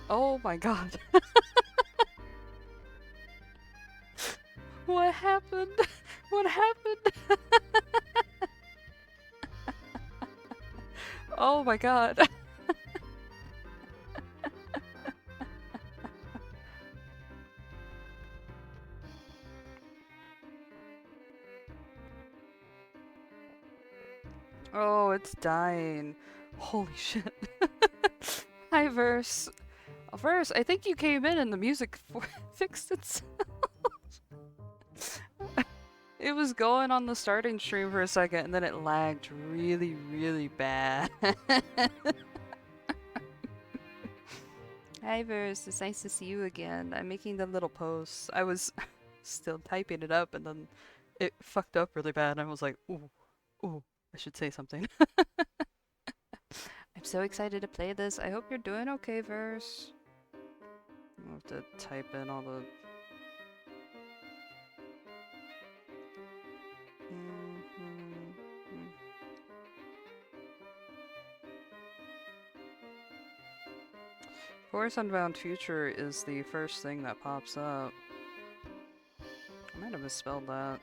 Oh my god. What happened? What happened? Oh my god. Oh, it's dying. Holy shit. Hi, Verse. Verse, I think you came in and the music fixed itself. It was going on the starting stream for a second and then it lagged really, really bad. Hi, Verse. It's nice to see you again. I'm making the little posts. I was still typing it up and then it fucked up really bad and I was like, ooh, ooh, I should say something. I'm so excited to play this. I hope you're doing okay, Verse. I'll have to type in all the... Force Unbound Future is the first thing that pops up. I might have misspelled that.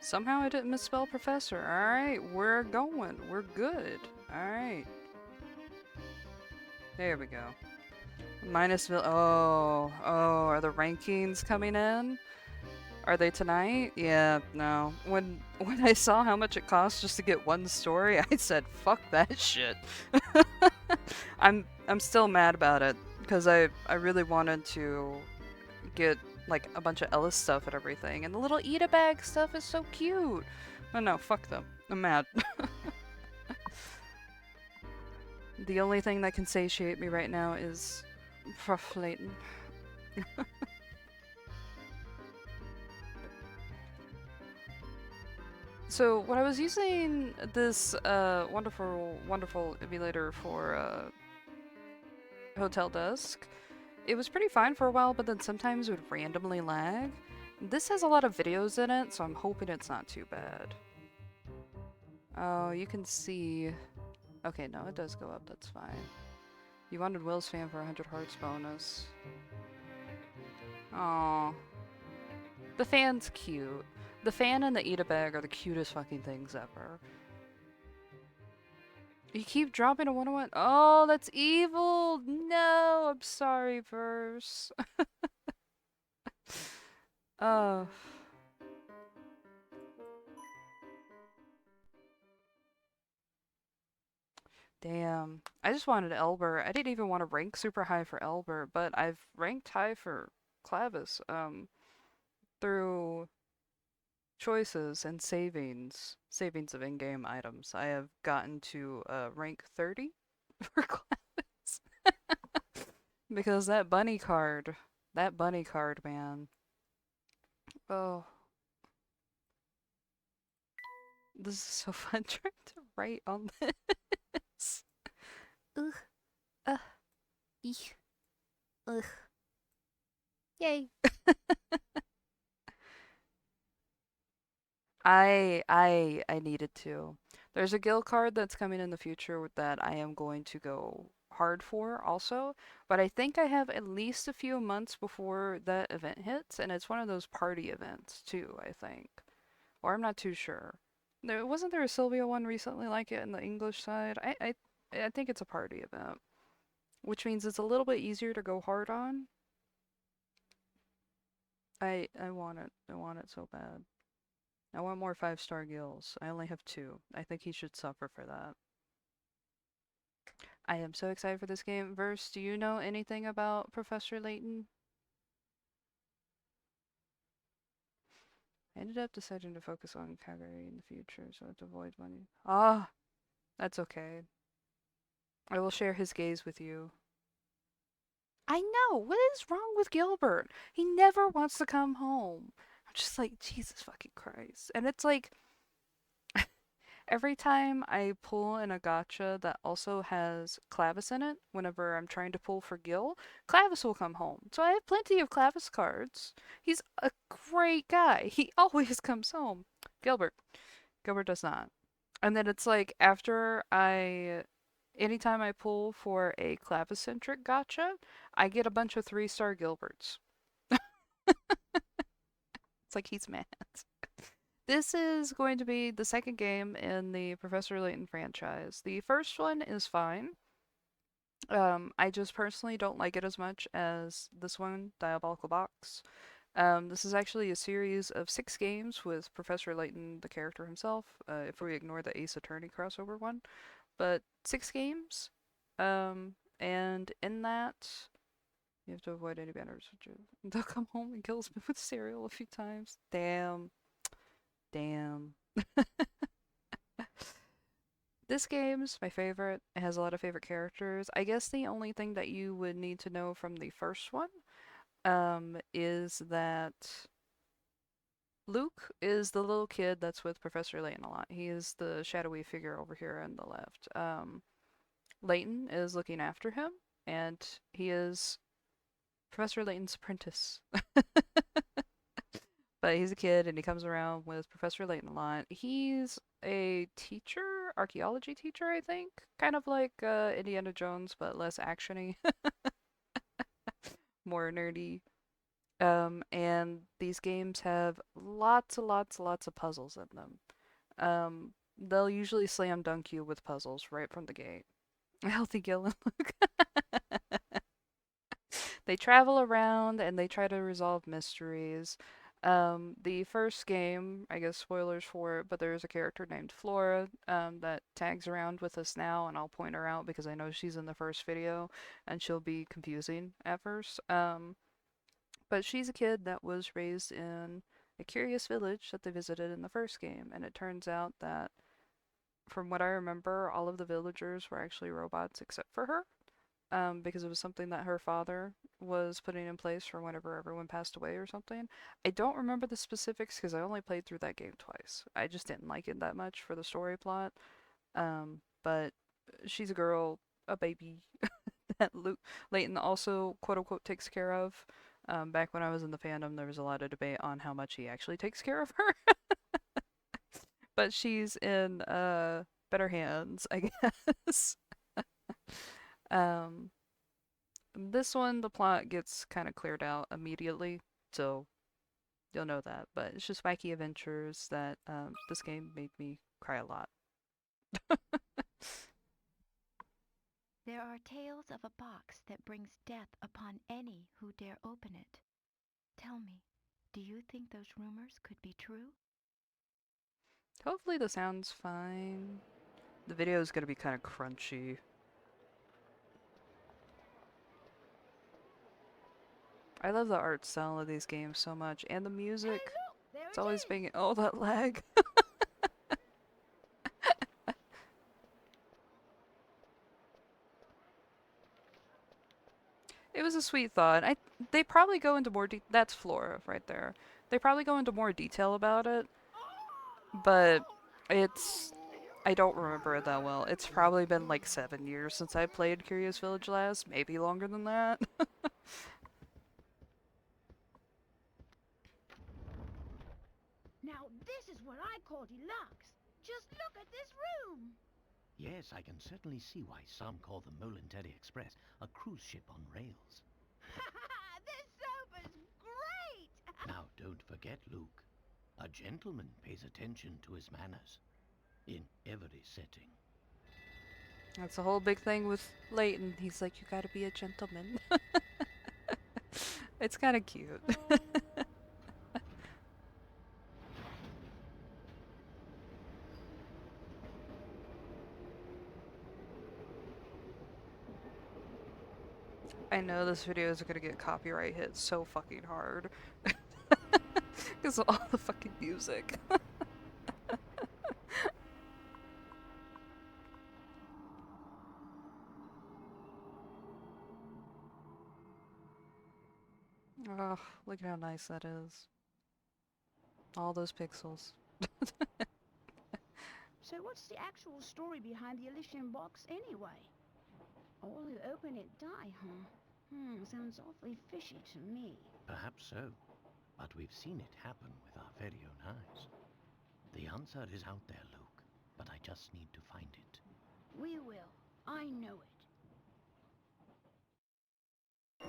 Somehow I didn't misspell Professor. Alright, we're going. We're good. Alright. There we go. Minus oh, are the rankings coming in? Are they tonight? Yeah, no. When I saw how much it costs just to get one story, I said, fuck that shit. I'm still mad about it because I really wanted to get like a bunch of Ellis stuff and everything, and the little Eat a Bag stuff is so cute. Oh no, fuck them. I'm mad. The only thing that can satiate me right now is Prof. Layton. So when I was using this wonderful emulator for Hotel Dusk, it was pretty fine for a while, but then sometimes it would randomly lag. This has a lot of videos in it, so I'm hoping it's not too bad. Oh, you can see... Okay, no, it does go up, that's fine. You wanted Will's fan for 100 hearts bonus. Aww. The fan's cute. The fan and the Eat-A-Bag are the cutest fucking things ever. You keep dropping a 101. Oh, that's evil! No, I'm sorry, Verse. Oh. Damn. I just wanted Elber. I didn't even want to rank super high for Elber, but I've ranked high for Clavis, through choices and savings of in-game items. I have gotten to rank 30 for Clavis. Because that bunny card, man. Oh, this is so fun trying to write on this. Ugh, eek, ugh. Yay. I needed to. There's a guild card that's coming in the future that I am going to go hard for also, but I think I have at least a few months before that event hits, and it's one of those party events too, I think. Or I'm not too sure. Wasn't there a Sylvia one recently like it in the English side? I think it's a party event, which means it's a little bit easier to go hard on. I want it. I want it so bad. I want more 5-star gills. I only have 2. I think he should suffer for that. I am so excited for this game. Verse, do you know anything about Professor Layton? I ended up deciding to focus on Calgary in the future so to avoid money. Ah, that's okay. I will share his gaze with you. I know! What is wrong with Gilbert? He never wants to come home. I'm just like, Jesus fucking Christ. And it's like, every time I pull in a gacha that also has Clavis in it, whenever I'm trying to pull for Gil, Clavis will come home. So I have plenty of Clavis cards. He's a great guy. He always comes home. Gilbert. Gilbert does not. And then it's like after I anytime I pull for a clavicentric gotcha, I get a bunch of 3-star Gilberts. It's like he's mad. This is going to be the second game in the Professor Layton franchise. The first one is fine. I just personally don't like it as much as this one, Diabolical Box. This is actually a series of 6 games with Professor Layton, the character himself, if we ignore the Ace Attorney crossover one. But 6 games, and in that, you have to avoid any banners. They'll come home and kills me with cereal a few times. Damn. Damn. This game's my favorite. It has a lot of favorite characters. I guess the only thing that you would need to know from the first one, is that Luke is the little kid that's with Professor Layton a lot. He is the shadowy figure over here on the left. Layton is looking after him, and he is Professor Layton's apprentice. But he's a kid and he comes around with Professor Layton a lot. He's a teacher, archaeology teacher, I think. Kind of like Indiana Jones, but less actiony, more nerdy. And these games have lots and lots and lots of puzzles in them. They'll usually slam dunk you with puzzles right from the gate. Healthy Gillen look. They travel around and they try to resolve mysteries. The first game, I guess spoilers for it, but there's a character named Flora that tags around with us now, and I'll point her out because I know she's in the first video and she'll be confusing at first. But she's a kid that was raised in a curious village that they visited in the first game, and it turns out that, from what I remember, all of the villagers were actually robots except for her. Because it was something that her father was putting in place for whenever everyone passed away or something. I don't remember the specifics because I only played through that game twice. I just didn't like it that much for the story plot. But she's a girl, a baby that Layton also quote unquote takes care of. Back when I was in the fandom, there was a lot of debate on how much he actually takes care of her. But she's in better hands, I guess. Um, this one, the plot gets kind of cleared out immediately, so you'll know that. But it's just wacky adventures that this game made me cry a lot. There are tales of a box that brings death upon any who dare open it. Tell me, do you think those rumors could be true? Hopefully the sound's fine. The video is gonna be kind of crunchy. I love the art style of these games so much, and the music. Hey, look, there It's it always is. being oh that lag. It was a sweet thought. They probably go into more that's Flora right there. They probably go into more detail about it, but it's I don't remember it that well. It's probably been like 7 years since I played Curious Village last, maybe longer than that. Now this is what I call deluxe. Just look at this room. Yes, I can certainly see why some call the Molenteri Express a cruise ship on rails. This sofa's great. Now, don't forget, Luke. A gentleman pays attention to his manners in every setting. That's a whole big thing with Layton. He's like, you gotta be a gentleman. It's kind of cute. I know this video is gonna get copyright hit so fucking hard. Because of all the fucking music. Oh, look at how nice that is. All those pixels. So what's the actual story behind the Elysian box anyway? All who open it die, huh? Sounds awfully fishy to me. Perhaps so, but we've seen it happen with our very own eyes. The answer is out there, Luke, but I just need to find it. We will. I know it.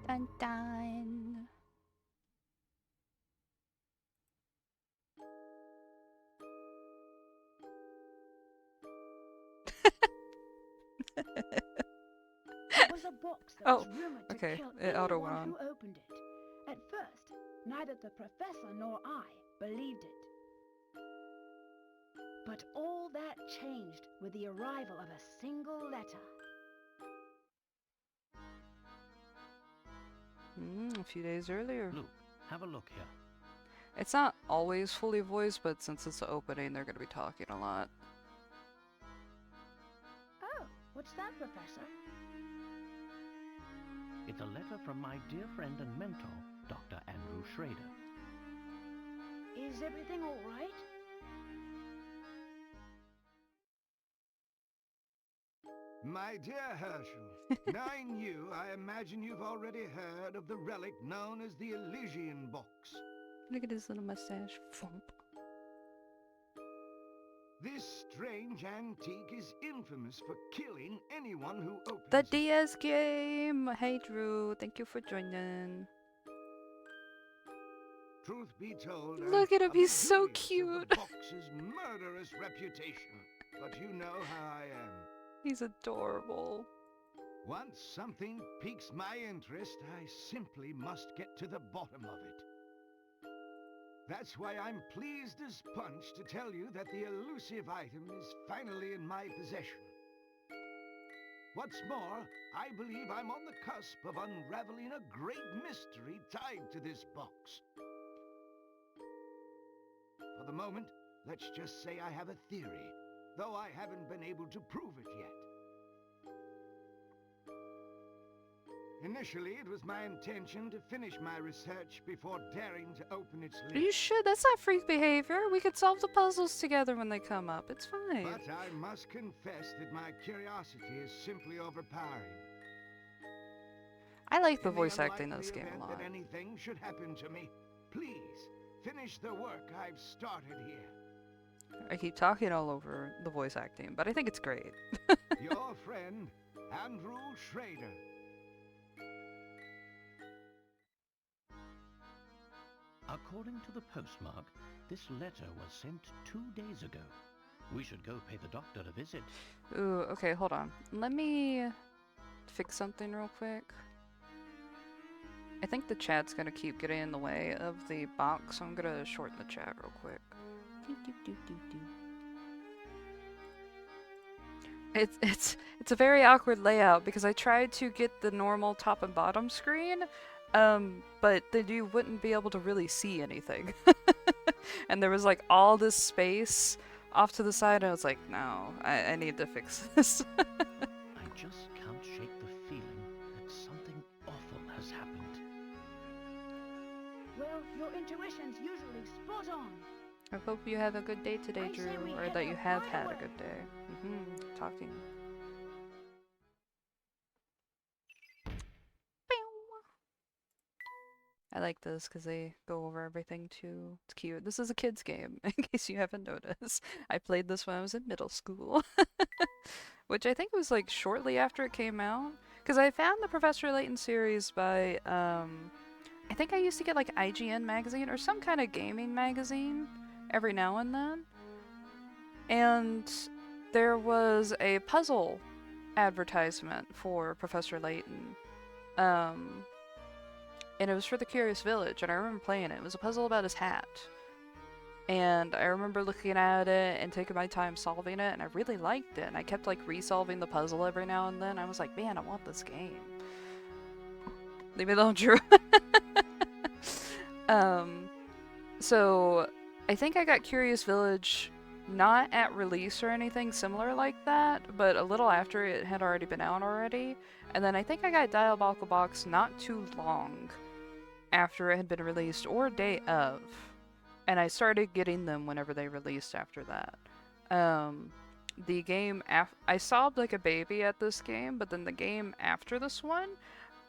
Dun dun. It was a box that was rumored to okay, kill it auto went anyone on. who opened it. At first, neither the professor nor I believed it. But all that changed with the arrival of a single letter. A few days earlier. Luke, have a look here. It's not always fully voiced, but since it's the opening, they're going to be talking a lot. Oh, what's that, Professor? It's a letter from my dear friend and mentor, Dr. Andrew Schrader. Is everything all right? My dear Herschel, knowing you, I imagine you've already heard of the relic known as the Elysian Box. Look at his little mustache. Fump. This strange antique is infamous for killing anyone who opens The it. DS game! Hey Drew, thank you for joining. Truth be told, Look at him, I'm he's so oblivious of cute. the box's murderous reputation, but you know how I am. He's adorable. Once something piques my interest, I simply must get to the bottom of it. That's why I'm pleased as punch to tell you that the elusive item is finally in my possession. What's more, I believe I'm on the cusp of unraveling a great mystery tied to this box. For the moment, let's just say I have a theory, though I haven't been able to prove it yet. Initially, it was my intention to finish my research before daring to open its lid. You should. That's not freak behavior. We could solve the puzzles together when they come up. It's fine. But I must confess that my curiosity is simply overpowering. I like the In voice acting in unlikely this game a event lot. that anything should happen to me, please finish the work I've started here. I keep talking all over the voice acting, but I think it's great. Your friend, Andrew Schrader. According to the postmark, this letter was sent 2 days ago. We should go pay the doctor a visit. Ooh, okay, hold on. Let me fix something real quick. I think the chat's gonna keep getting in the way of the box, so I'm gonna shorten the chat real quick. It's a very awkward layout because I tried to get the normal top and bottom screen, but then you wouldn't be able to really see anything. And there was like all this space off to the side, and I was like, no, I need to fix this. I just can't shake the feeling that something awful has happened. Well, your intuition's usually spot on. I hope you have a good day today, I say Drew, we or head that you out have right had a away. good day. Talking. I like this because they go over everything too. It's cute. This is a kid's game, in case you haven't noticed. I played this when I was in middle school. Which I think was like shortly after it came out. Because I found the Professor Layton series by, I think I used to get like IGN magazine or some kind of gaming magazine every now and then. And there was a puzzle advertisement for Professor Layton. And it was for the Curious Village, and I remember playing it. It was a puzzle about his hat. And I remember looking at it and taking my time solving it, and I really liked it. And I kept like resolving the puzzle every now and then. I was like, man, I want this game. Leave me alone, Drew. So I think I got Curious Village not at release or anything similar like that, but a little after it had already been out already. And then I think I got Diabolical Box not too long after it had been released, or day of. And I started getting them whenever they released after that. The game I sobbed like a baby at this game, but then the game after this one,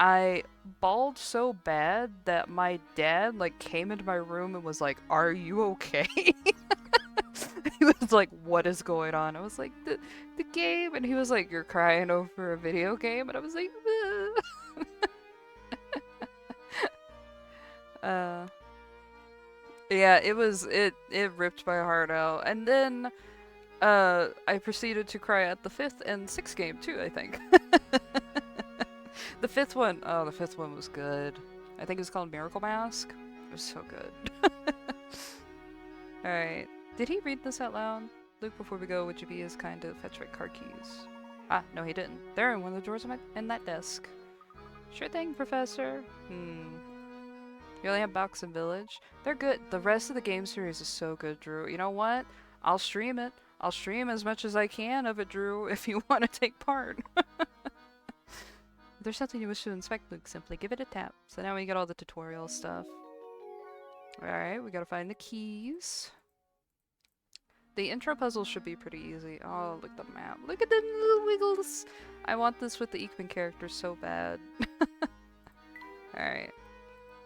I bawled so bad that my dad like came into my room and was like, "Are you okay?" He was like, what is going on? I was like, the game. And he was like, you're crying over a video game. And I was like, yeah, it ripped my heart out. And then I proceeded to cry at the 5th and 6th game too, I think. The 5th one, oh, the 5th one was good. I think it was called Miracle Mask. It was so good. Alright. Did he read this out loud? Luke, before we go, would you be as kind to fetch my car keys? Ah, no he didn't. They're in one of the drawers in that desk. Sure thing, Professor. You only have Box and Village? They're good. The rest of the game series is so good, Drew. You know what? I'll stream it. I'll stream as much as I can of it, Drew, if you want to take part. If there's something you wish to inspect, Luke, simply give it a tap. So now we get all the tutorial stuff. Alright, we gotta find the keys. The intro puzzle should be pretty easy. Oh, look at the map. Look at the little wiggles! I want this with the Ekman characters so bad. Alright.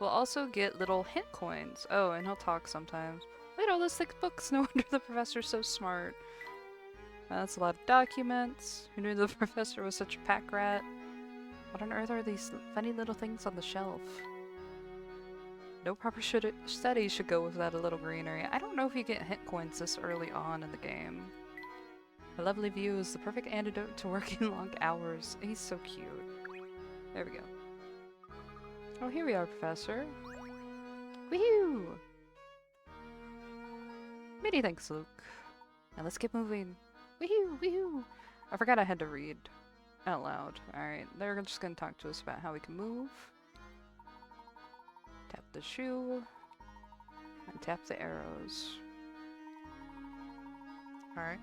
We'll also get little hint coins. Oh, and he'll talk sometimes. Look at all those thick books. No wonder the professor's so smart. That's a lot of documents. Who knew the professor was such a pack rat? What on earth are these funny little things on the shelf? No proper study should go without a little greenery. I don't know if you get hint coins this early on in the game. A lovely view is the perfect antidote to working long hours. He's so cute. There we go. Oh, here we are, Professor. Woohoo! Many thanks, Luke. Now let's get moving. Woohoo! Woohoo! I forgot I had to read out loud. Alright, they're just gonna talk to us about how we can move. Tap the shoe. And tap the arrows. Alright.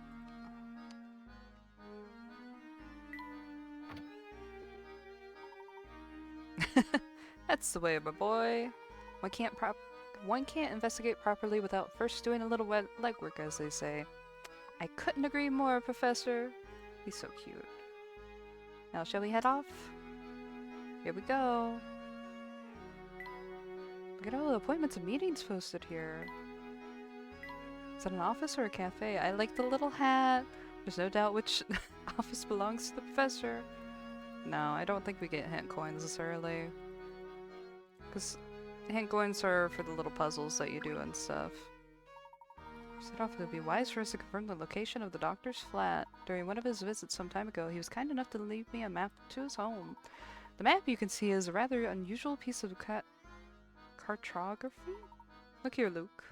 That's the way, my boy. One can't investigate properly without first doing a little legwork, as they say. I couldn't agree more, Professor. He's so cute. Now, shall we head off? Here we go. Look at all the appointments and meetings posted here. Is that an office or a cafe? I like the little hat. There's no doubt which office belongs to the professor. No, I don't think we get hint coins this early. Because hint coins are for the little puzzles that you do and stuff. Set off, it would be wise for us to confirm the location of the doctor's flat. During one of his visits some time ago, he was kind enough to leave me a map to his home. The map, you can see, is a rather unusual piece of cartography? Look here, Luke.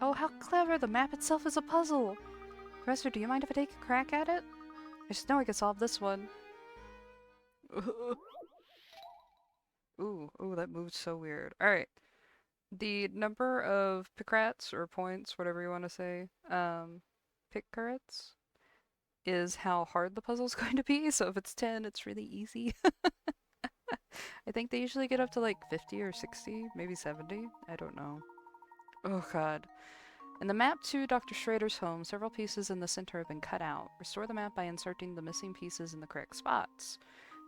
Oh, how clever! The map itself is a puzzle! Professor, do you mind if I take a crack at it? I just know I can solve this one. Ooh, that moved so weird. Alright. The number of picrats, or points, whatever you want to say, picrats, is how hard the puzzle's going to be. So if it's 10, it's really easy. I think they usually get up to like 50 or 60, maybe 70. I don't know. Oh god. In the map to Dr. Schrader's home, several pieces in the center have been cut out. Restore the map by inserting the missing pieces in the correct spots.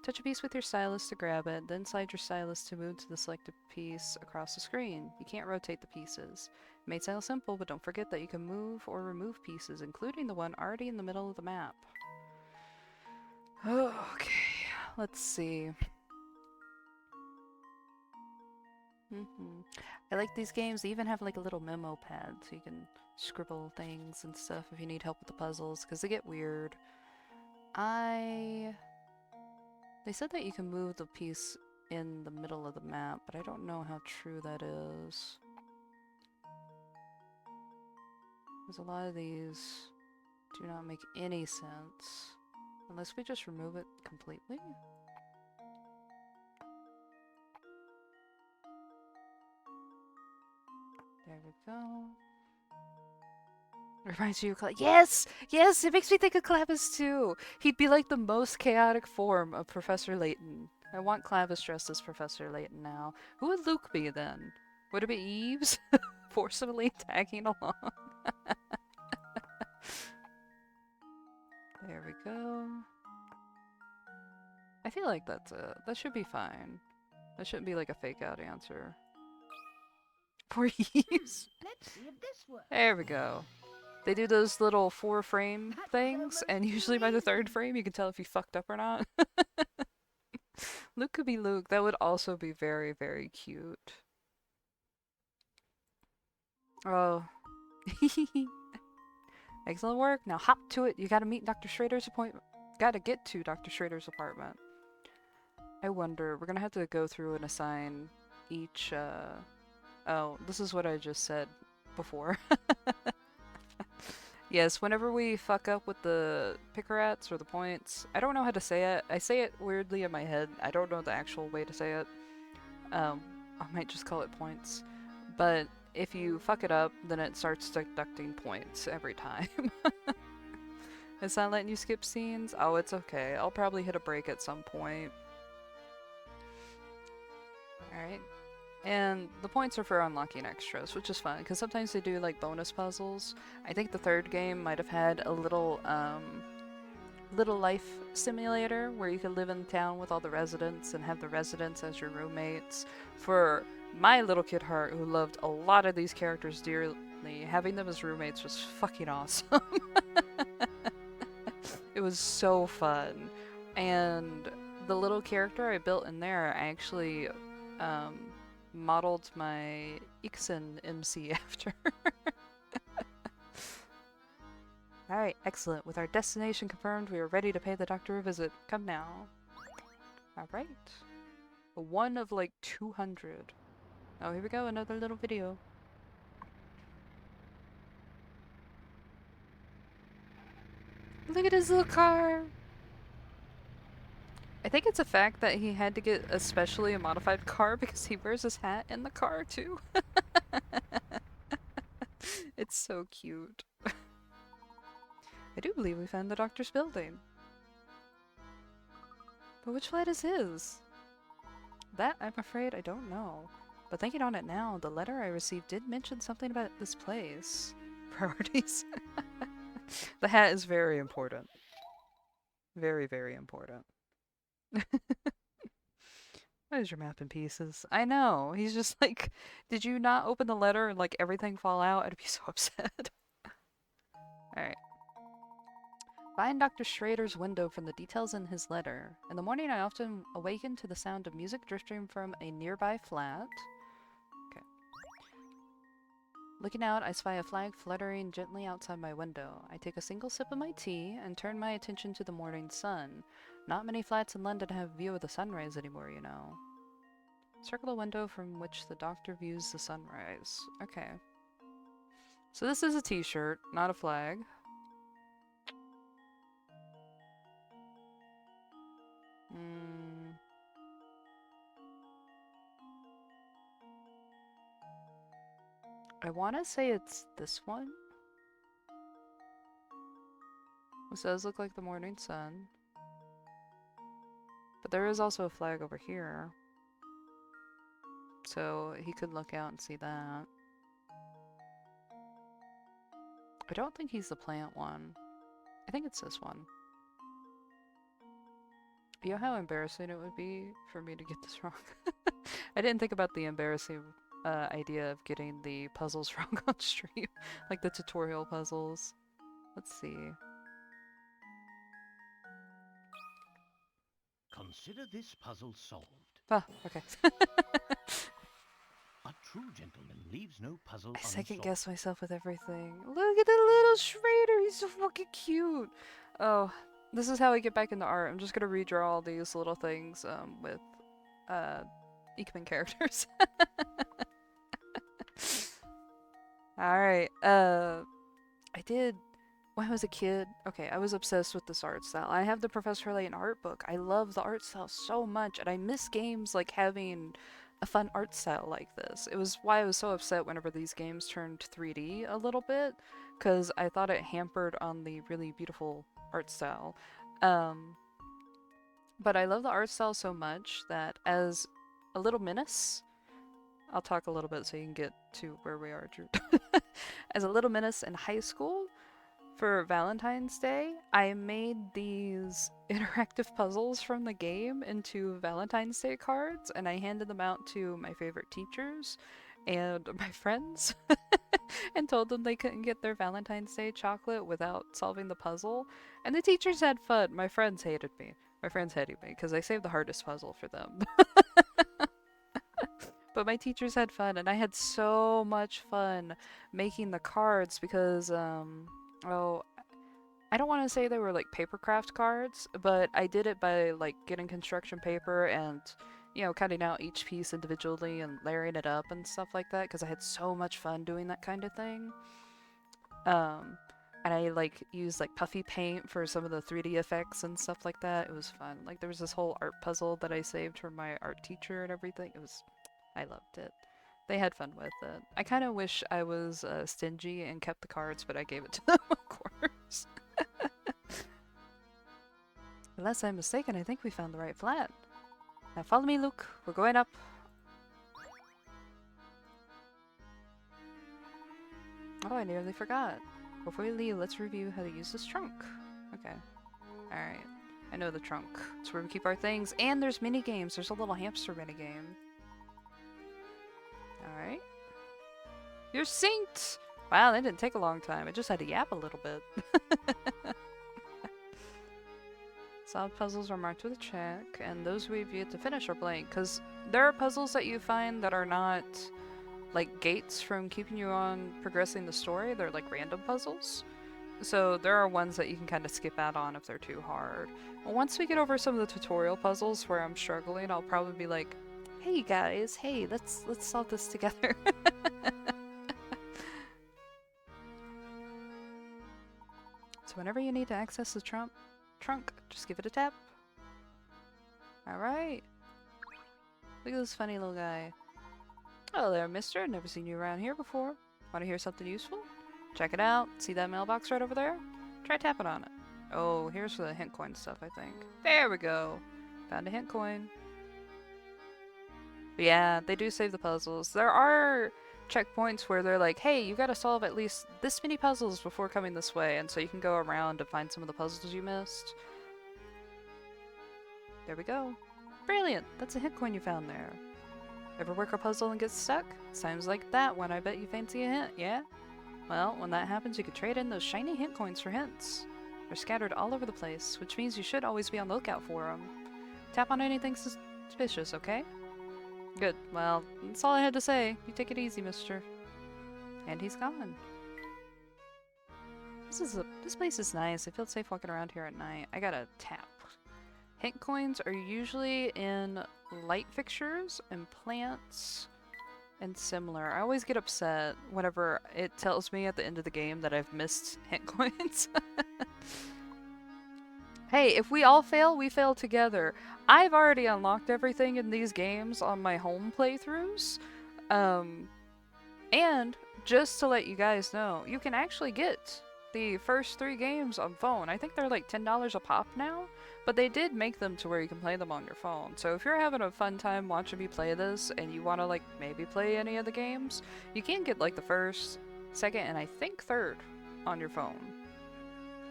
Touch a piece with your stylus to grab it, then slide your stylus to move to the selected piece across the screen. You can't rotate the pieces. It may sound simple, but don't forget that you can move or remove pieces, including the one already in the middle of the map. Okay, let's see. I like these games. They even have like a little memo pad so you can scribble things and stuff if you need help with the puzzles, because they get weird. They said that you can move the piece in the middle of the map, but I don't know how true that is. Because a lot of these do not make any sense. Unless we just remove it completely? There we go. Reminds you of Yes! Yes! It makes me think of Clavis too! He'd be like the most chaotic form of Professor Layton. I want Clavis dressed as Professor Layton now. Who would Luke be then? Would it be Eves? Forcibly tagging along? There we go. I feel like that's it. That should be fine. That shouldn't be like a fake out answer. Please. Let's see if this works. There we go. They do those little 4-frame That's things, almost and too usually by the 3rd easy. frame you can tell if you fucked up or not. Luke could be Luke. That would also be very, very cute. Oh. Excellent work. Now hop to it. You gotta meet Dr. Schrader's appointment. Gotta get to Dr. Schrader's apartment. I wonder, we're gonna have to go through and assign each, oh, this is what I just said before. Yes, whenever we fuck up with the pickerats or the points, I don't know how to say it. I say it weirdly in my head. I don't know the actual way to say it. I might just call it points. But if you fuck it up, then it starts deducting points every time. It's not letting you skip scenes? Oh, it's okay. I'll probably hit a break at some point. Alright. And the points are for unlocking extras, which is fun, because sometimes they do like bonus puzzles. I think the 3rd game might have had a little life simulator where you could live in town with all the residents and have the residents as your roommates. For my little kid heart, who loved a lot of these characters dearly, having them as roommates was fucking awesome. It was so fun. And the little character I built in there, I actually modeled my Ixen MC after. Alright, excellent. With our destination confirmed, we are ready to pay the doctor a visit. Come now. Alright. One of like 200. Oh, here we go, another little video. Look at his little car! I think it's a fact that he had to get especially a modified car because he wears his hat in the car too. It's so cute. I do believe we found the doctor's building. But which flat is his? That, I'm afraid, I don't know. But thinking on it now, the letter I received did mention something about this place. Priorities. The hat is very important. Very, very important. Why is your map in pieces? I know. He's just like, did you not open the letter and like everything fall out? I'd be so upset. Alright. Find Dr. Schrader's window from the details in his letter. In the morning I often awaken to the sound of music drifting from a nearby flat. Okay. Looking out, I spy a flag fluttering gently outside my window. I take a single sip of my tea and turn my attention to the morning sun. Not many flats in London have a view of the sunrise anymore, you know. Circle a window from which the doctor views the sunrise. Okay. So this is a t-shirt, not a flag. I want to say it's this one. It does look like the morning sun. But there is also a flag over here. So he could look out and see that. I don't think he's the plant one. I think it's this one. You know how embarrassing it would be for me to get this wrong? I didn't think about the embarrassing idea of getting the puzzles wrong on stream. Like the tutorial puzzles. Let's see. Consider this puzzle solved. Ah, okay. A true gentleman leaves no puzzle I unsolved. second guess myself with everything. Look at the little Schrader, he's so fucking cute. Oh, this is how I get back into art. I'm just gonna redraw all these little things with Ekman characters. Alright, I did, when I was a kid, okay, I was obsessed with this art style. I have the Professor Layton art book. I love the art style so much, and I miss games like having a fun art style like this. It was why I was so upset whenever these games turned 3D a little bit, because I thought it hampered on the really beautiful art style. But I love the art style so much that as a little menace, I'll talk a little bit so you can get to where we are, Drew. As a little menace in high school, for Valentine's Day, I made these interactive puzzles from the game into Valentine's Day cards, and I handed them out to my favorite teachers and my friends and told them they couldn't get their Valentine's Day chocolate without solving the puzzle. And the teachers had fun. My friends hated me. My friends hated me because I saved the hardest puzzle for them. But my teachers had fun, and I had so much fun making the cards because, oh, I don't want to say they were like paper craft cards, but I did it by like getting construction paper and, you know, cutting out each piece individually and layering it up and stuff like that because I had so much fun doing that kind of thing. And I like used like puffy paint for some of the 3D effects and stuff like that. It was fun. Like there was this whole art puzzle that I saved for my art teacher and everything. I loved it. They had fun with it. I kind of wish I was stingy and kept the cards, but I gave it to them, of course. Unless I'm mistaken, I think we found the right flat. Now follow me, Luke. We're going up. Oh, I nearly forgot. Before we leave, let's review how to use this trunk. Okay. Alright. I know the trunk. It's where we keep our things. And there's mini games. There's a little hamster mini game. Alright. You're synced! Wow, that didn't take a long time. I just had to yap a little bit. Solved puzzles are marked with a check, and those we've yet to finish are blank. Because there are puzzles that you find that are not like gates from keeping you on progressing the story. They're like random puzzles. So there are ones that you can kind of skip out on if they're too hard. Well, once we get over some of the tutorial puzzles where I'm struggling, I'll probably be like, hey guys, hey, let's solve this together. So whenever you need to access the trunk, just give it a tap. Alright. Look at this funny little guy. Hello there, mister. Never seen you around here before. Want to hear something useful? Check it out. See that mailbox right over there? Try tapping on it. Oh, here's the hint coin stuff, I think. There we go. Found a hint coin. But yeah, they do save the puzzles. There are checkpoints where they're like, hey, you gotta solve at least this many puzzles before coming this way, and so you can go around to find some of the puzzles you missed. There we go. Brilliant! That's a hint coin you found there. Ever work a puzzle and get stuck? Sounds like that one. I bet you fancy a hint, yeah? Well, when that happens, you could trade in those shiny hint coins for hints. They're scattered all over the place, which means you should always be on the lookout for them. Tap on anything suspicious, okay? Good. Well, that's all I had to say. You take it easy, mister. And he's gone. This place is nice. I feel safe walking around here at night. I gotta tap. Hint coins are usually in light fixtures and plants and similar. I always get upset whenever it tells me at the end of the game that I've missed hint coins. Hey, if we all fail, we fail together. I've already unlocked everything in these games on my home playthroughs. And just to let you guys know, you can actually get the first 3 games on phone. I think they're like $10 a pop now, but they did make them to where you can play them on your phone. So if you're having a fun time watching me play this and you want to like maybe play any of the games, you can get like the first, second, and I think third on your phone.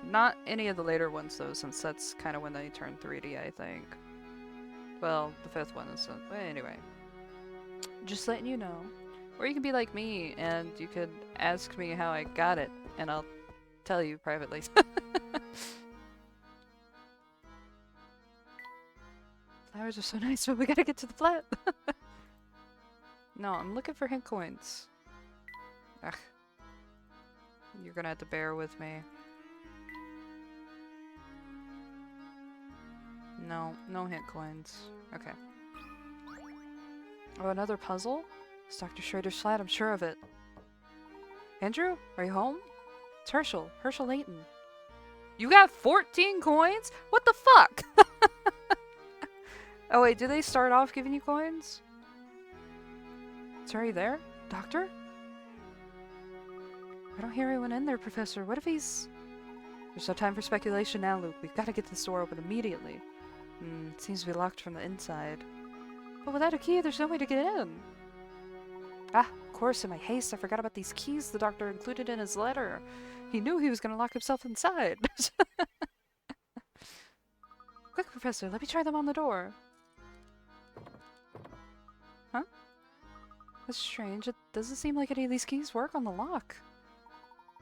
Not any of the later ones though, since that's kind of when they turn 3D, I think. Well, the 5th one is, but anyway. Just letting you know. Or you can be like me and you could ask me how I got it, and I'll tell you privately. Flowers are so nice, but we gotta get to the flat. No, I'm looking for hint coins. Ugh. You're gonna have to bear with me. No, no hint coins. Okay. Oh, another puzzle? It's Dr. Schrader's flat, I'm sure of it. Andrew, are you home? It's Herschel. Herschel Layton. You got 14 coins? What the fuck? Oh wait, do they start off giving you coins? Is Harry there? Doctor? I don't hear anyone in there, Professor. What if he's... There's no time for speculation now, Luke. We've got to get this door open immediately. It seems to be locked from the inside. But without a key, there's no way to get in. Ah, of course, in my haste, I forgot about these keys the doctor included in his letter. He knew he was gonna lock himself inside. Quick, Professor, let me try them on the door. Huh? That's strange. It doesn't seem like any of these keys work on the lock.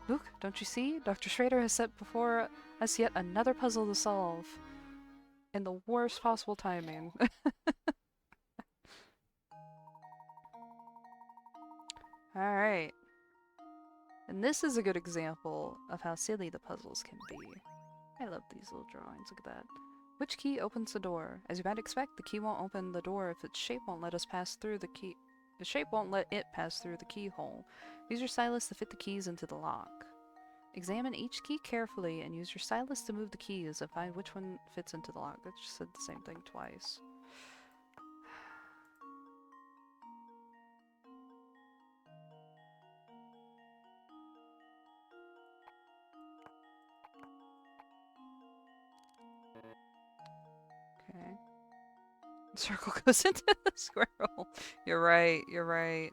Luke, don't you see? Dr. Schrader has set before us yet another puzzle to solve. In the worst possible timing. Alright. And this is a good example of how silly the puzzles can be. I love these little drawings. Look at that. Which key opens the door? As you might expect, the key won't open the door if its shape won't let us pass through the key. The shape won't let it pass through the keyhole. Use your stylus to fit the keys into the lock. Examine each key carefully and use your stylus to move the keys and find which one fits into the lock. That just said the same thing twice. Okay. The circle goes into the squirrel. You're right, you're right.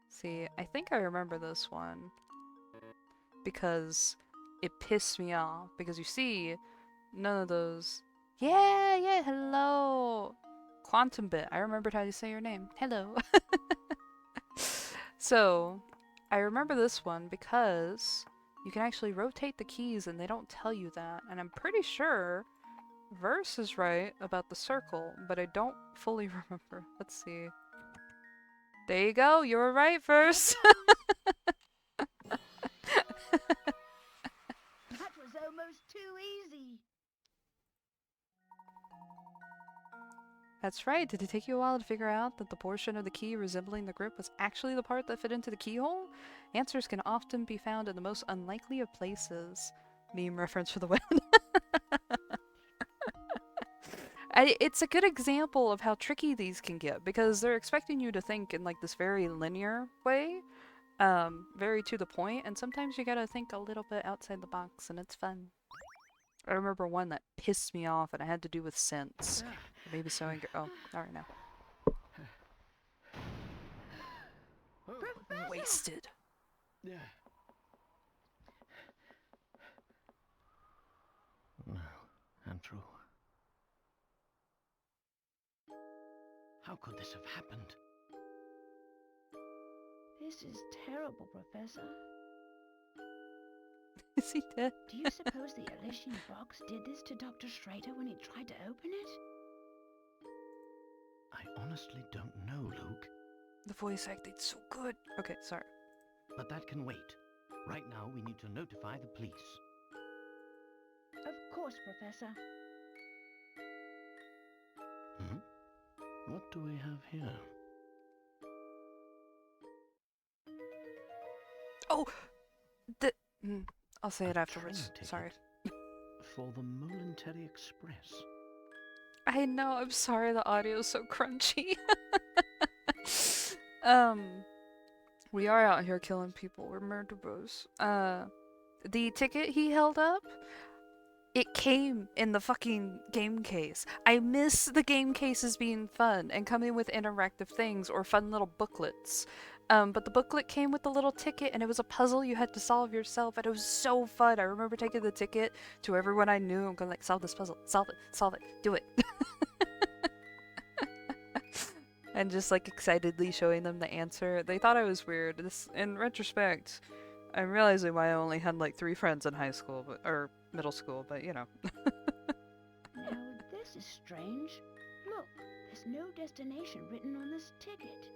See, I think I remember this one. Because it pissed me off. Because you see, none of those... Yeah, hello! Quantum Bit. I remembered how to say your name. Hello. So, I remember this one because you can actually rotate the keys and they don't tell you that. And I'm pretty sure Verse is right about the circle, but I don't fully remember. Let's see. There you go. You were right, Verse. That was almost too easy. That's right. Did it take you a while to figure out that the portion of the key resembling the grip was actually the part that fit into the keyhole? Answers can often be found in the most unlikely of places. Meme reference for the win. It's a good example of how tricky these can get, because they're expecting you to think in like this very linear way, very to the point, and sometimes you gotta think a little bit outside the box, and it's fun. I remember one that pissed me off, and it had to do with scents. Maybe so. Oh, alright now. Professor! Wasted. Yeah. No, Andrew. How could this have happened? This is terrible, Professor. Is he dead? Do you suppose the Elysian box did this to Dr. Schrader when he tried to open it? I honestly don't know, Luke. The voice acting so good. Okay, sorry. But that can wait. Right now, we need to notify the police. Of course, Professor. Hmm? What do we have here? Oh! I'll say it A afterwards. train Sorry. ticket for the Momentary Express. I know, I'm sorry the audio's so crunchy. We are out here killing people. We're murder bros. The ticket he held up, it came in the fucking game case. I miss the game cases being fun and coming with interactive things or fun little booklets. But the booklet came with the little ticket and it was a puzzle you had to solve yourself and it was so fun. I remember taking the ticket to everyone I knew and going like, solve this puzzle, solve it, do it. And just like excitedly showing them the answer. They thought I was weird. This, in retrospect, I'm realizing why I only had like 3 friends in high school, or middle school, but you know. Now, this is strange. Look, there's no destination written on this ticket.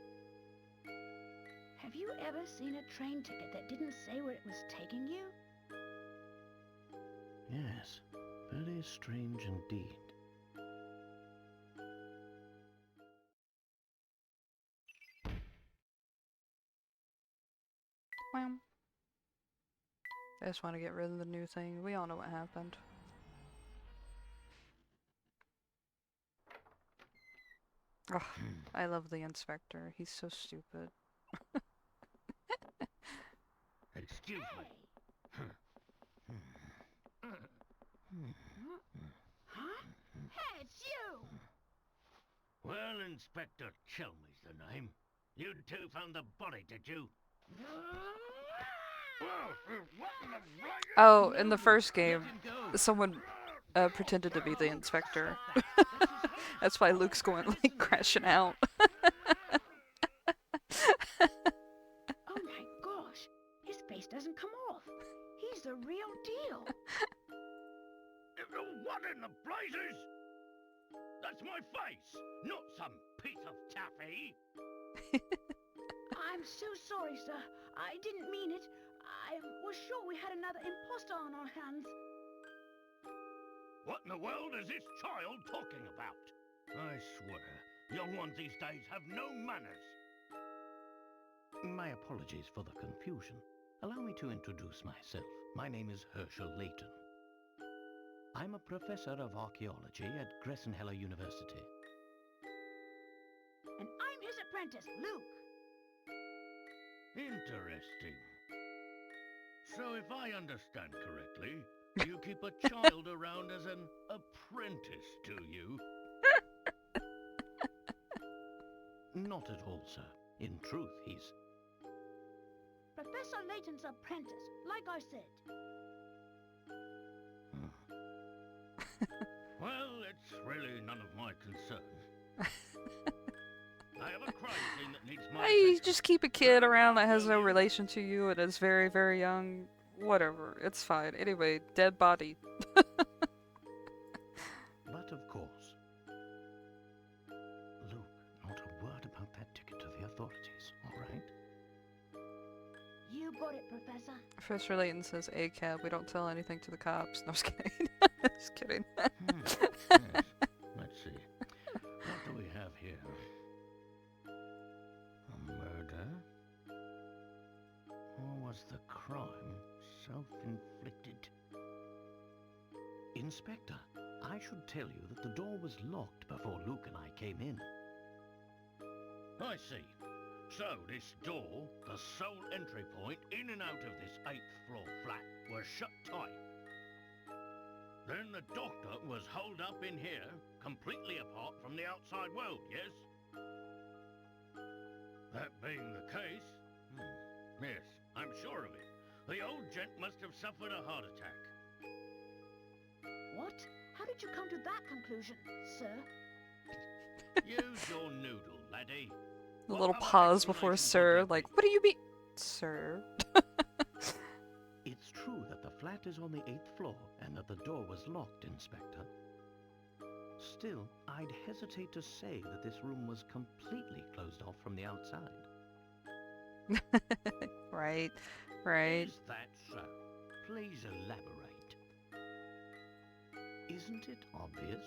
Have you ever seen a train ticket that didn't say where it was taking you? Yes, very strange indeed. Well, I just want to get rid of the new thing. We all know what happened. Ugh, I love the inspector. He's so stupid. Excuse me. Huh? Hey, it's you! Well, Inspector Chelmey's the name. You two found the body, did you? Oh, in the first game, someone pretended to be the inspector. That's why Luke's going like crashing out. Oh my gosh, his face doesn't come off. He's the real deal. What in the blazes? That's my face, not some piece of taffy. I'm so sorry, sir. I didn't mean it. I was sure we had another imposter on our hands. What in the world is this child talking about? I swear, young ones these days have no manners. My apologies for the confusion. Allow me to introduce myself. My name is Layton. I'm a professor of archaeology at Gressenheller University. And I'm his apprentice, Luke. Interesting. So if I understand correctly, you keep a child around as an apprentice, do you? Not at all, sir. In truth, he's... Professor Layton's apprentice, like I said. Well, it's really none of my concern. I have a crime scene that needs my You attention. just keep a kid around that has no relation to you and is very, very young. Whatever, it's fine. Anyway, dead body. But of course. Luke, not a word about that ticket to the authorities, all right? You got it, Professor. Professor Layton says ACAB. We don't tell anything to the cops. No, just kidding. Just kidding. Yes. Let's see. What do we have here? A murder? Or was the crime self-inflicted? Inspector, I should tell you that the door was locked before Luke and I came in. I see. So this door, the sole entry point in and out of this 8th floor flat, was shut tight. Then the doctor was holed up in here, completely apart from the outside world, yes? That being the case, yes, I'm sure of it. The old gent must have suffered a heart attack. What? How did you come to that conclusion, sir? Use your noodle, laddie. A What little other pause before explanation sir, would there like, be? what do you mean? Sir? It's true that the flat is on the 8th floor and that the door was locked, Inspector. Still, I'd hesitate to say that this room was completely closed off from the outside. Right, right. Is that so? Please elaborate. Isn't it obvious?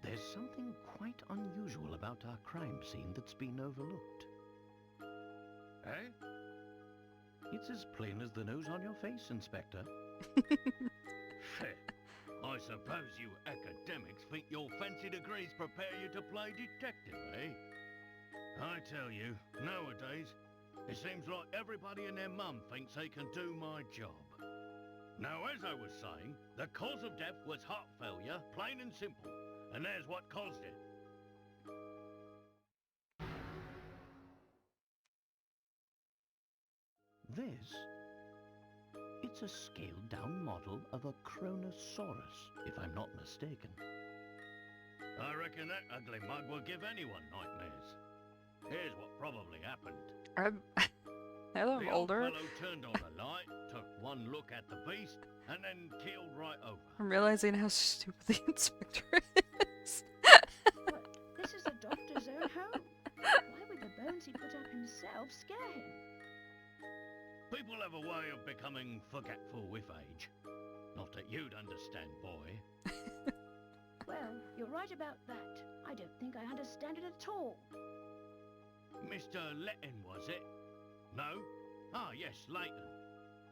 There's something quite unusual about our crime scene that's been overlooked. Eh? It's as plain as the nose on your face, Inspector. I suppose you academics think your fancy degrees prepare you to play detective, eh? I tell you, nowadays, it seems like everybody and their mum thinks they can do my job. Now, as I was saying, the cause of death was heart failure, plain and simple. And there's what caused it. This? It's a scaled-down model of a Kronosaurus, if I'm not mistaken. I reckon that ugly mug will give anyone nightmares. Here's what probably happened. Now that I'm The old older, fellow turned on the light, took one look at the beast, and then keeled right over. I'm realizing how stupid the inspector is. What? This is the doctor's own home. Why would the bones he put up himself scare him? People have a way of becoming forgetful with age. Not that you'd understand, boy. Well, you're right about that. I don't think I understand it at all. Mr. Layton, was it? No? Ah, yes, Layton.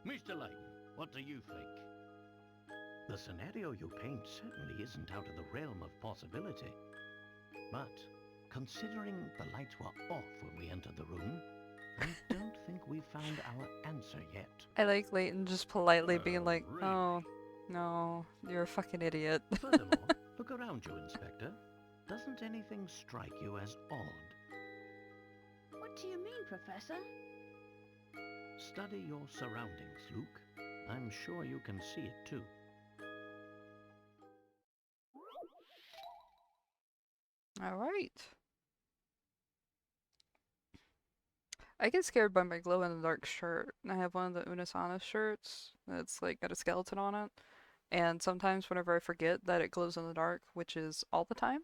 Mr. Layton, what do you think? The scenario you paint certainly isn't out of the realm of possibility. But, considering the lights were off when we entered the room, I don't think we've found our answer yet. I like Layton just politely being like, Really? oh, no, you're a fucking idiot. Furthermore, look around you, Inspector. Doesn't anything strike you as odd? What do you mean, Professor? Study your surroundings, Luke. I'm sure you can see it too. Alright. I get scared by my glow-in-the-dark shirt. I have one of the Unisana shirts that's like got a skeleton on it. And sometimes whenever I forget that it glows in the dark, which is all the time,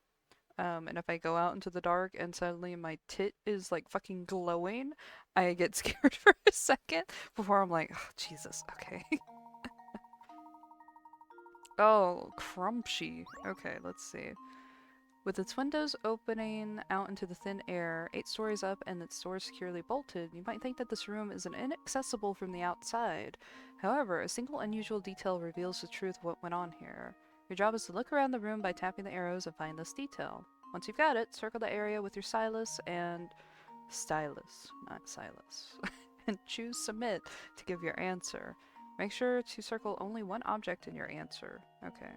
and if I go out into the dark and suddenly my tit is like fucking glowing, I get scared for a second before I'm like, oh, Jesus, okay. Oh, crumpshy. Okay, let's see. With its windows opening out into the thin air, 8 stories up and its doors securely bolted, you might think that this room is inaccessible from the outside. However, a single unusual detail reveals the truth of what went on here. Your job is to look around the room by tapping the arrows and find this detail. Once you've got it, circle the area with your stylus and... stylus, not stylus. And choose submit to give your answer. Make sure to circle only one object in your answer. Okay.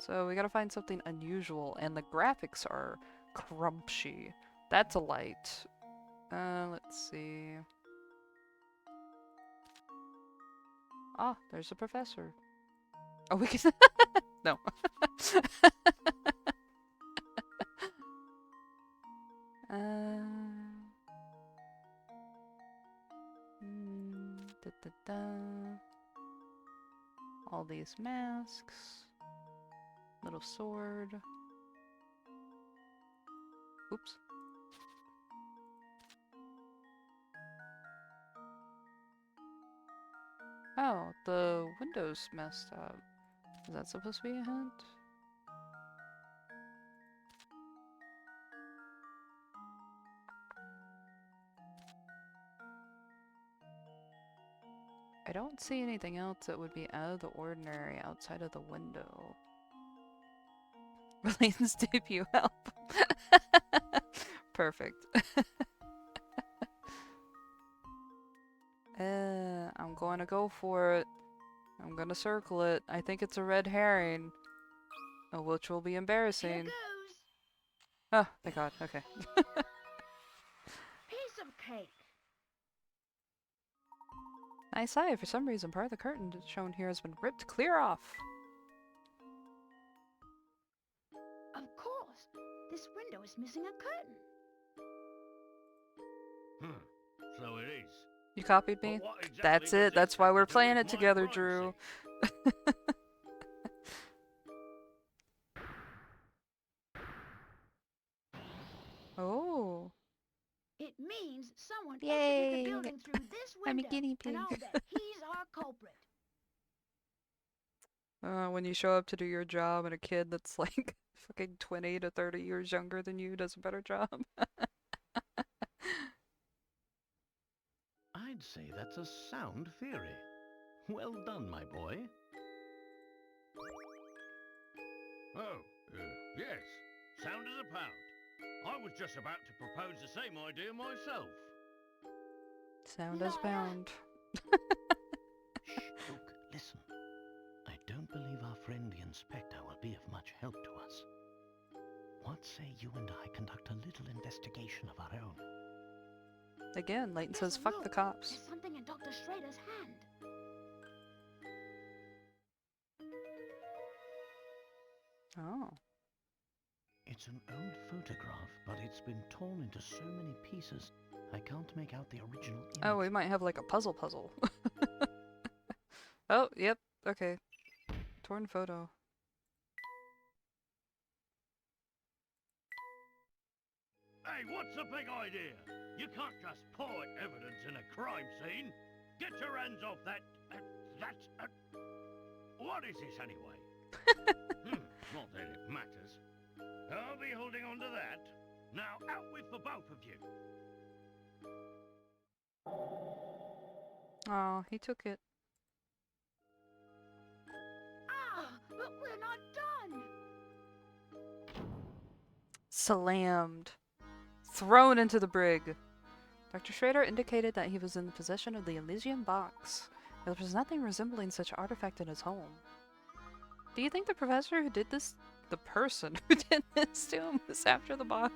So we gotta find something unusual, and the graphics are crumpshy. That's a light. Let's see. Ah, there's a professor. Oh, we can... No. Da, da, da. All these masks. Little sword. Oops. Oh, the window's messed up. Is that supposed to be a hint? I don't see anything else that would be out of the ordinary outside of the window. Layton's debut album. Perfect. I'm going to go for it. I'm going to circle it. I think it's a red herring. Which will be embarrassing. Here goes. Oh, thank God. Okay. Piece of cake. Nice eye. For some reason, part of the curtain shown here has been ripped clear off. Of course. This window is missing a curtain. So it is. You copied me? But what exactly That's does it. That's this why have we're to do playing with it my together, privacy? Drew. Oh. It means someone Yay. exited the building through this window. I'm a guinea pig. And I'll bet he's our culprit. When you show up to do your job and a kid that's like fucking 20 to 30 years younger than you does a better job. I'd say that's a sound theory. Well done, my boy. Oh, yes. Sound as a pound. I was just about to propose the same idea myself. Sound as bound. Shh, look, listen. I don't believe our friend the inspector will be of much help to us. What say you and I conduct a little investigation of our own? Again, Layton says Listen, fuck look, the cops. There's something in Dr. Schrader's hand. Oh. It's an old photograph, but it's been torn into so many pieces, I can't make out the original image. Oh, we might have like a puzzle. Oh, yep. Okay. Torn photo. Hey, what's the big idea? You can't just point evidence in a crime scene. Get your hands off that... What is this anyway? Not that it matters. I'll be holding on to that. Now out with the both of you. Oh, he took it. Ah, but we're not done. Slammed. Thrown into the brig. Dr. Schrader indicated that he was in possession of the Elysian box. There was nothing resembling such artifact in his home. Do you think the professor who did this, the person who did this to him, was after the box?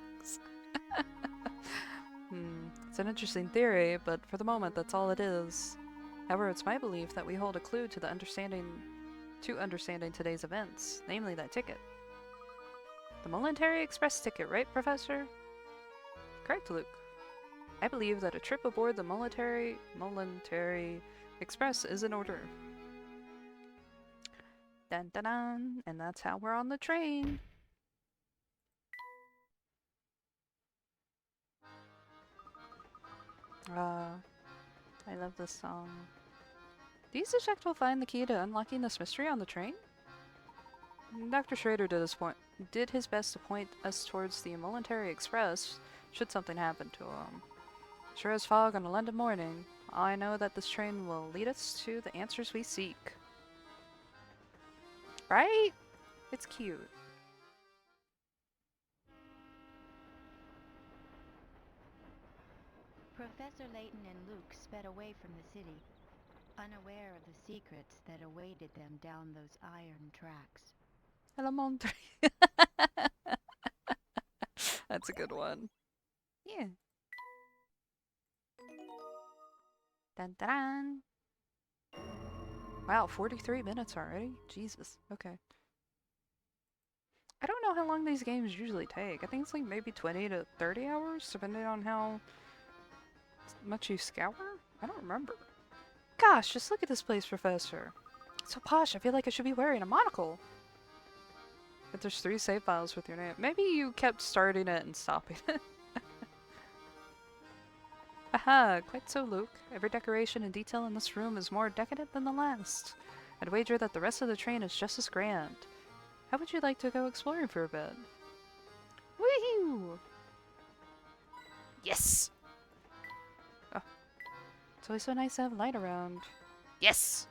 It's an interesting theory, but for the moment, that's all it is. However, it's my belief that we hold a clue to understanding today's events, namely that ticket. The Momentary Express ticket, right, Professor? Correct, Luke. I believe that a trip aboard the Momentary Express is in order. Dun dun dun, and that's how we're on the train. I love this song. Do you suspect we'll find the key to unlocking this mystery on the train? Dr. Schrader did his best to point us towards the Momentary Express should something happen to him. Sure as fog on a London morning, I know that this train will lead us to the answers we seek. Right? It's cute. Professor Layton and Luke sped away from the city, unaware of the secrets that awaited them down those iron tracks. Elementary. That's a good one. Yeah. Dun dun dun. Wow, 43 minutes already? Jesus. Okay. I don't know how long these games usually take. I think it's like maybe 20 to 30 hours, depending on how much you scour? I don't remember. Gosh, just look at this place, Professor. It's so posh, I feel like I should be wearing a monocle. But there's 3 save files with your name. Maybe you kept starting it and stopping it. Aha, quite so, Luke. Every decoration and detail in this room is more decadent than the last. I'd wager that the rest of the train is just as grand. How would you like to go exploring for a bit? Woohoo! Yes! Oh. It's always so nice to have light around. Yes!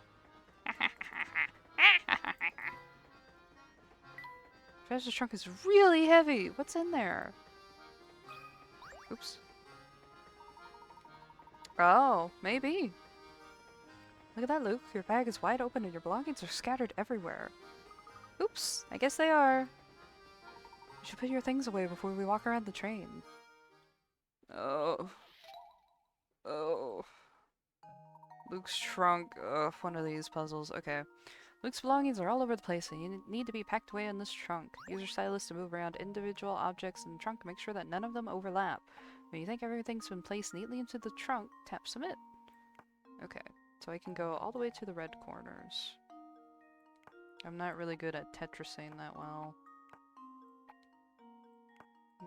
Treasure's trunk is really heavy. What's in there? Oops. Oh, maybe. Look at that, Luke. Your bag is wide open and your belongings are scattered everywhere. Oops, I guess they are. You should put your things away before we walk around the train. Oh. Oh. Luke's trunk. Ugh, one of these puzzles. Okay. Luke's belongings are all over the place and you need to be packed away in this trunk. Use your stylus to move around individual objects in the trunk and make sure that none of them overlap. When you think everything's been placed neatly into the trunk, tap submit. Okay, so I can go all the way to the red corners. I'm not really good at Tetrising that well.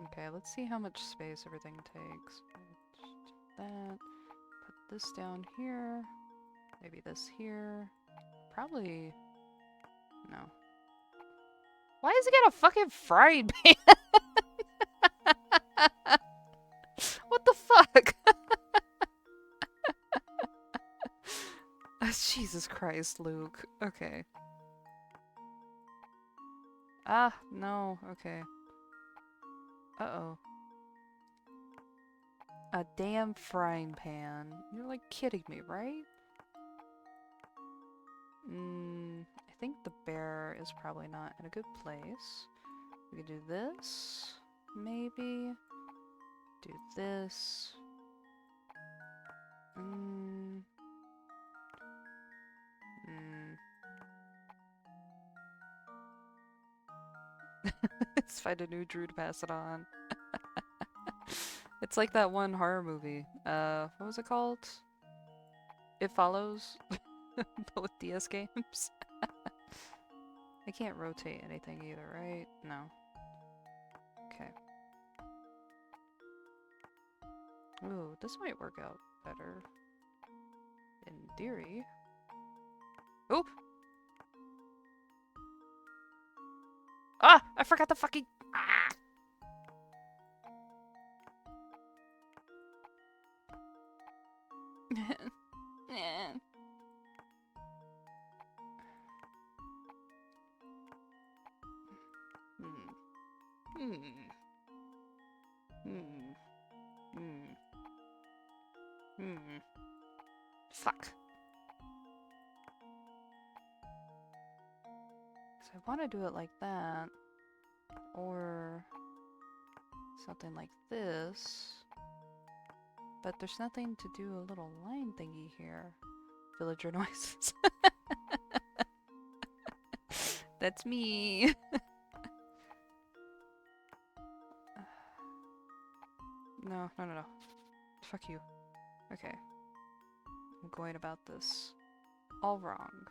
Okay, let's see how much space everything takes. That. Put this down here. Maybe this here. Probably... no. Why is it got a fucking frying pan? What the fuck? Jesus Christ, Luke. Okay. Ah, no. Okay. Uh-oh. A damn frying pan. You're like kidding me, right? I think the bear is probably not in a good place. We could do this. Maybe. Do this. Let's find a new Drew to pass it on. It's like that one horror movie. What was it called? It Follows? But with DS games. I can't rotate anything either, right? No. Okay. Ooh, this might work out better. In theory. Oop! Ah! I forgot the fucking... Ah! Fuck. So I want to do it like that. Or something like this. But there's nothing to do a little line thingy here. Villager noises. That's me. No. Fuck you. Okay. I'm going about this all wrong.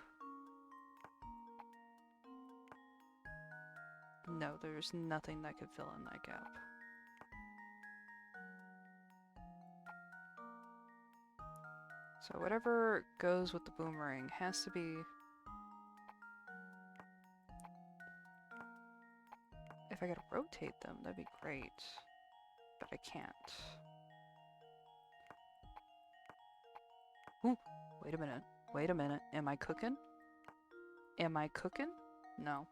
No, there's nothing that could fill in that gap. So whatever goes with the boomerang has to be... If I could rotate them, that'd be great. But I can't. Ooh, wait a minute. Am I cooking? No.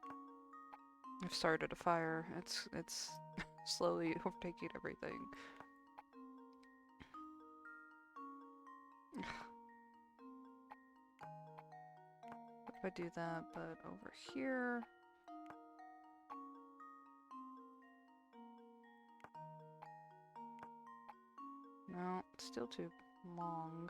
I've started a fire. It's slowly overtaking everything. What if I do that, but over here? No, it's still too long.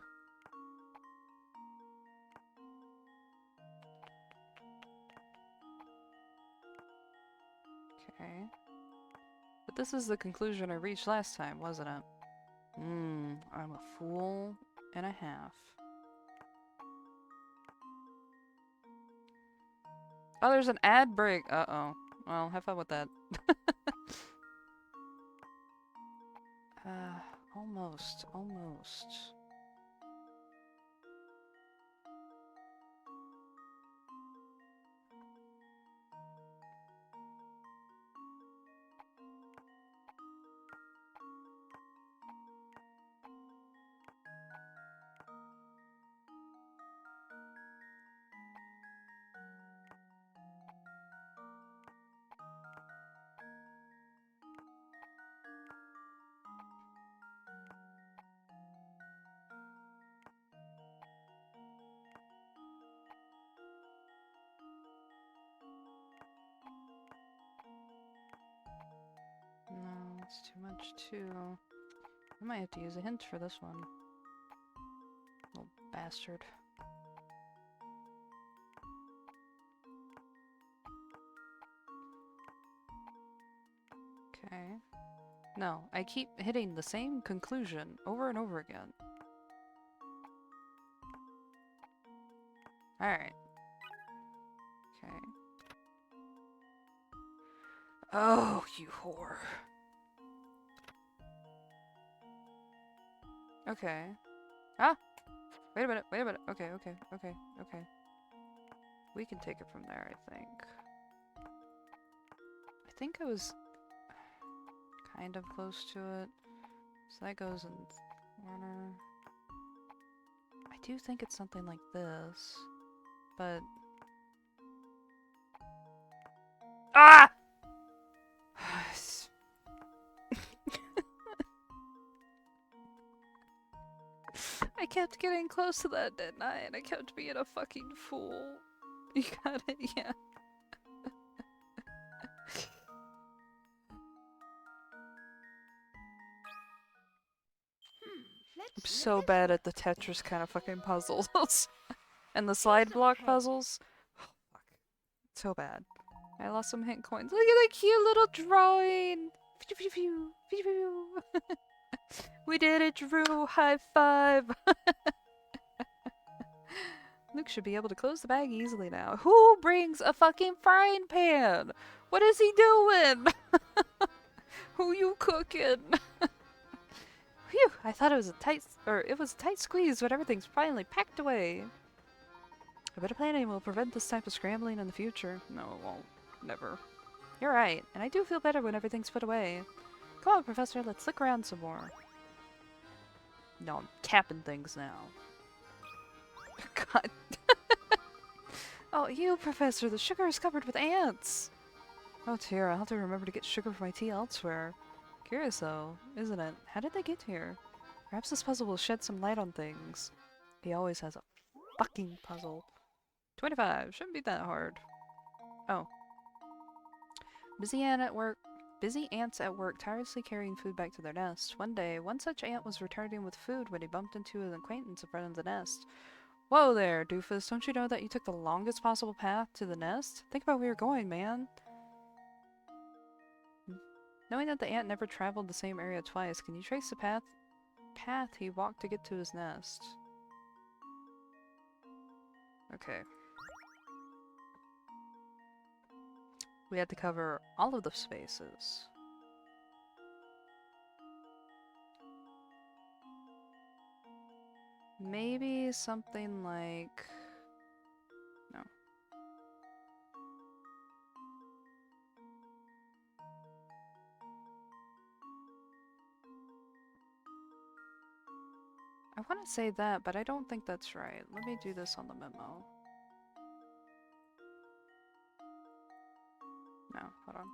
Okay. But this is the conclusion I reached last time, wasn't it? I'm a fool and a half. Oh, there's an ad break. Uh-oh. Well, have fun with that. Almost. No, it's too much too. I might have to use a hint for this one. Little bastard. Okay. No, I keep hitting the same conclusion over and over again. Alright. Okay. Oh, you whore. Okay. Ah! Wait a minute. Okay. We can take it from there, I think. I think I was kind of close to it. So that goes in the corner. I do think it's something like this. But... Ah! I kept getting close to that, didn't I? And I kept being a fucking fool. You got it? Yeah. I'm so bad at the Tetris kind of fucking puzzles. And the slide block puzzles. Oh, fuck. So bad. I lost some hint coins. Look at the cute little drawing! We did it, Drew! High five! Luke should be able to close the bag easily now. Who brings a fucking frying pan? What is he doing? Who you cooking? Phew! I thought it was a tight squeeze, but everything's finally packed away. A better planning will prevent this type of scrambling in the future. No, it won't. Never. You're right, and I do feel better when everything's put away. Come on, Professor, let's look around some more. No, I'm tapping things now. God. Oh, you, Professor, the sugar is covered with ants! Oh dear, I'll have to remember to get sugar for my tea elsewhere. Curious though, isn't it? How did they get here? Perhaps this puzzle will shed some light on things. He always has a fucking puzzle. 25, shouldn't be that hard. Oh. Busy and at work. Busy ants at work tirelessly carrying food back to their nest. One day, one such ant was returning with food when he bumped into an acquaintance in front of the nest. Whoa there, doofus. Don't you know that you took the longest possible path to the nest? Think about where you're going, man. Knowing that the ant never traveled the same area twice, can you trace the path he walked to get to his nest? Okay. We had to cover all of the spaces. Maybe something like... No. I want to say that, but I don't think that's right. Let me do this on the memo. No, hold on.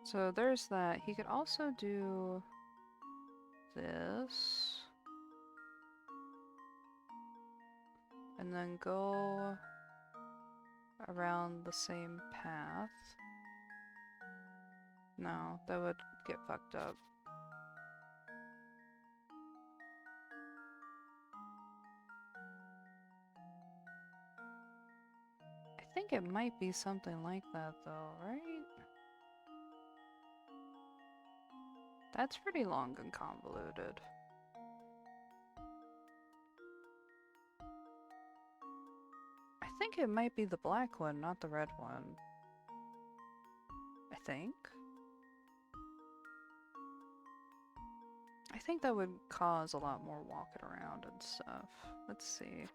So there's that. He could also do this. And then go around the same path. No, that would get fucked up. I think it might be something like that though, right? That's pretty long and convoluted. I think it might be the black one, not the red one. I think. I think that would cause a lot more walking around and stuff. Let's see.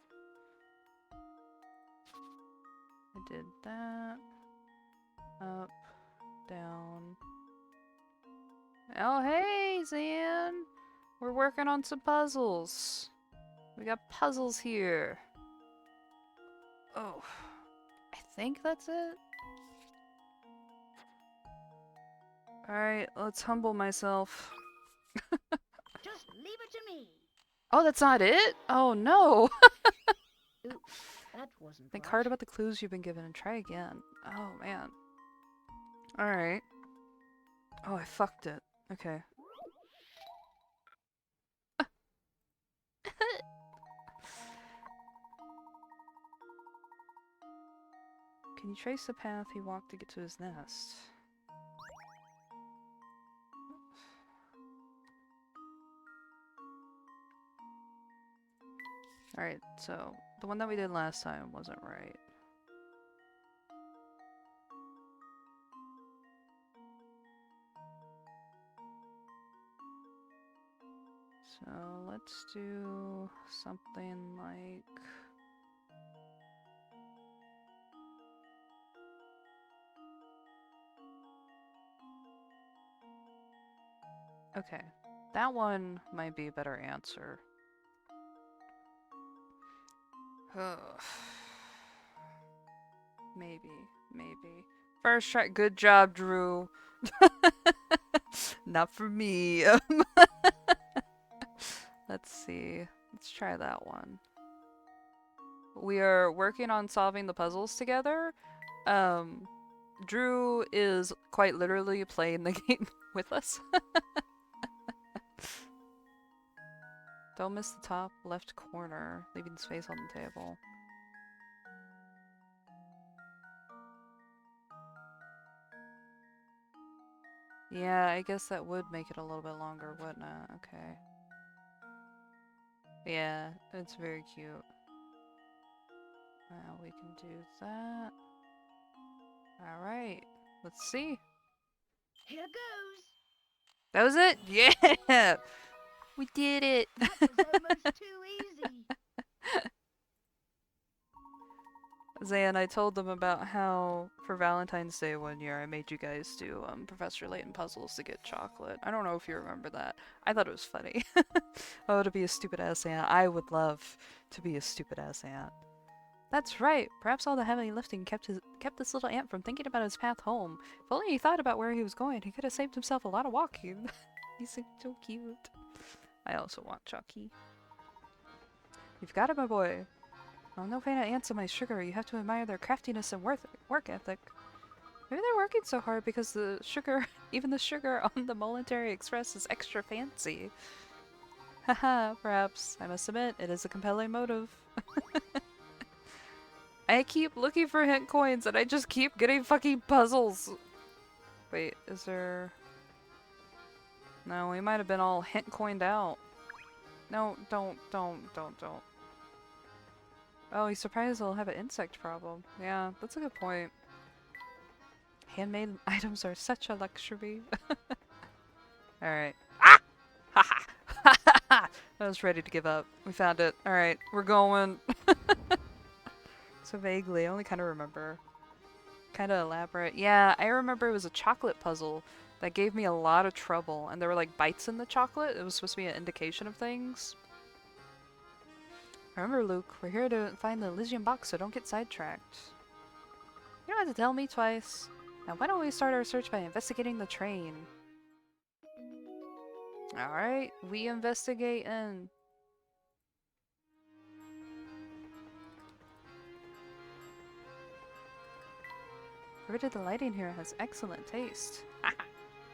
I did that. Up, down. Oh hey, Zan! We're working on some puzzles. We got puzzles here. Oh, I think that's it. Alright, let's humble myself. Just leave it to me. Oh, that's not it? Oh no! Oops, that wasn't Think right. hard about the clues you've been given and try again. Oh man. Alright. Oh, I fucked it. Okay. Can you trace the path he walked to get to his nest? Alright, so the one that we did last time wasn't right. So let's do something like... Okay, that one might be a better answer. Maybe. First try. Good job, Drew. Not for me. Let's see. Let's try that one. We are working on solving the puzzles together. Drew is quite literally playing the game with us. Don't miss the top left corner, leaving space on the table. Yeah, I guess that would make it a little bit longer, wouldn't it? Okay. Yeah, it's very cute. Now we can do that. Alright, let's see. Here goes. That was it? Yeah! We did it! That was almost too easy. Zan, I told them about how for Valentine's Day one year I made you guys do Professor Layton puzzles to get chocolate. I don't know if you remember that. I thought it was funny. Oh, to be a stupid ass ant. I would love to be a stupid ass ant. That's right. Perhaps all the heavy lifting kept this little ant from thinking about his path home. If only he thought about where he was going, he could have saved himself a lot of walking. He's so cute. I also want Chucky. You've got it, my boy. I'm no fan of ants in my sugar. You have to admire their craftiness and work ethic. Maybe they're working so hard because the sugar Even the sugar on the Momentary Express is extra fancy. Haha, perhaps. I must admit, it is a compelling motive. I keep looking for hint coins and I just keep getting fucking puzzles. Wait, is there... No, we might have been all hint coined out. No, don't. Oh, he's surprised he'll have an insect problem. Yeah, that's a good point. Handmade items are such a luxury. Alright. Ah! Haha! I was ready to give up. We found it. Alright, we're going. So vaguely, I only kind of remember. Kind of elaborate. Yeah, I remember it was a chocolate puzzle that gave me a lot of trouble, and there were like bites in the chocolate. It was supposed to be an indication of things. Remember, Luke, we're here to find the Elysian box, so don't get sidetracked. You don't have to tell me twice. Now, why don't we start our search by investigating the train? Alright, we investigate and... Whoever did the lighting here has excellent taste.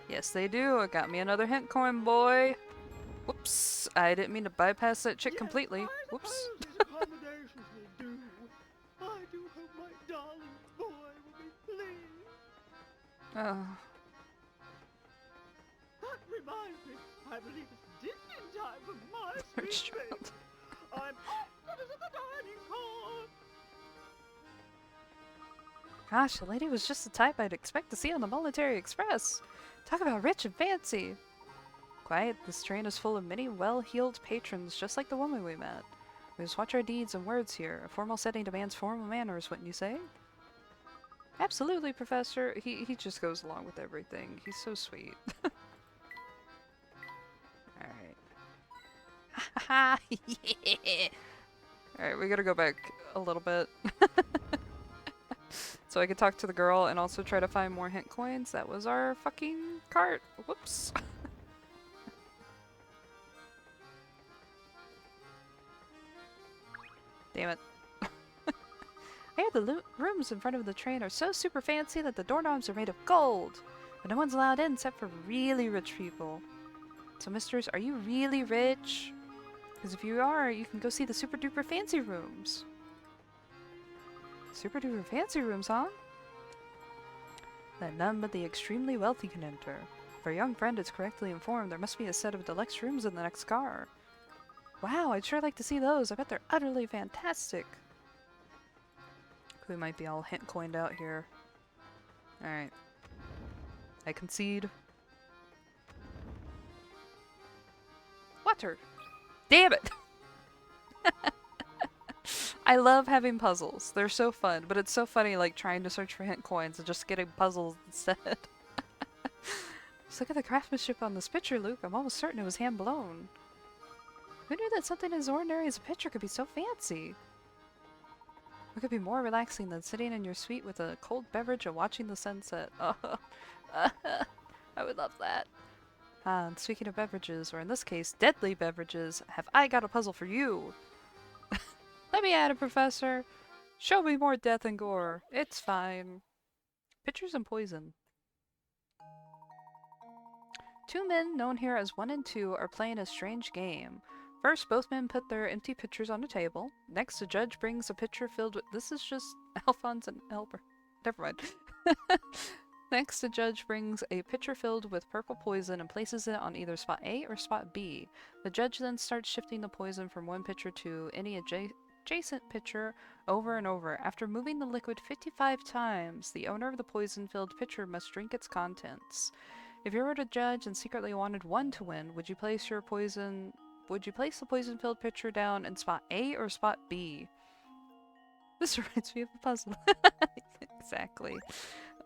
Yes, they do. It got me another hint coin, boy. Whoops. I didn't mean to bypass that chick completely. Whoops. Accommodations will do. I do hope my darling boy will be pleased. Oh. That reminds me, I believe it's dinner time for my Third sweet baby. child. I'm off to the dining hall. Gosh, the lady was just the type I'd expect to see on the Momentary Express. Talk about rich and fancy. Quiet, this train is full of many well-heeled patrons, just like the woman we met. We must watch our deeds and words here. A formal setting demands formal manners, wouldn't you say? Absolutely, Professor. He just goes along with everything. He's so sweet. Alright. Haha! Yeah! Alright, we gotta go back a little bit. So I could talk to the girl and also try to find more hint coins. That was our fucking cart. Whoops. Damn it. I hear the rooms in front of the train are so super fancy that the doorknobs are made of gold. But no one's allowed in except for really rich people. So, misters, are you really rich? Because if you are, you can go see the super duper fancy rooms. Super duper fancy rooms, huh? That none but the extremely wealthy can enter. If our young friend is correctly informed, there must be a set of deluxe rooms in the next car. Wow, I'd sure like to see those. I bet they're utterly fantastic. We might be all hint coined out here. Alright. I concede. Water! Damn it! I love having puzzles. They're so fun, but it's so funny like trying to search for hint coins and just getting puzzles instead. Just look at the craftsmanship on this picture, Luke. I'm almost certain it was hand blown. Who knew that something as ordinary as a picture could be so fancy? What could be more relaxing than sitting in your suite with a cold beverage and watching the sunset? Oh, I would love that. And speaking of beverages, or in this case, deadly beverages, have I got a puzzle for you? Let me at it, Professor. Show me more death and gore. It's fine. Pitchers and poison. Two men, known here as 1 and 2, are playing a strange game. First, both men put their empty pitchers on a table. Next, the judge brings a pitcher filled with... This is just Alphonse and Albert. Never mind. Next, the judge brings a pitcher filled with purple poison and places it on either spot A or spot B. The judge then starts shifting the poison from one pitcher to any adjacent pitcher over and over. After moving the liquid 55 times, the owner of the poison-filled pitcher must drink its contents. If you were to judge and secretly wanted one to win, would you place the poison-filled pitcher down in spot A or spot B? This reminds me of a puzzle. Exactly.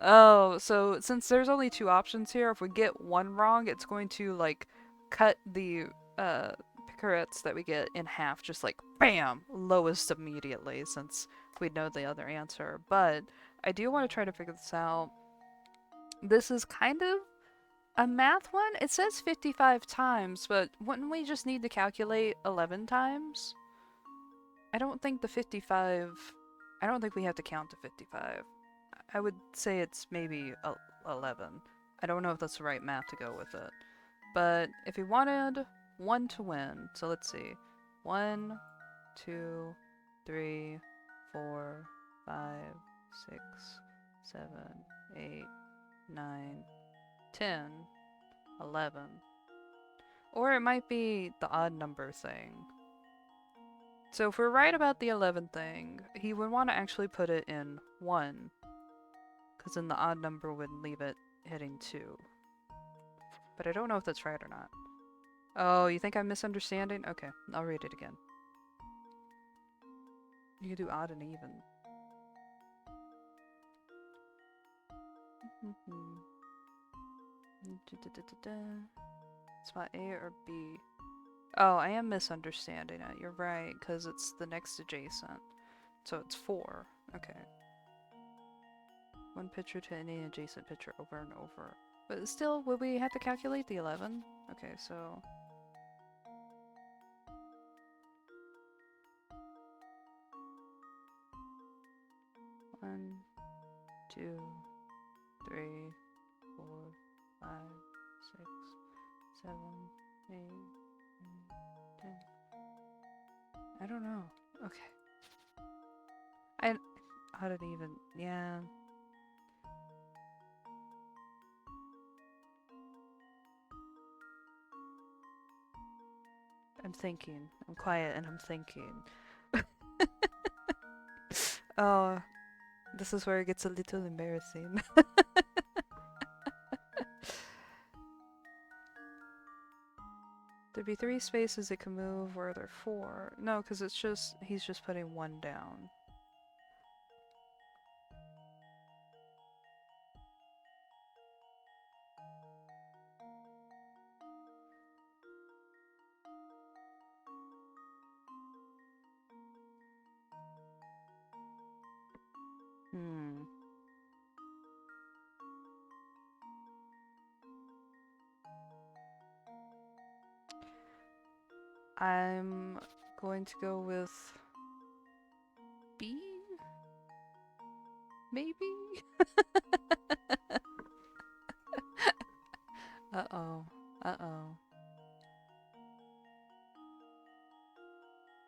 Oh, so since there's only 2 options here, if we get one wrong, it's going to, like, cut the, picarettes that we get in half, just like, BAM! Lowest immediately, since we know the other answer. But I do want to try to figure this out. This is kind of a math one. It says 55 times, but wouldn't we just need to calculate 11 times? I don't think I don't think we have to count to 55. I would say it's maybe 11. I don't know if that's the right math to go with it. But if he wanted 1 to win, so let's see. 1, 2, 3, 4, 5, 6, 7, 8, 9, 10, 11. Or it might be the odd number thing. So if we're right about the 11 thing, he would want to actually put it in 1. Because then the odd number would leave it hitting 2. But I don't know if that's right or not. Oh, you think I'm misunderstanding? Okay, I'll read it again. You can do odd and even. Spot A or B? Oh, I am misunderstanding it. You're right, because it's the next adjacent. So it's 4. Okay. 1 picture to any adjacent picture over and over. But still, would we have to calculate the 11? Okay, so... One, 2, 3, 4, 5, 6, 7, 8, 9, 10. I don't know. Okay. How did it even... Yeah. I'm thinking. I'm quiet and I'm thinking. Oh, this is where it gets a little embarrassing. There'd be 3 spaces it can move, or are there 4? No, because it's just, he's just putting 1 down. I'm going to go with B? Maybe? Uh-oh. Uh-oh.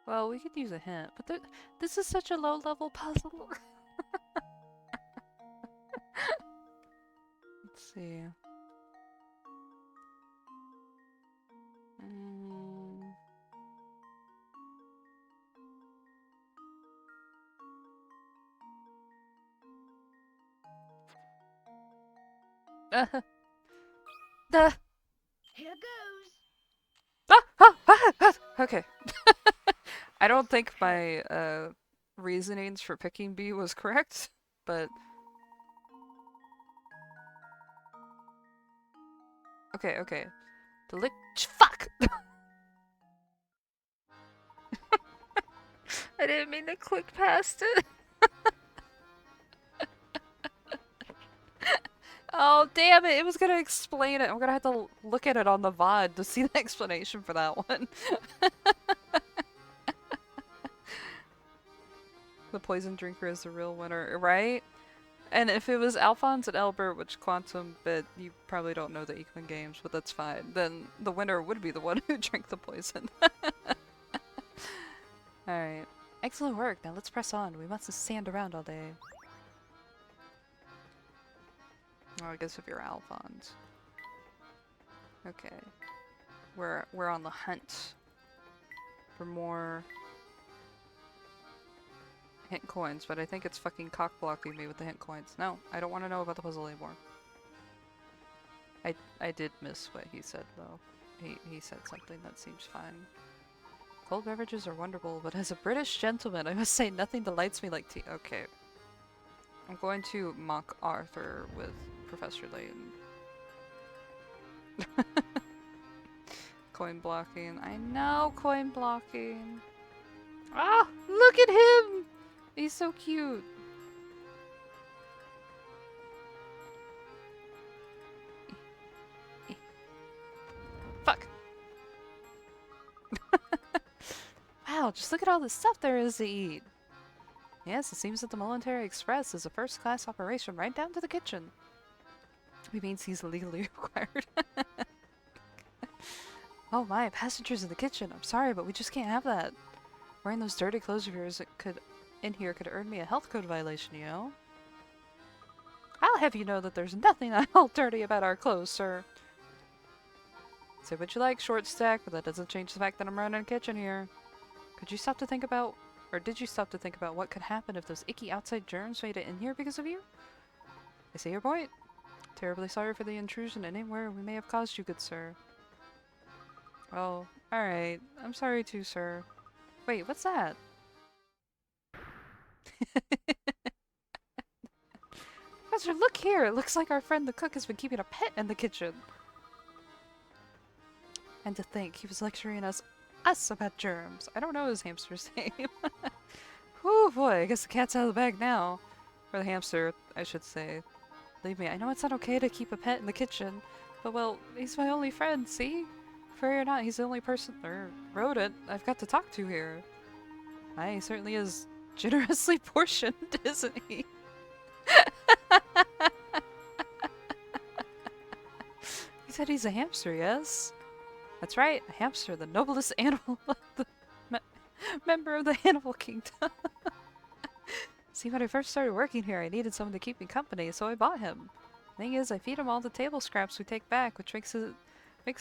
Well, we could use a hint, but this is such a low-level puzzle. Let's see. Here goes. Okay. I don't think my reasonings for picking B was correct, but okay. Fuck! I didn't mean to click past it. Oh, damn it. It was gonna explain it. I'm gonna have to look at it on the VOD to see the explanation for that one. The poison drinker is the real winner, right? And if it was Alphonse and Albert, which Quantum bit, you probably don't know the Eekman games, but that's fine. Then the winner would be the one who drank the poison. Alright. Excellent work. Now let's press on. We mustn't stand around all day. Oh, I guess if you're Alphonse. Okay. We're on the hunt for more hint coins, but I think it's fucking cock-blocking me with the hint coins. No, I don't want to know about the puzzle anymore. I did miss what he said, though. He said something that seems fine. Cold beverages are wonderful, but as a British gentleman, I must say nothing delights me like tea. Okay. I'm going to mock Arthur with Professor Layton. Coin blocking. I know, coin blocking. Ah, look at him! He's so cute. Fuck. Wow, just look at all the stuff there is to eat. Yes, it seems that the Military Express is a first-class operation right down to the kitchen. Simply means he's legally required. Oh my, passengers in the kitchen. I'm sorry, but we just can't have that. Wearing those dirty clothes of yours in here could earn me a health code violation, you know? I'll have you know that there's nothing at all dirty about our clothes, sir. Say what you like, short stack, but that doesn't change the fact that I'm running a kitchen here. Could you stop to think about, or did you stop to think about what could happen if those icky outside germs made it in here because of you? I see your point. Terribly sorry for the intrusion anywhere we may have caused you, good sir. Oh, alright. I'm sorry too, sir. Wait, what's that? Professor, look here! It looks like our friend the cook has been keeping a pet in the kitchen. And to think, he was lecturing us about germs. I don't know his hamster's name. Whew, boy, I guess the cat's out of the bag now. Or the hamster, I should say. Believe me, I know it's not okay to keep a pet in the kitchen, but well, he's my only friend, see? Fair or not, he's the only person, or rodent, I've got to talk to here. Aye, he certainly is generously portioned, isn't he? He said he's a hamster, yes? That's right, a hamster, the noblest animal of the member of the animal kingdom. See, when I first started working here, I needed someone to keep me company, so I bought him. Thing is, I feed him all the table scraps we take back, which makes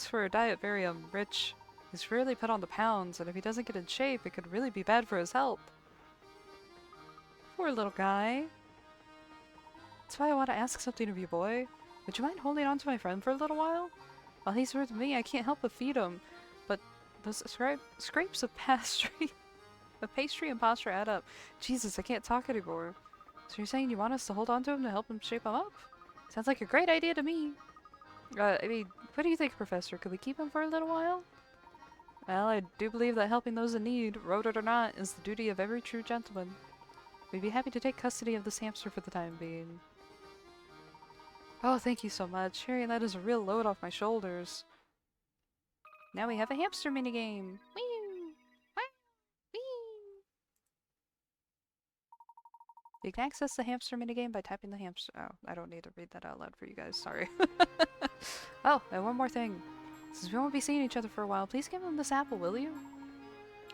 for a diet very, rich. He's rarely put on the pounds, and if he doesn't get in shape, it could really be bad for his health. Poor little guy. That's why I want to ask something of you, boy. Would you mind holding on to my friend for a little while? While he's with me, I can't help but feed him, but those scrapes of pastry and posture add up. Jesus, I can't talk anymore. So you're saying you want us to hold on to him to help him shape him up? Sounds like a great idea to me. I mean, what do you think, Professor? Could we keep him for a little while? Well, I do believe that helping those in need, rodent or not, is the duty of every true gentleman. We'd be happy to take custody of this hamster for the time being. Oh, thank you so much. Hearing that is a real load off my shoulders. Now we have a hamster minigame. Whee! Whee! You can access the hamster minigame by tapping the hamster. Oh, I don't need to read that out loud for you guys. Sorry. Oh, and one more thing. Since we won't be seeing each other for a while, please give him this apple, will you?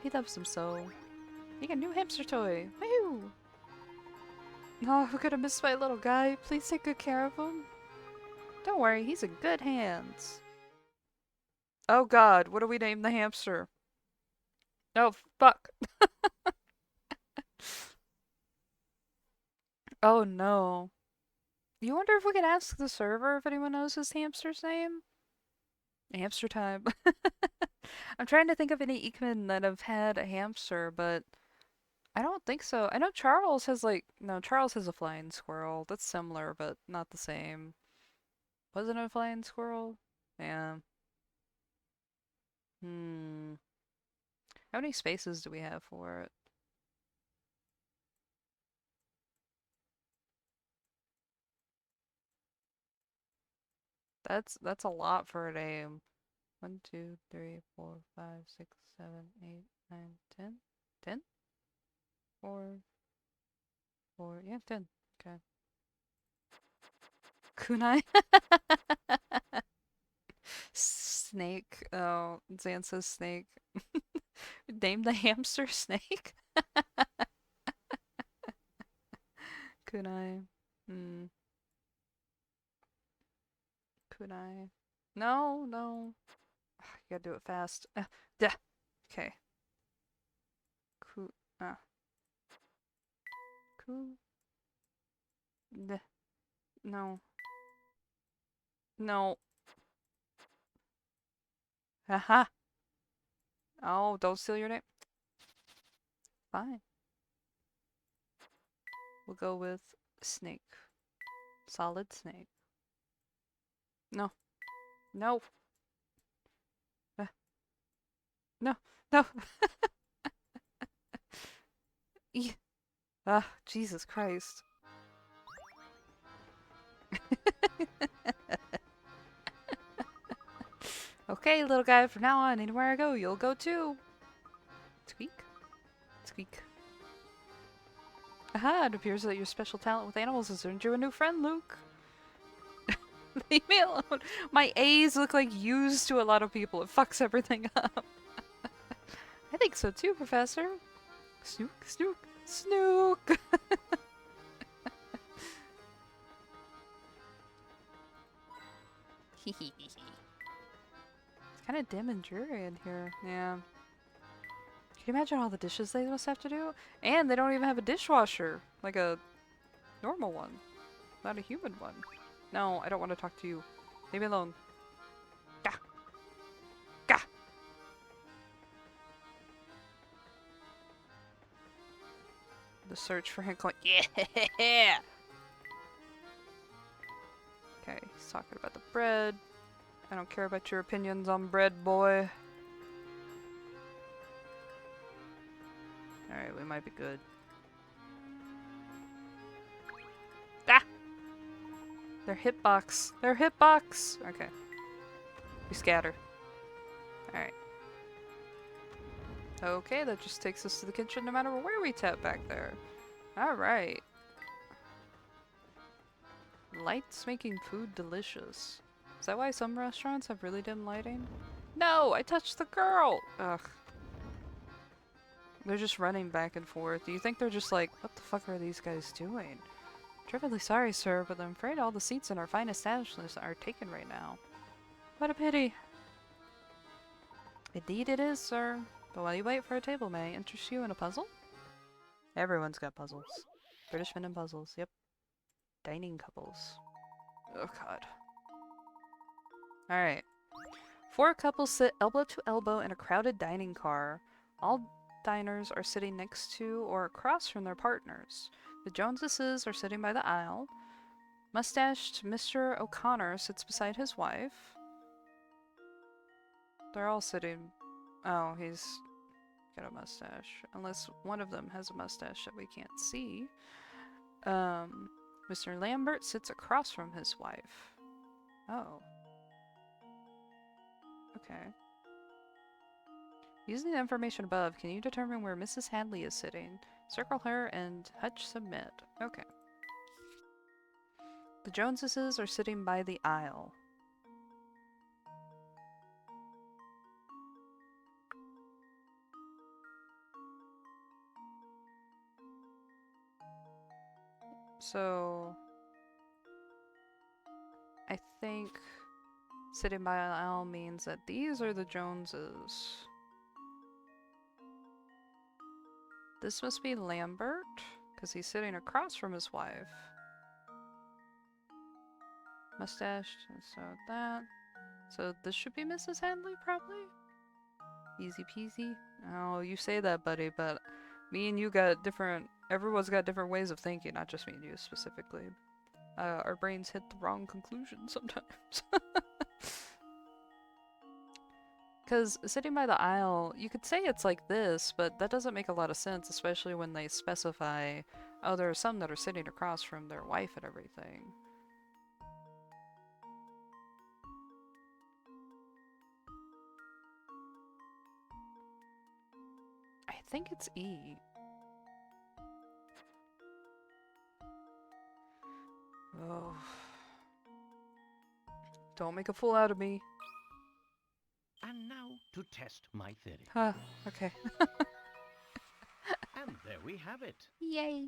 He loves him so. You get a new hamster toy. Woo! Oh, I'm gonna miss my little guy. Please take good care of him. Don't worry, he's in good hands. Oh god, what do we name the hamster? Oh, fuck. Oh no. You wonder if we could ask the server if anyone knows his hamster's name? Hamster time. I'm trying to think of any Eekman that have had a hamster, but I don't think so. I know Charles has no, Charles has a flying squirrel. That's similar, but not the same. Wasn't it a flying squirrel? Yeah. How many spaces do we have for it? That's a lot for a name. 1, 2, 3, 4, 5, 6, 7, 8, 9, 10? 10? 4, yeah, 10. Okay. Kunai? Snake. Oh, Zan says snake. Name the hamster Snake? Kunai. Kunai. No, no. You gotta do it fast. Yeah. Okay. No. No. Haha. Oh, don't steal your name. Fine. We'll go with Snake. Solid Snake. No. No. No. No. Jesus Christ. Okay, little guy, from now on, anywhere I go, you'll go too. Squeak. Squeak. Aha, it appears that your special talent with animals has earned you a new friend, Luke. Leave me alone. My A's look like U's to a lot of people. It fucks everything up. I think so too, Professor. Snook, snook, snook. It's kind of dim and dreary in here. Yeah. Can you imagine all the dishes they must have to do? And they don't even have a dishwasher. Like a normal one. Not a human one. No, I don't want to talk to you. Leave me alone. Gah! Gah! The search for him calling. Yeah! Okay, he's talking about the bread. I don't care about your opinions on bread, boy. Alright, we might be good. Ah! They're hitbox. They're hitbox! Okay. We scatter. Alright. Okay, that just takes us to the kitchen no matter where we tap back there. Alright. Lights making food delicious. Is that why some restaurants have really dim lighting? No! I touched the girl! Ugh. They're just running back and forth. Do you think they're just like, what the fuck are these guys doing? Terribly sorry, sir, but I'm afraid all the seats in our fine establishment are taken right now. What a pity. Indeed it is, sir. But while you wait for a table, may I interest you in a puzzle? Everyone's got puzzles. British men and puzzles, yep. Dining couples. Oh god. Alright. 4 couples sit elbow to elbow in a crowded dining car. All diners are sitting next to or across from their partners. The Joneses are sitting by the aisle. Mustached Mr. O'Connor sits beside his wife. They're all sitting... Oh, he's got a mustache. Unless one of them has a mustache that we can't see. Mr. Lambert sits across from his wife. Oh. Okay. Using the information above, can you determine where Mrs. Hadley is sitting? Circle her and touch submit. Okay. The Joneses are sitting by the aisle. So... I think sitting by the aisle means that these are the Joneses. This must be Lambert, because he's sitting across from his wife. Mustached, so that. So this should be Mrs. Hadley, probably? Easy peasy. Oh, you say that, buddy, but me and you got different... Everyone's got different ways of thinking, not just me and you specifically. Our brains hit the wrong conclusion sometimes. Because sitting by the aisle, you could say it's like this, but that doesn't make a lot of sense, especially when they specify, oh, there are some that are sitting across from their wife and everything. I think it's E. Oh. Don't make a fool out of me. And now to test my theory. Huh, okay. And there we have it. Yay!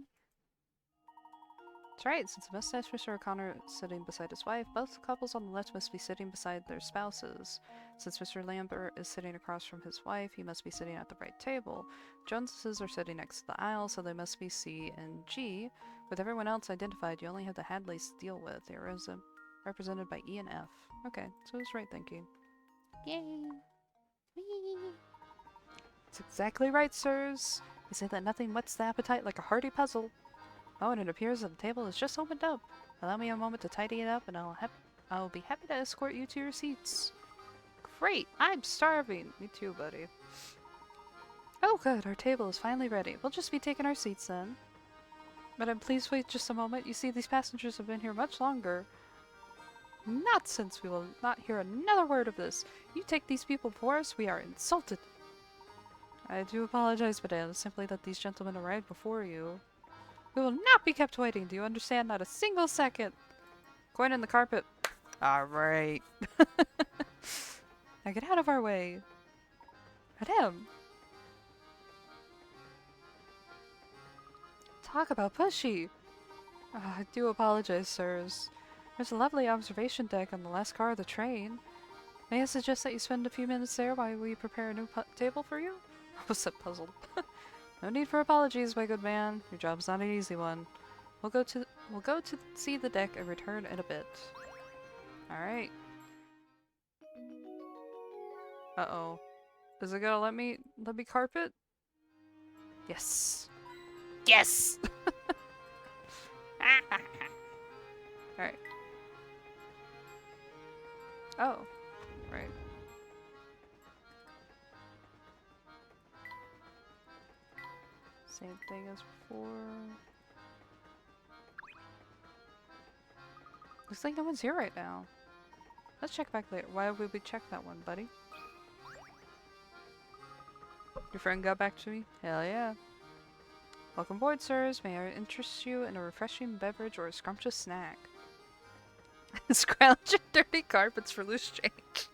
That's right, since the mustache Mr. O'Connor is sitting beside his wife, both couples on the left must be sitting beside their spouses. Since Mr. Lambert is sitting across from his wife, he must be sitting at the right table. Joneses are sitting next to the aisle, so they must be C and G. With everyone else identified, you only have the Hadleys to deal with. They are represented by E and F. Okay, so it's right thinking. Yay! Whee! It's exactly right, sirs. They say that nothing whets the appetite like a hearty puzzle. Oh, and it appears that the table is just opened up. Allow me a moment to tidy it up, and I'll be happy to escort you to your seats. Great! I'm starving! Me too, buddy. Oh good, our table is finally ready. We'll just be taking our seats then. Madam, please wait just a moment. You see, these passengers have been here much longer. Nonsense! We will not hear another word of this. You take these people before us, we are insulted. I do apologize, madame. Simply that these gentlemen arrived before you. We will not be kept waiting. Do you understand? Not a single second. Coin in the carpet. Alright. Now get out of our way. Madam! Talk about pushy! I do apologize, sirs. There's a lovely observation deck on the last car of the train. May I suggest that you spend a few minutes there while we prepare a new table for you? I was so puzzled. No need for apologies, my good man. Your job's not an easy one. We'll go to see the deck and return in a bit. Alright. Uh-oh. Is it gonna let me carpet? Yes. Yes! Alright. Oh. Right. Same thing as before. Looks like no one's here right now. Let's check back later. Why would we check that one, buddy? Your friend got back to me? Hell yeah. Welcome aboard, sirs. May I interest you in a refreshing beverage or a scrumptious snack? Scrounge dirty carpets for loose change.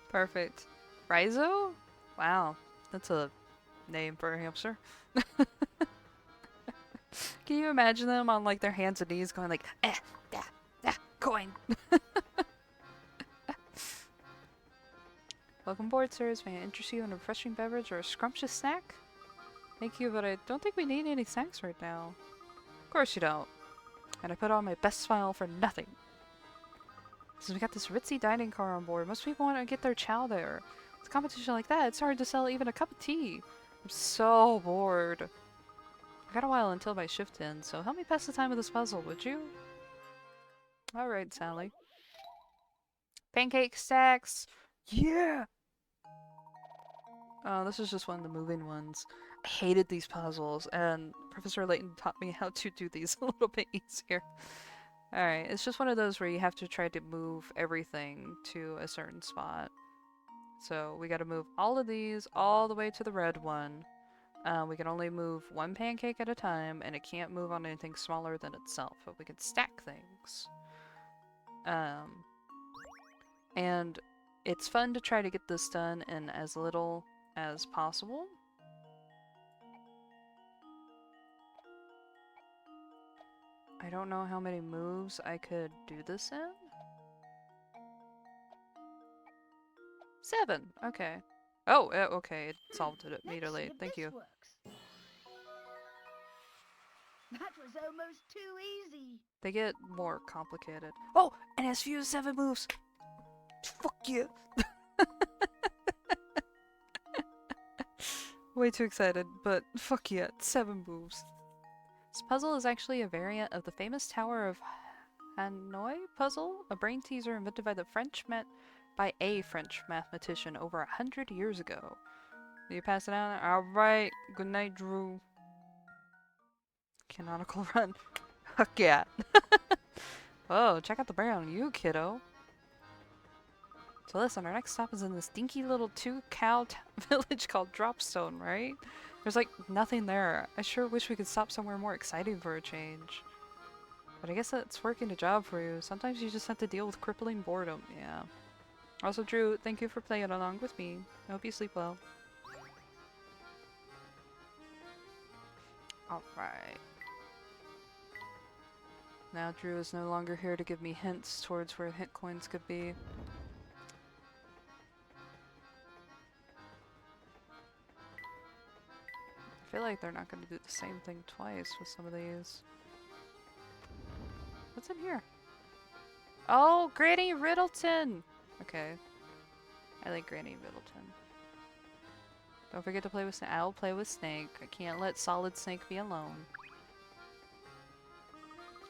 Perfect. Rhizo? Wow. That's a name for a hamster. Can you imagine them on like their hands and knees going like, coin. Welcome aboard, sirs. May I interest you in a refreshing beverage or a scrumptious snack? Thank you, but I don't think we need any snacks right now. Of course you don't. And I put on my best smile for nothing. Since we got this ritzy dining car on board, most people want to get their chow there. With a competition like that, it's hard to sell even a cup of tea. I'm so bored. I got a while until my shift ends, so help me pass the time with this puzzle, would you? Alright, Sally. Pancake stacks! Yeah! Oh, this is just one of the moving ones. I hated these puzzles, and Professor Layton taught me how to do these a little bit easier. Alright, it's just one of those where you have to try to move everything to a certain spot. So we gotta move all of these all the way to the red one. We can only move one pancake at a time, and it can't move on anything smaller than itself, but we can stack things. And it's fun to try to get this done in as little as possible. I don't know how many moves I could do this in. 7! Okay. Oh, okay, it solved it immediately. Thank you. That was almost too easy. They get more complicated. Oh! And it has few 7 moves! Fuck you! Way too excited, but fuck yeah, 7 moves. This puzzle is actually a variant of the famous Tower of Hanoi puzzle, a brain teaser invented by a French mathematician over 100 years ago. Did you pass it out? Alright, good night, Drew. Canonical run. Fuck yeah. Oh, check out the brown, you kiddo. So listen, our next stop is in this dinky little 2-cow village called Dropstone, right? There's like nothing there. I sure wish we could stop somewhere more exciting for a change. But I guess that's working a job for you. Sometimes you just have to deal with crippling boredom, yeah. Also, Drew, thank you for playing along with me. I hope you sleep well. Alright. Now Drew is no longer here to give me hints towards where hit coins could be. I feel like they're not going to do the same thing twice with some of these. What's in here? Oh, Granny Riddleton! Okay. I like Granny Riddleton. Don't forget to play with Snake. I'll play with Snake. I can't let Solid Snake be alone.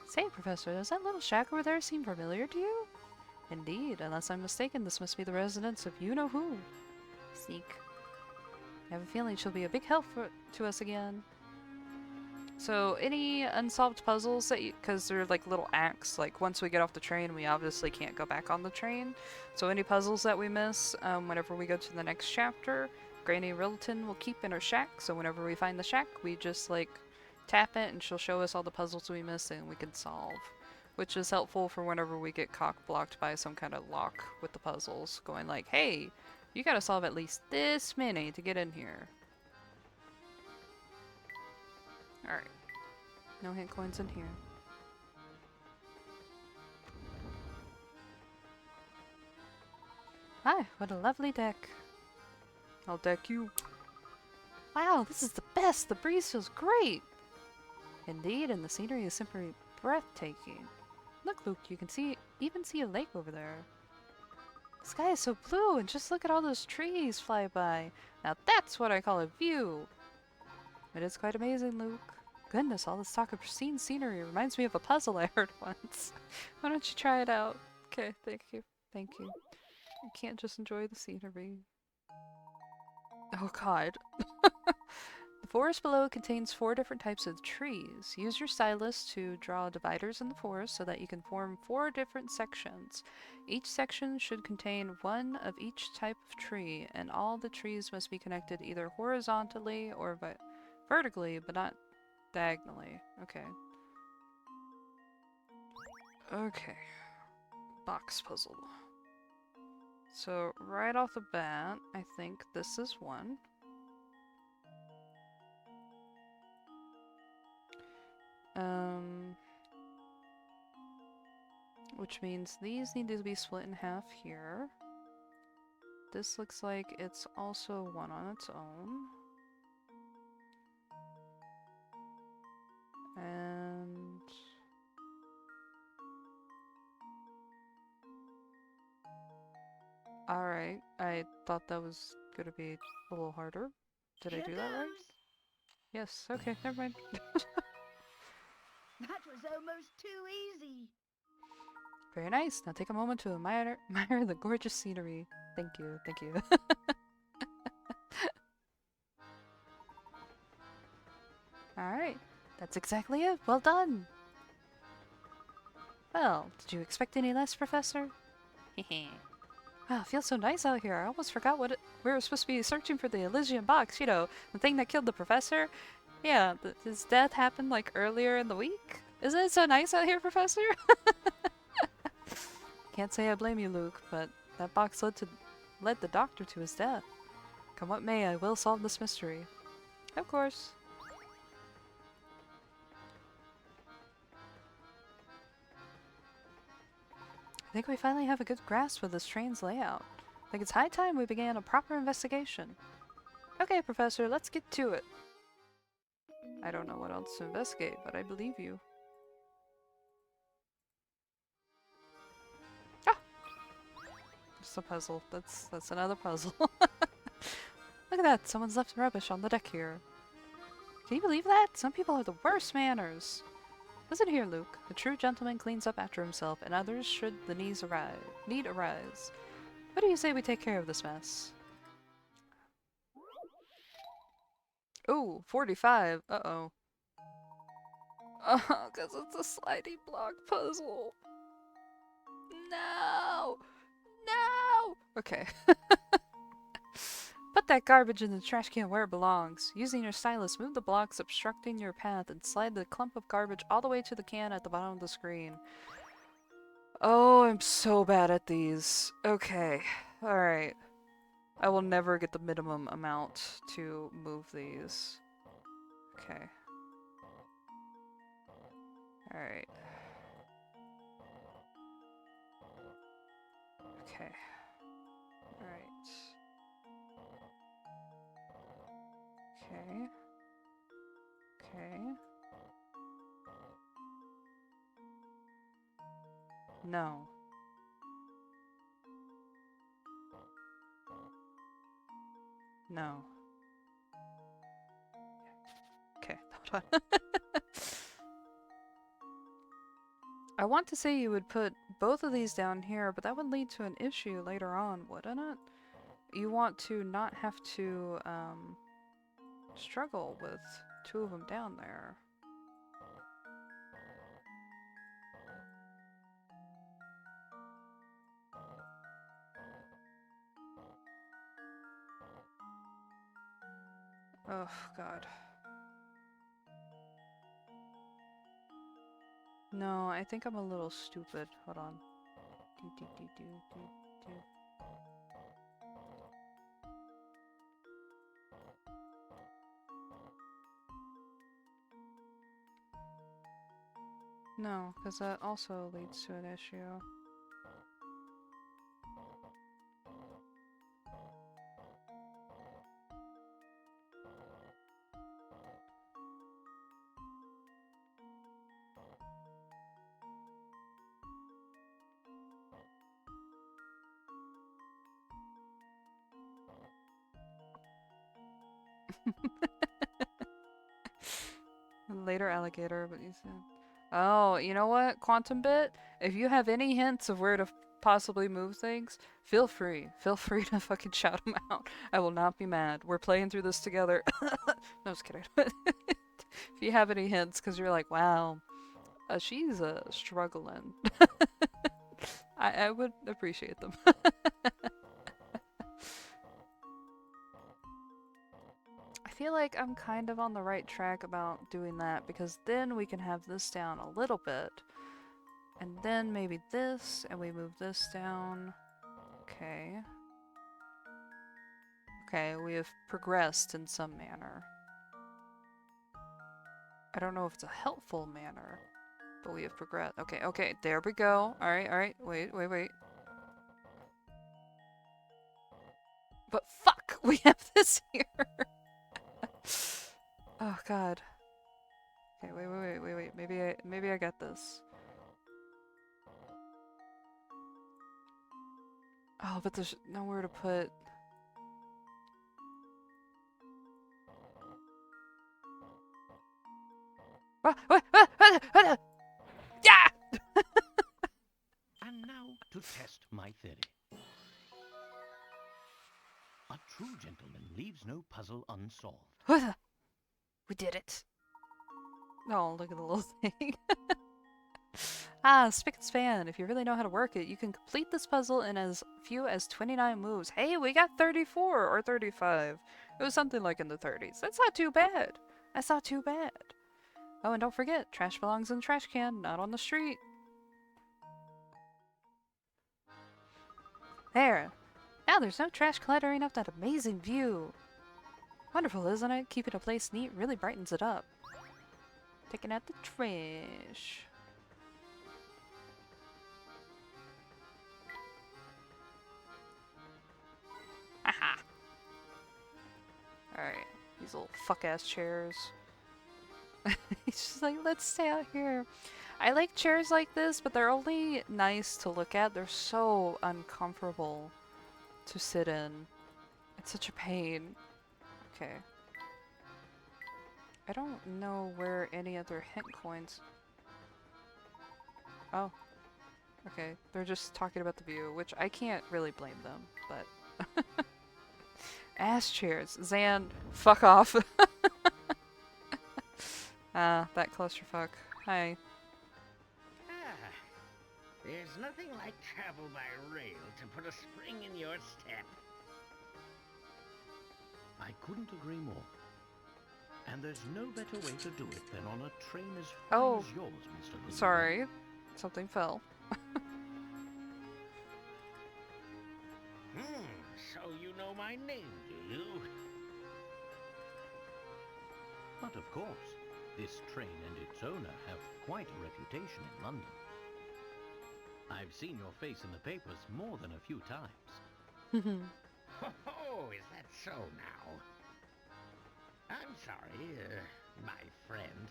Say, Professor, does that little shack over there seem familiar to you? Indeed. Unless I'm mistaken, this must be the residence of you-know-who. Sneak. I have a feeling she'll be a big help to us again. So, any unsolved puzzles that you... Because they're like little acts, like once we get off the train, we obviously can't go back on the train. So any puzzles that we miss, whenever we go to the next chapter, Granny Riddleton will keep in her shack, so whenever we find the shack, we just like tap it and she'll show us all the puzzles we missed and we can solve. which is helpful for whenever we get cock-blocked by some kind of lock with the puzzles, going like, hey, you gotta solve at least this many to get in here. Alright. No hint coins in here. Hi, what a lovely deck. I'll deck you. Wow, this is the best! The breeze feels great! Indeed, and the scenery is simply breathtaking. Look, Luke, you can even see a lake over there. The sky is so blue, and just look at all those trees fly by. Now that's what I call a view! It is quite amazing, Luke. Goodness, all this talk of pristine scenery reminds me of a puzzle I heard once. Why don't you try it out? Okay, thank you. Thank you. I can't just enjoy the scenery. Oh god. The forest below contains 4 different types of trees. Use your stylus to draw dividers in the forest so that you can form 4 different sections. Each section should contain 1 of each type of tree, and all the trees must be connected either horizontally or vertically, but not diagonally. Okay. Okay. Box puzzle. So, right off the bat, I think this is one. Which means these need to be split in half here. This looks like it's also one on its own. And... alright, I thought that was gonna be a little harder. Did I do that right? Yes, okay, never mind. That was almost too easy. Very nice. Now take a moment to admire the gorgeous scenery. Thank you, thank you. Alright, that's exactly it. Well done! Well, did you expect any less, Professor? Hehe. Wow, it feels so nice out here. I almost forgot we were supposed to be searching for the Elysian box, you know, the thing that killed the professor. Yeah, his death happened like earlier in the week. Isn't it so nice out here, Professor? Can't say I blame you, Luke, but that box led the doctor to his death. Come what may, I will solve this mystery. Of course. I think we finally have a good grasp of this train's layout. I think it's high time we began a proper investigation. Okay, Professor, let's get to it. I don't know what else to investigate, but I believe you. Ah! Just a puzzle. That's another puzzle. Look at that! Someone's left rubbish on the deck here. Can you believe that? Some people have the worst manners. Listen here, Luke. A true gentleman cleans up after himself, and others should the need arise. What do you say we take care of this mess? Ooh, 45. Uh-oh. Oh, because it's a sliding block puzzle. No! No! Okay. Put that garbage in the trash can where it belongs. Using your stylus, move the blocks obstructing your path and slide the clump of garbage all the way to the can at the bottom of the screen. Oh, I'm so bad at these. Okay. Alright. I will never get the minimum amount to move these. Okay. Alright. Okay. Alright. Okay. Okay. No. No. Okay, hold on. I want to say you would put both of these down here, but that would lead to an issue later on, wouldn't it? You want to not have to, struggle with 2 of them down there. Oh, God. No, I think I'm a little stupid. Hold on. Do, do, do, do, do, do. No, because that also leads to an issue. Later alligator, but you said. Oh, you know what, Quantum Bit? If you have any hints of where to possibly move things, feel free. Feel free to fucking shout them out. I will not be mad. We're playing through this together. No, just kidding. If you have any hints, because you're like, wow, she's struggling. I would appreciate them. I feel like I'm kind of on the right track about doing that, because then we can have this down a little bit. And then maybe this, and we move this down. Okay. Okay, we have progressed in some manner. I don't know if it's a helpful manner, but we have progressed. Okay, okay, there we go. Alright, wait. But fuck! We have this here! Oh god. Okay, wait. Maybe I got this. Oh, but there's nowhere to put. Yeah! And now to test my theory. A true gentleman leaves no puzzle unsolved. We did it. Oh, look at the little thing. Ah, spick and span. If you really know how to work it, you can complete this puzzle in as few as 29 moves. Hey, we got 34 or 35. It was something like in the 30s. That's not too bad. That's not too bad. Oh, and don't forget, trash belongs in the trash can, not on the street. There. Now there's no trash cluttering up that amazing view. Wonderful, isn't it? Keeping a place neat really brightens it up. Taking out the trash. Haha. Alright, these little fuck-ass chairs. He's just like, let's stay out here. I like chairs like this, but they're only nice to look at. They're so uncomfortable to sit in. It's such a pain. Okay. I don't know where any other hint coins... Oh. Okay, they're just talking about the view, which I can't really blame them, but... Ass chairs. Zan, fuck off. That clusterfuck. Hi. There's nothing like travel by rail to put a spring in your step. I couldn't agree more. And there's no better way to do it than on a train as fine as yours, Mr. Lee. Sorry. Something fell. So you know my name, do you? But of course, this train and its owner have quite a reputation in London. I've seen your face in the papers more than a few times. Oh, is that so now? I'm sorry, my friend,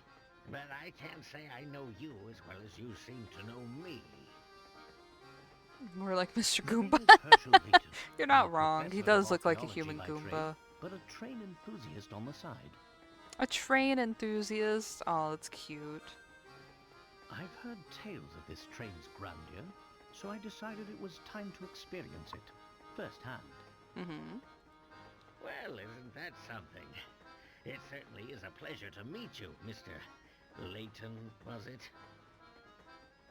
but I can't say I know you as well as you seem to know me. More like Mr. Goomba. You're not wrong. He does look like a human Goomba. But a train enthusiast on the side. A train enthusiast? Oh, that's cute. I've heard tales of this train's grandeur, so I decided it was time to experience it firsthand. Well, isn't that something? It certainly is a pleasure to meet you, Mr. Layton, was it?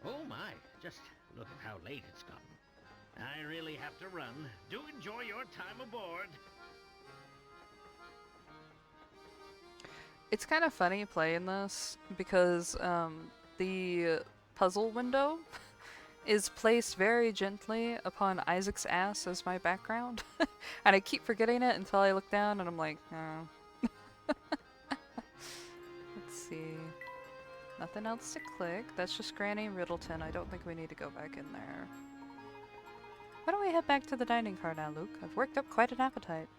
Oh my, just look at how late it's gotten. I really have to run. Do enjoy your time aboard. It's kind of funny playing this because the puzzle window is placed very gently upon Isaac's ass as my background. And I keep forgetting it until I look down and I'm like, oh. Let's see. Nothing else to click. That's just Granny Riddleton. I don't think we need to go back in there. Why don't we head back to the dining car now, Luke? I've worked up quite an appetite.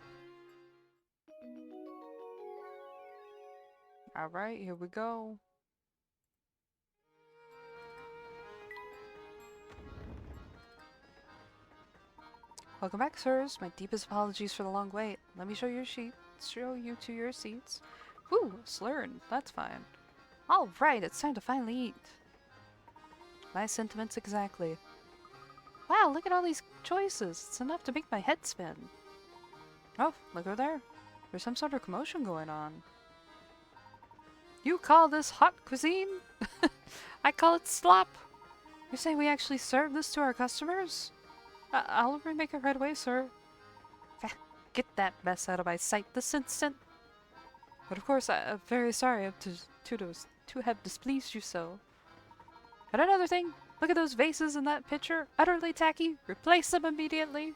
Alright, here we go. Welcome back, sirs. My deepest apologies for the long wait. Let me show you to your seats. Whew, slurred. That's fine. Alright, it's time to finally eat. My sentiments exactly. Wow, look at all these choices. It's enough to make my head spin. Oh, look over there. There's some sort of commotion going on. You call this hot cuisine? I call it slop. You're saying we actually serve this to our customers? I'll remake it right away, sir. Get that mess out of my sight this instant. But of course, I'm very sorry to have displeased you so. And another thing, look at those vases in that picture. Utterly tacky. Replace them immediately.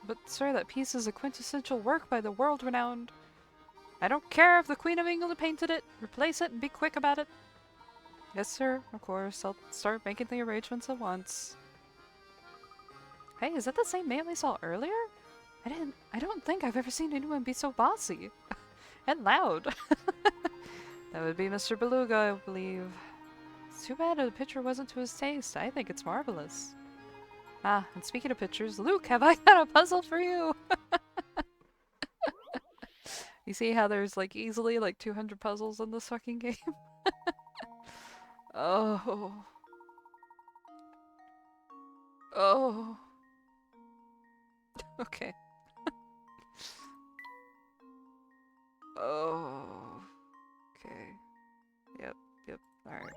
But sir, that piece is a quintessential work by the world-renowned. I don't care if the Queen of England painted it. Replace it and be quick about it. Yes, sir. Of course. I'll start making the arrangements at once. Hey, is that the same man we saw earlier? I don't think I've ever seen anyone be so bossy. And loud. That would be Mr. Beluga, I believe. It's too bad the picture wasn't to his taste. I think it's marvelous. Ah, and speaking of pictures, Luke, have I got a puzzle for you? You see how there's like easily like 200 puzzles in this fucking game? Oh. Oh. Okay. Oh. Okay. Yep. Alright.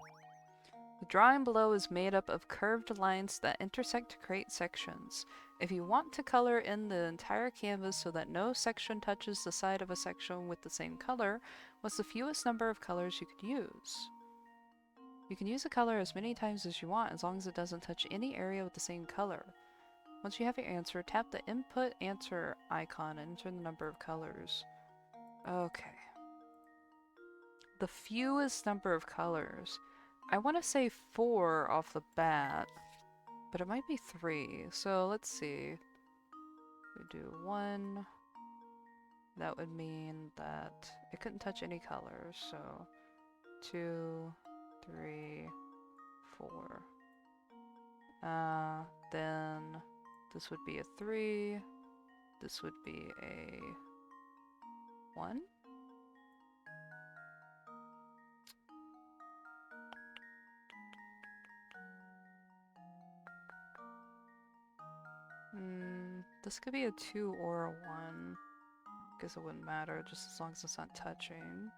The drawing below is made up of curved lines that intersect to create sections. If you want to color in the entire canvas so that no section touches the side of a section with the same color, what's the fewest number of colors you could use? You can use a color as many times as you want as long as it doesn't touch any area with the same color. Once you have your answer, tap the input answer icon and enter the number of colors. Okay. The fewest number of colors. I want to say 4 off the bat, but it might be 3. So let's see. We do 1. That would mean that it couldn't touch any colors. So 2, 3, 4. Then this would be a 3. This would be a 1. This could be a 2 or a 1. Guess it wouldn't matter, just as long as it's not touching.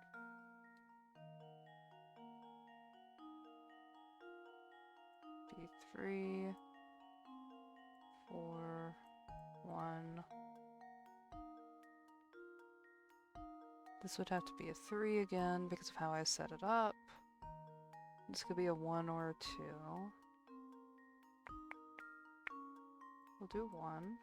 Be 3, 4, 1. This would have to be a 3 again because of how I set it up. This could be a 1 or a 2. We'll do 1.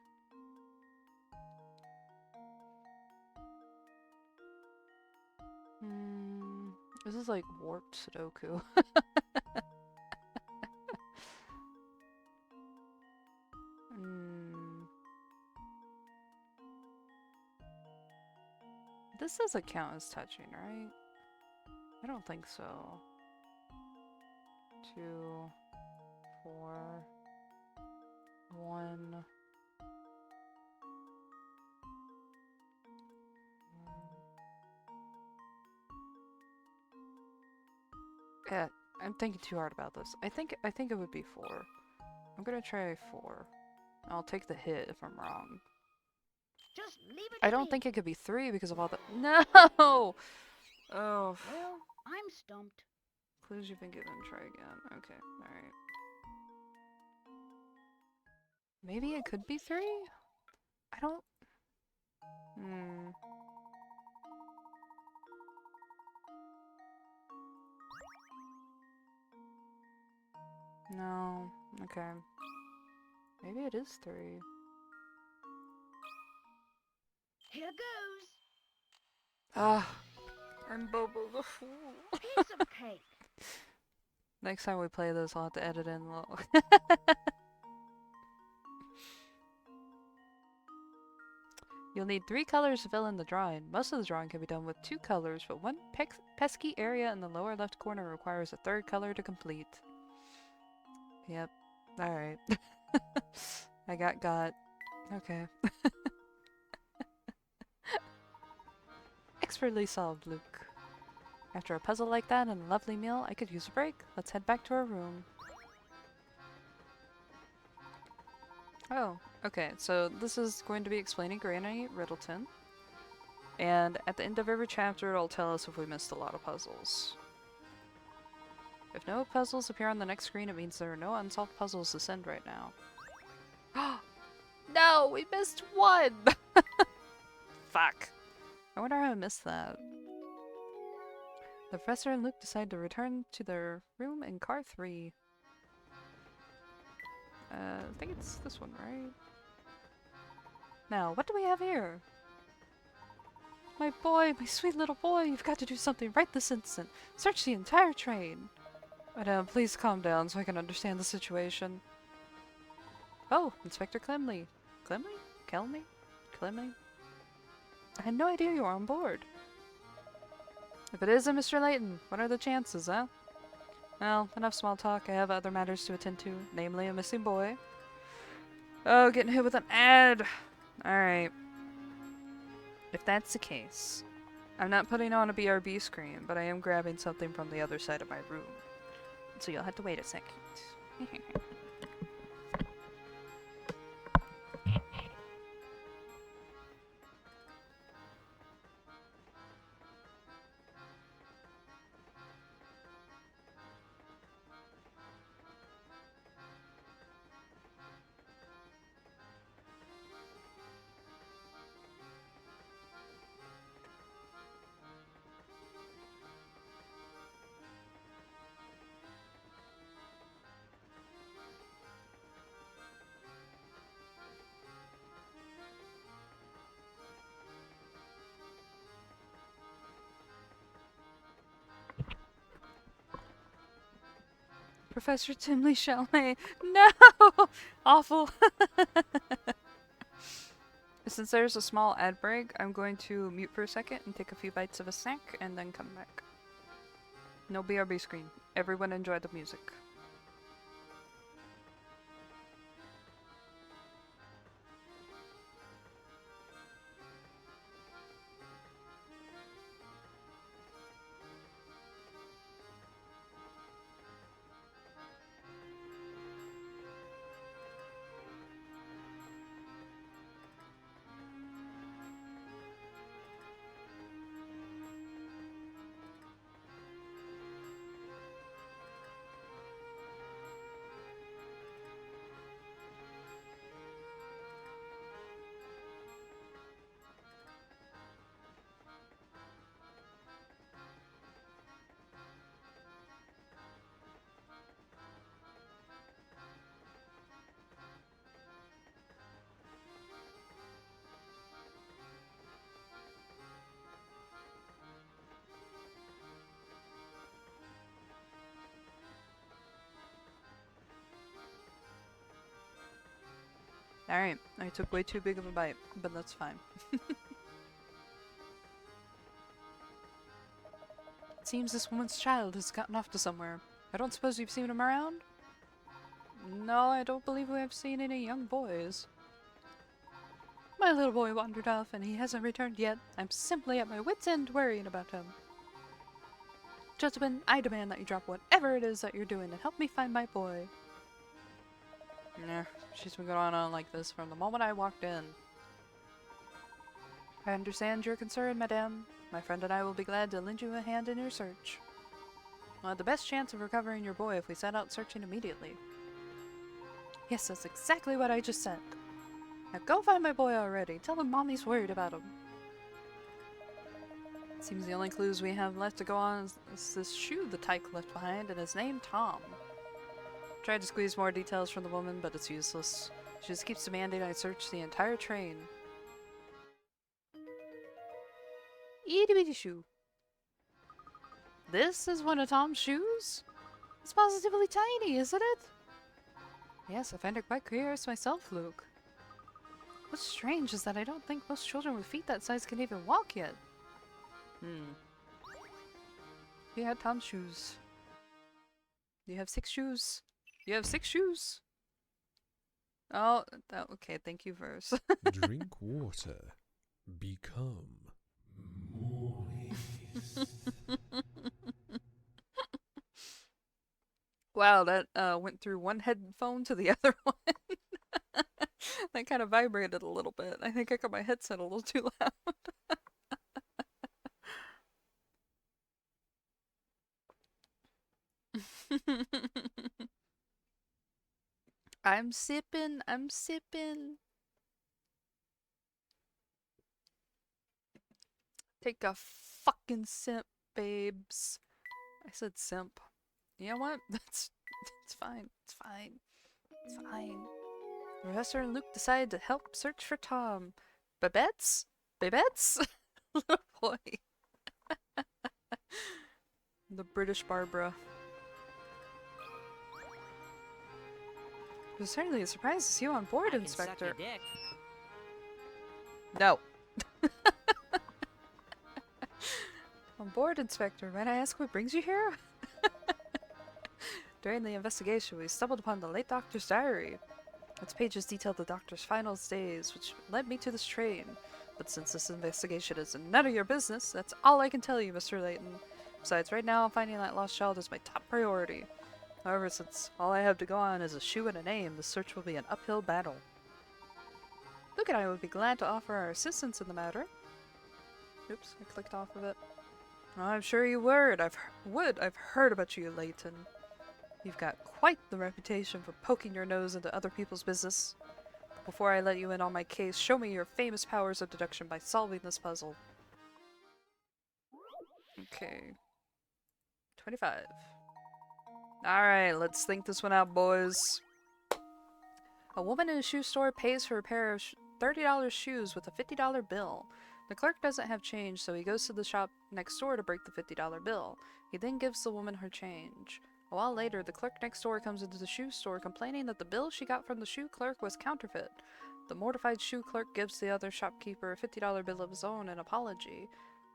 This is like warped Sudoku. This doesn't count as touching, right? I don't think so. 2, 4, 1. Yeah, I'm thinking too hard about this. I think it would be 4. I'm gonna try 4. I'll take the hit if I'm wrong. Just leave it I to don't me. think it could be 3 because of all the— No! Oh. Well, I'm stumped. Clues you've been given. Try again. Okay. Alright. Maybe it could be 3? I don't— No. Okay. Maybe it is 3. Here goes. Ah. I'm Bobo the Fool. Piece of cake. Next time we play this, I'll have to edit in a little. You'll need 3 colors to fill in the drawing. Most of the drawing can be done with 2 colors, but one pesky area in the lower left corner requires a 3rd color to complete. Yep. Alright. I got. Okay. Expertly solved, Luke. After a puzzle like that and a lovely meal, I could use a break. Let's head back to our room. Oh, okay, so this is going to be explaining Granny Riddleton. And at the end of every chapter, it'll tell us if we missed a lot of puzzles. If no puzzles appear on the next screen, it means there are no unsolved puzzles to send right now. No, we missed 1! Fuck. I wonder how I missed that. The professor and Luke decide to return to their room in car 3. I think it's this one, right? Now, what do we have here? My boy, my sweet little boy, you've got to do something right this instant. Search the entire train. Madame, please calm down so I can understand the situation. Oh, Inspector Clemley. Clemley? Kelmy? Clemley? I had no idea you were on board. If it isn't Mr. Layton, what are the chances, huh? Well, enough small talk. I have other matters to attend to, namely a missing boy. Oh, getting hit with an ad! Alright. If that's the case, I'm not putting on a BRB screen, but I am grabbing something from the other side of my room. So you'll have to wait a second. Professor Timley Chalamet. No! Awful. Since there's a small ad break, I'm going to mute for a second and take a few bites of a snack and then come back. No BRB screen. Everyone enjoy the music. Alright, I took way too big of a bite, but that's fine. It seems this woman's child has gotten off to somewhere. I don't suppose you've seen him around? No, I don't believe we have seen any young boys. My little boy wandered off and he hasn't returned yet. I'm simply at my wit's end worrying about him. Gentlemen, I demand that you drop whatever it is that you're doing and help me find my boy. Nah, she's been going on like this from the moment I walked in. I understand your concern, madame. My friend and I will be glad to lend you a hand in your search. We'll have the best chance of recovering your boy if we set out searching immediately. Yes, that's exactly what I just said. Now go find my boy already. Tell him Mommy's worried about him. Seems the only clues we have left to go on is this shoe the tyke left behind and his name, Tom. Tried to squeeze more details from the woman, but it's useless. She just keeps demanding I search the entire train. Itty bitty shoe. This is one of Tom's shoes? It's positively tiny, isn't it? Yes, I find it quite curious myself, Luke. What's strange is that I don't think most children with feet that size can even walk yet. You had Tom's shoes. You have 6 shoes. You have 6 shoes. Oh, okay, thank you, verse. Drink water. Become moist. Wow, that went through one headphone to the other one. That kind of vibrated a little bit. I think I got my headset a little too loud. I'm sipping. Take a fucking sip, babes. I said simp. You know what? It's fine. It's fine. It's fine. Professor and Luke decided to help search for Tom. Babettes? Babettes? Little boy. The British Barbara. It was certainly a surprise to see you on board, Inspector. No. On board, Inspector. Might I ask what brings you here? During the investigation, we stumbled upon the late Doctor's diary. Its pages detailed the Doctor's final days, which led me to this train. But since this investigation is none of your business, that's all I can tell you, Mr. Layton. Besides, right now, finding that lost child is my top priority. However, since all I have to go on is a shoe and a name, the search will be an uphill battle. Luke and I would be glad to offer our assistance in the matter. Oops, I clicked off of it. Oh, I'm sure you would. I've heard about you, Layton. You've got quite the reputation for poking your nose into other people's business. But before I let you in on my case, show me your famous powers of deduction by solving this puzzle. Okay. 25. Alright, let's think this one out, boys. A woman in a shoe store pays for a pair of $30 shoes with a $50 bill. The clerk doesn't have change, so he goes to the shop next door to break the $50 bill. He then gives the woman her change. A while later, the clerk next door comes into the shoe store complaining that the bill she got from the shoe clerk was counterfeit. The mortified shoe clerk gives the other shopkeeper a $50 bill of his own in apology.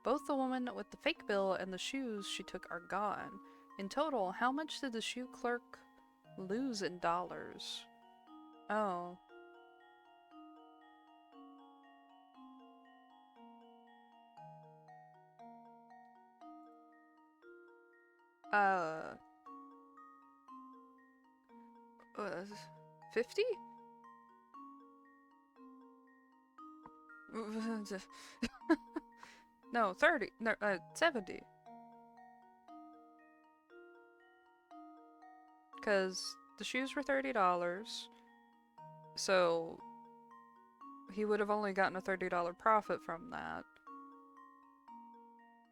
Both the woman with the fake bill and the shoes she took are gone. In total, how much did the shoe clerk lose in dollars? Oh. Uh... 50? No, 30. No, 70. Because the shoes were $30. So he would have only gotten a $30 profit from that.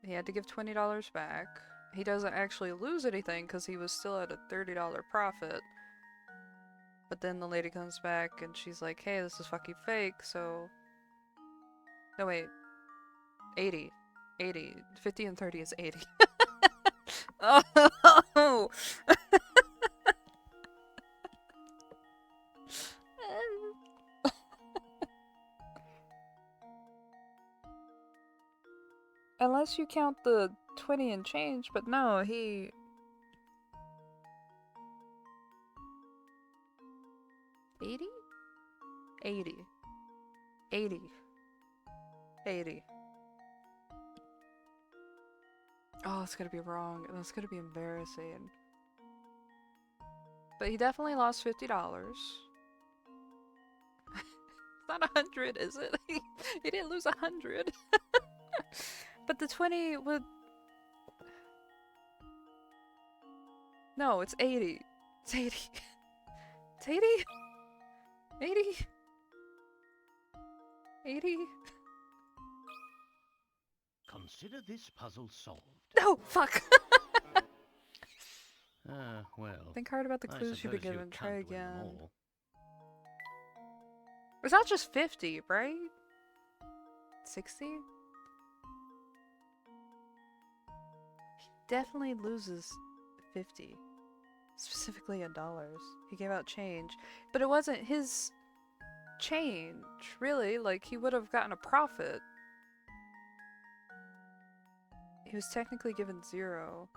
He had to give $20 back. He doesn't actually lose anything because he was still at a $30 profit. But then the lady comes back and she's like, hey, this is fucking fake, so... No, wait. 80. 80. 50 and 30 is 80. Oh! Unless you count the 20 and change, but no, he... 80? 80. 80. 80. Oh, it's gonna be wrong. That's gonna be embarrassing. But he definitely lost $50. It's not 100, is it? He didn't lose 100. But the 20 would... No, it's 80. It's 80. It's 80? 80? 80? Consider this puzzle solved. No! Fuck! Well, Think hard about the I clues you've been suppose you given. Try can't win them again. all. It's not just 50, right? 60? He definitely loses 50. Specifically in dollars. He gave out change. But it wasn't his change, really. Like, he would have gotten a profit. He was technically given 0.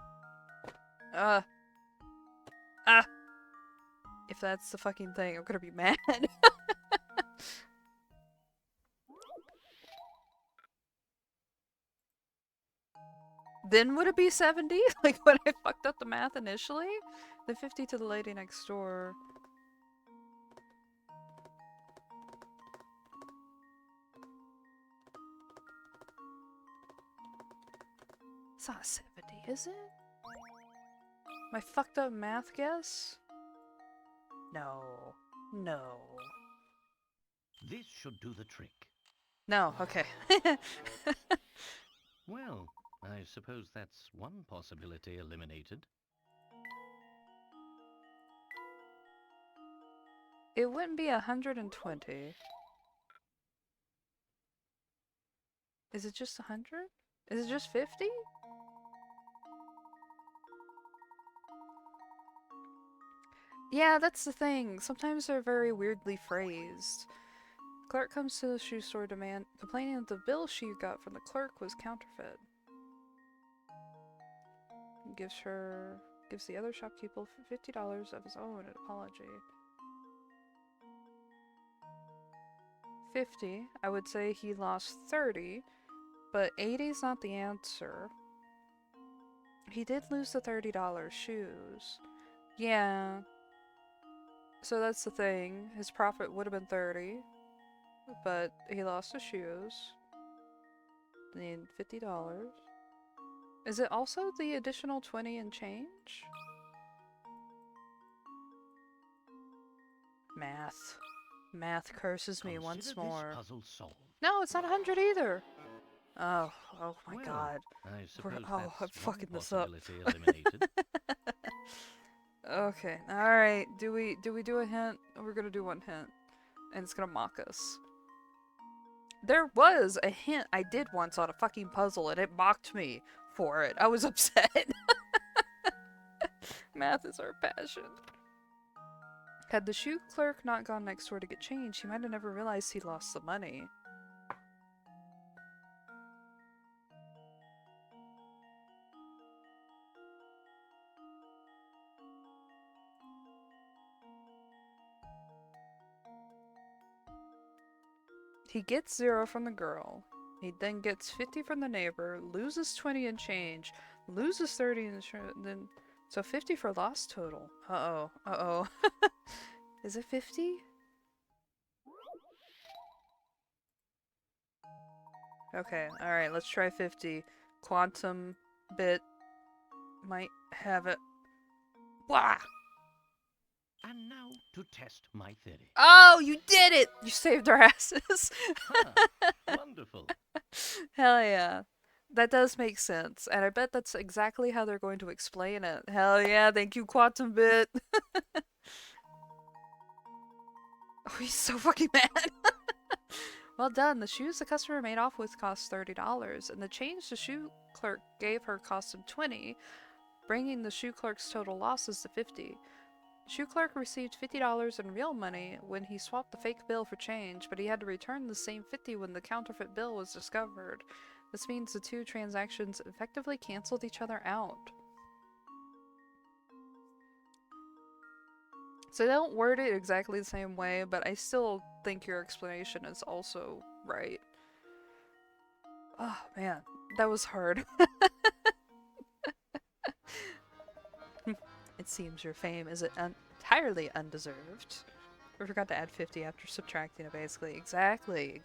If that's the fucking thing, I'm gonna be mad. Then would it be 70? Like when I fucked up the math initially? The 50 to the lady next door. It's not 70, is it? My fucked up math guess? No. No. This should do the trick. No, okay. Well, I suppose that's one possibility eliminated. It wouldn't be 120. Is it just 100? Is it just 50? Yeah, that's the thing. Sometimes they're very weirdly phrased. Clerk comes to the shoe store complaining that the bill she got from the clerk was counterfeit. Gives the other shopkeeper $50 of his own in apology. 50. I would say he lost 30, but 80's not the answer. He did lose the $30 shoes. Yeah. So that's the thing. His profit would have been 30, but he lost the shoes. Need $50. Is it also the additional 20 and change? Math. Math curses me once Consider more. This puzzle solved. No, it's not 100 either. Oh my Well, god. I suppose I'm that's fucking one this up. possibility eliminated. Okay, alright. Do we do a hint? We're gonna do one hint. And it's gonna mock us. There was a hint I did once on a fucking puzzle and it mocked me for it. I was upset. Math is our passion. Had the shoe clerk not gone next door to get change, he might have never realized he lost the money. He gets 0 from the girl. He then gets 50 from the neighbor, loses 20 in change, loses 30 in then so 50 for loss total. Uh-oh. Uh-oh. Is it 50? Okay, alright, let's try 50. Quantum bit might have it. Blah! And now to test my theory. Oh, you did it! You saved our asses. Wonderful. Hell yeah. That does make sense, and I bet that's exactly how they're going to explain it. Hell yeah, thank you, Quantum Bit. Oh, he's so fucking mad. Well done. The shoes the customer made off with cost $30, and the change the shoe clerk gave her cost him $20, bringing the shoe clerk's total losses to $50. Shoe clerk received $50 in real money when he swapped the fake bill for change, but he had to return the same $50 when the counterfeit bill was discovered. This means the two transactions effectively canceled each other out. So they don't word it exactly the same way, but I still think your explanation is also right. Oh man, that was hard. It seems your fame is entirely undeserved. We forgot to add 50 after subtracting it, basically. Exactly.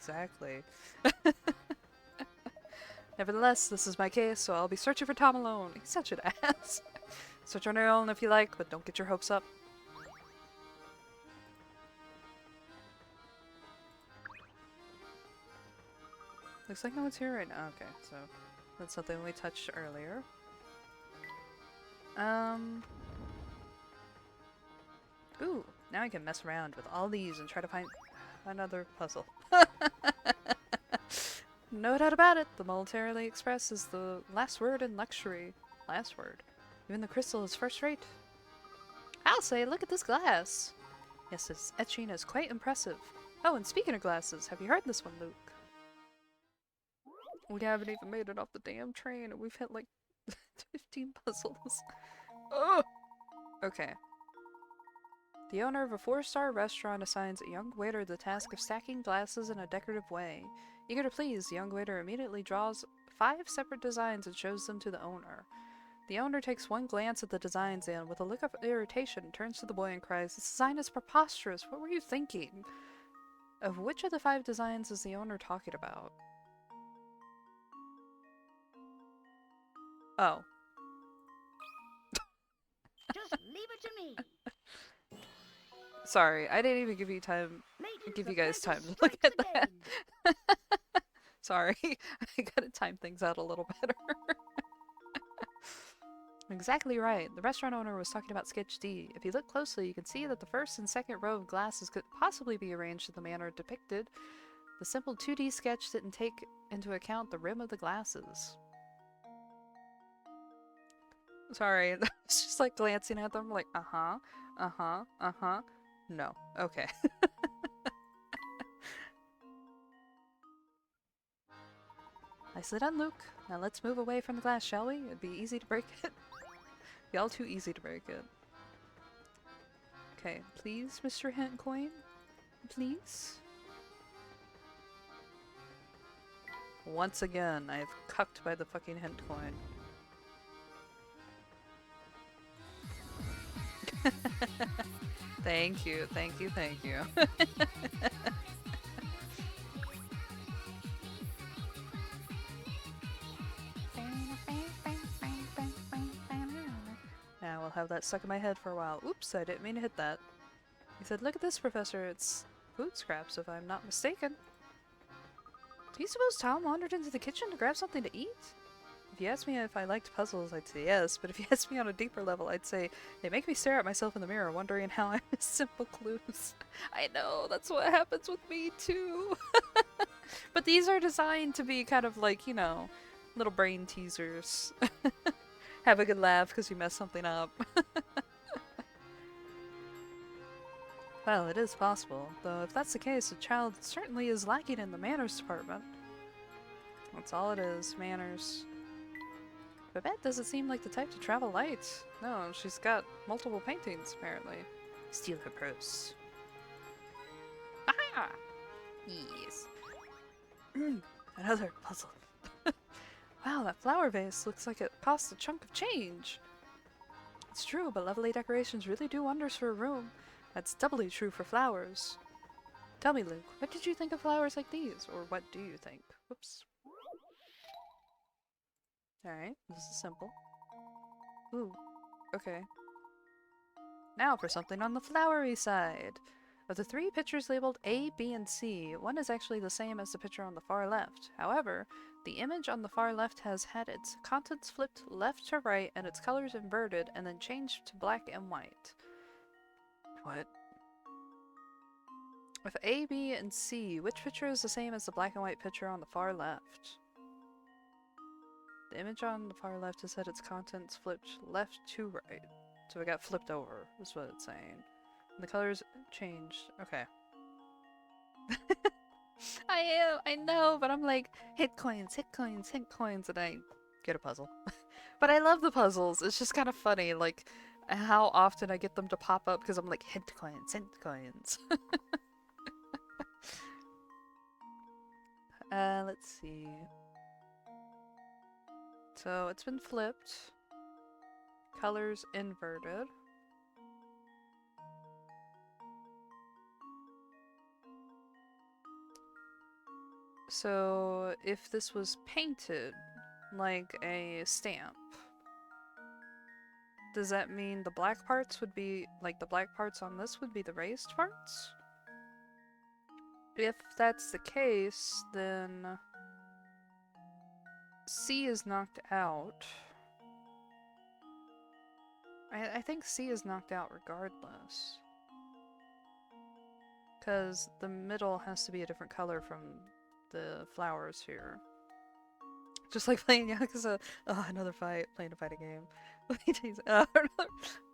Nevertheless, this is my case, so I'll be searching for Tom alone. He's such an ass. Search on your own if you like, but don't get your hopes up. Looks like no one's here right now. Okay, so that's something we touched earlier. Ooh, now I can mess around with all these and try to find another puzzle. No doubt about it, the Militarily Express is the last word in luxury. Last word. Even the crystal is first rate. I'll say, look at this glass! Yes, its etching is quite impressive. Oh, and speaking of glasses, have you heard this one, Luke? We haven't even made it off the damn train, and we've hit like 15 puzzles. Ugh! Okay. The owner of a 4-star restaurant assigns a young waiter the task of stacking glasses in a decorative way. Eager to please, the young waiter immediately draws 5 separate designs and shows them to the owner. The owner takes one glance at the designs and, with a look of irritation, turns to the boy and cries, "This design is preposterous! What were you thinking?" Of which of the 5 designs is the owner talking about? Oh. Just leave it to me. Sorry, I didn't even give you time. Layton, Give you prepare guys to time to look strike at again. that. Sorry, I gotta time things out a little better. Exactly right. The restaurant owner was talking about sketch D. If you look closely, you can see that the first and second row of glasses could possibly be arranged in the manner depicted. The simple 2D sketch didn't take into account the rim of the glasses. Sorry, I was just like glancing at them like, uh-huh, uh-huh, uh-huh. No. Okay. Nicely done, Luke. Now let's move away from the glass, shall we? It'd be easy to break it. Be all too easy to break it. Okay, please, Mr. Hint Coin? Please? Once again, I've cucked by the fucking hint coin. Thank you, thank you, thank you. Now I'll have that stuck in my head for a while. Oops, I didn't mean to hit that. He said, "Look at this, Professor. It's food scraps, if I'm not mistaken." Do you suppose Tom wandered into the kitchen to grab something to eat? If you asked me if I liked puzzles, I'd say yes, but if you asked me on a deeper level, I'd say they make me stare at myself in the mirror, wondering how I miss simple clues. I know, that's what happens with me too. But these are designed to be kind of like, you know, little brain teasers. Have a good laugh because you messed something up. Well, it is possible, though if that's the case, the child certainly is lacking in the manners department. That's all it is, manners. Babette doesn't seem like the type to travel light. No, she's got multiple paintings, apparently. Steal her purse. Aha! Yes. Another puzzle. Wow, that flower vase looks like it cost a chunk of change. It's true, but lovely decorations really do wonders for a room. That's doubly true for flowers. Tell me, Luke, what did you think of flowers like these? Or what do you think? Whoops. Alright, this is simple. Ooh, okay. Now for something on the flowery side. Of the 3 pictures labeled A, B, and C, one is actually the same as the picture on the far left. However, the image on the far left has had its contents flipped left to right and its colors inverted and then changed to black and white. What? With A, B, and C, which picture is the same as the black and white picture on the far left? The image on the far left has had its contents flipped left to right. So it got flipped over, is what it's saying. And the colors changed. Okay. I know, but I'm like, hit coins, hit coins, hit coins, and I get a puzzle. But I love the puzzles. It's just kind of funny, like, how often I get them to pop up because I'm like, hint coins, hint coins. Let's see. So it's been flipped. Colors inverted. So if this was painted like a stamp, does that mean the black parts would be, like the black parts on this would be the raised parts? If that's the case, then C is knocked out. I think C is knocked out regardless. Because the middle has to be a different color from the flowers here. Just like playing Yakuza. Oh, another fight. Playing a fighting game.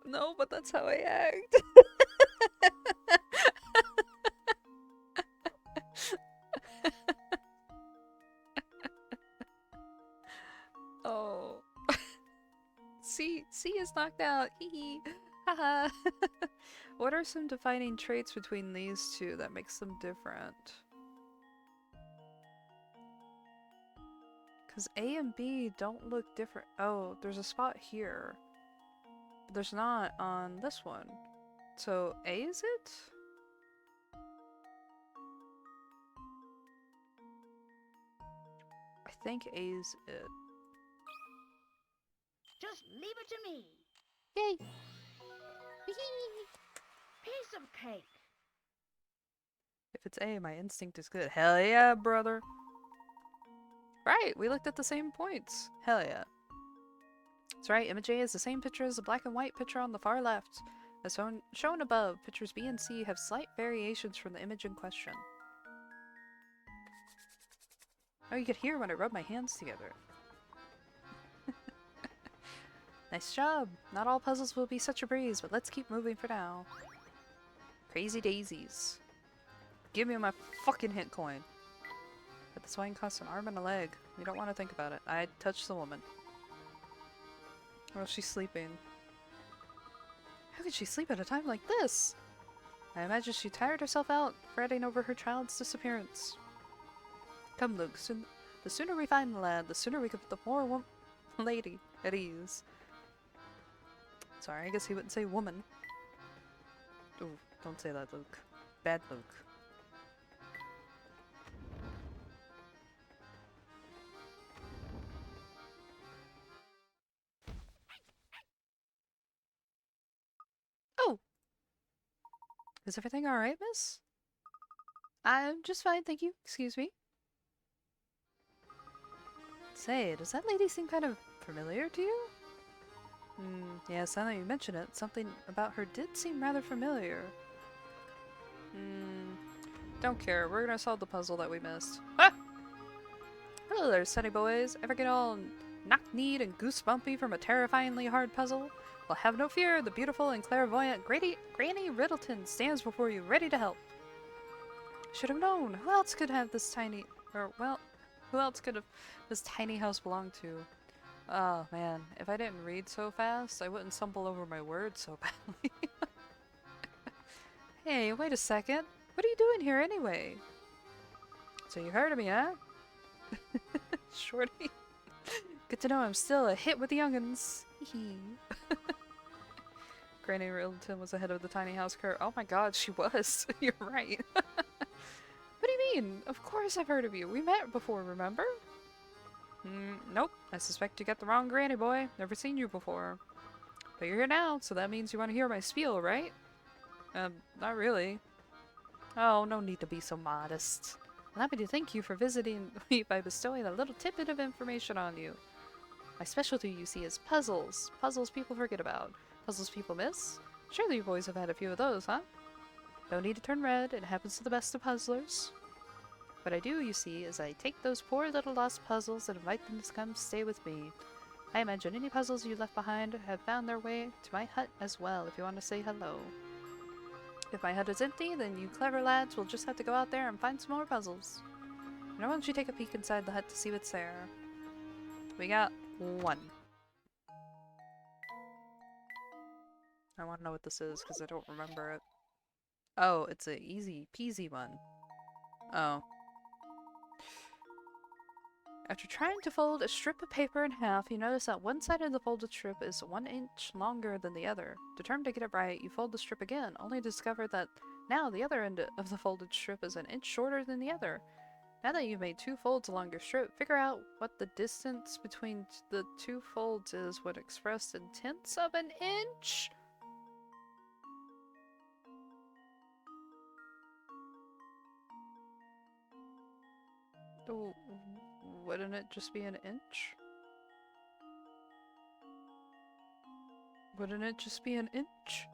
No, but that's how I act. Oh. C is knocked out. Hee hee. Haha. What are some defining traits between these two that makes them different? Because A and B don't look different. Oh, there's a spot here. But there's not on this one. So A is it? I think A's it. Just leave it to me. Yay! Piece of cake. If it's A, my instinct is good. Hell yeah, brother! Right, we looked at the same points. Hell yeah. That's right, image A is the same picture as the black and white picture on the far left. As shown above, pictures B and C have slight variations from the image in question. Oh, you could hear when I rub my hands together. Nice job! Not all puzzles will be such a breeze, but let's keep moving for now. Crazy daisies. Give me my fucking hint coin. But the swine costs an arm and a leg. You don't want to think about it. I touched the woman. Or she's sleeping. How could she sleep at a time like this? I imagine she tired herself out, fretting over her child's disappearance. Come, Luke. The sooner we find the lad, the sooner we can put the poor lady at ease. Sorry, I guess he wouldn't say woman. Ooh, don't say that, Luke. Bad Luke. Oh! Is everything alright, miss? I'm just fine, thank you. Excuse me. Say, does that lady seem kind of familiar to you? Yes, now that you mention it, something about her did seem rather familiar. Don't care, we're gonna solve the puzzle that we missed. Ah! Hello there, sunny boys. Ever get all knock-kneed and goosebumpy from a terrifyingly hard puzzle? Well, have no fear, the beautiful and clairvoyant Granny Riddleton stands before you, ready to help. Should have known. Who else could have this tiny... who else could have this tiny house belong to? Oh man, if I didn't read so fast, I wouldn't stumble over my words so badly. Hey, wait a second. What are you doing here anyway? So you heard of me, huh? Shorty. Good to know I'm still a hit with the young'uns. Granny Riddleton was ahead of the tiny house curve. Oh my god, she was. You're right. What do you mean? Of course I've heard of you. We met before, remember? Nope. I suspect you got the wrong granny, boy. Never seen you before. But you're here now, so that means you want to hear my spiel, right? Not really. Oh, no need to be so modest. I'm happy to thank you for visiting me by bestowing a little tidbit of information on you. My specialty, you see, is puzzles. Puzzles people forget about. Puzzles people miss. Surely you boys have had a few of those, huh? No need to turn red. It happens to the best of puzzlers. What I do, you see, is I take those poor little lost puzzles and invite them to come stay with me. I imagine any puzzles you left behind have found their way to my hut as well, if you want to say hello. If my hut is empty, then you clever lads will just have to go out there and find some more puzzles. Now why don't you take a peek inside the hut to see what's there? We got one. I want to know what this is, because I don't remember it. Oh, it's a easy peasy one. Oh. After trying to fold a strip of paper in half, you notice that one side of the folded strip is 1 inch longer than the other. Determined to get it right, you fold the strip again, only to discover that now the other end of the folded strip is 1 inch shorter than the other. Now that you've made 2 folds along your strip, figure out what the distance between the 2 folds is when expressed in tenths of an inch? Oh, wouldn't it just be 1 inch? Wouldn't it just be 1 inch?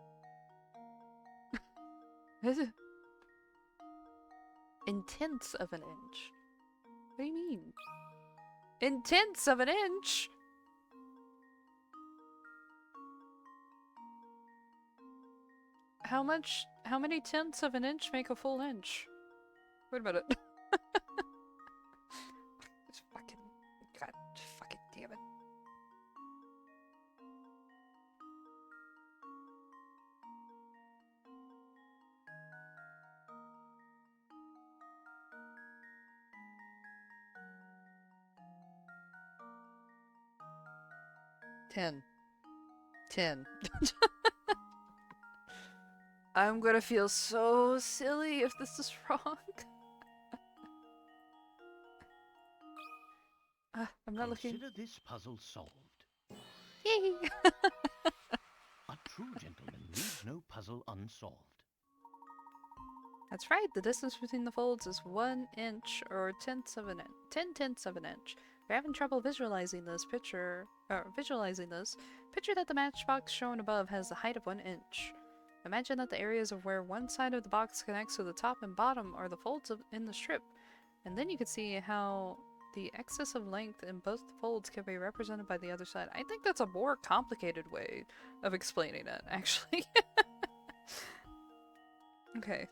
Is it? In tenths of an inch. What do you mean? In tenths of an inch? How many tenths of an inch make a full inch? Wait a minute. Just fucking, god fucking damn it. Ten. I'm gonna feel so silly if this is wrong. I'm not looking. Consider this puzzle solved. Yay! A true gentleman leaves no puzzle unsolved. That's right. The distance between the folds is 1 inch or 10 tenths of an inch. If you're having trouble visualizing this, picture that the matchbox shown above has the height of 1 inch. Imagine that the areas of where one side of the box connects to the top and bottom are the folds in the strip, and then you can see how the excess of length in both folds can be represented by the other side. I think that's a more complicated way of explaining it, actually. Okay.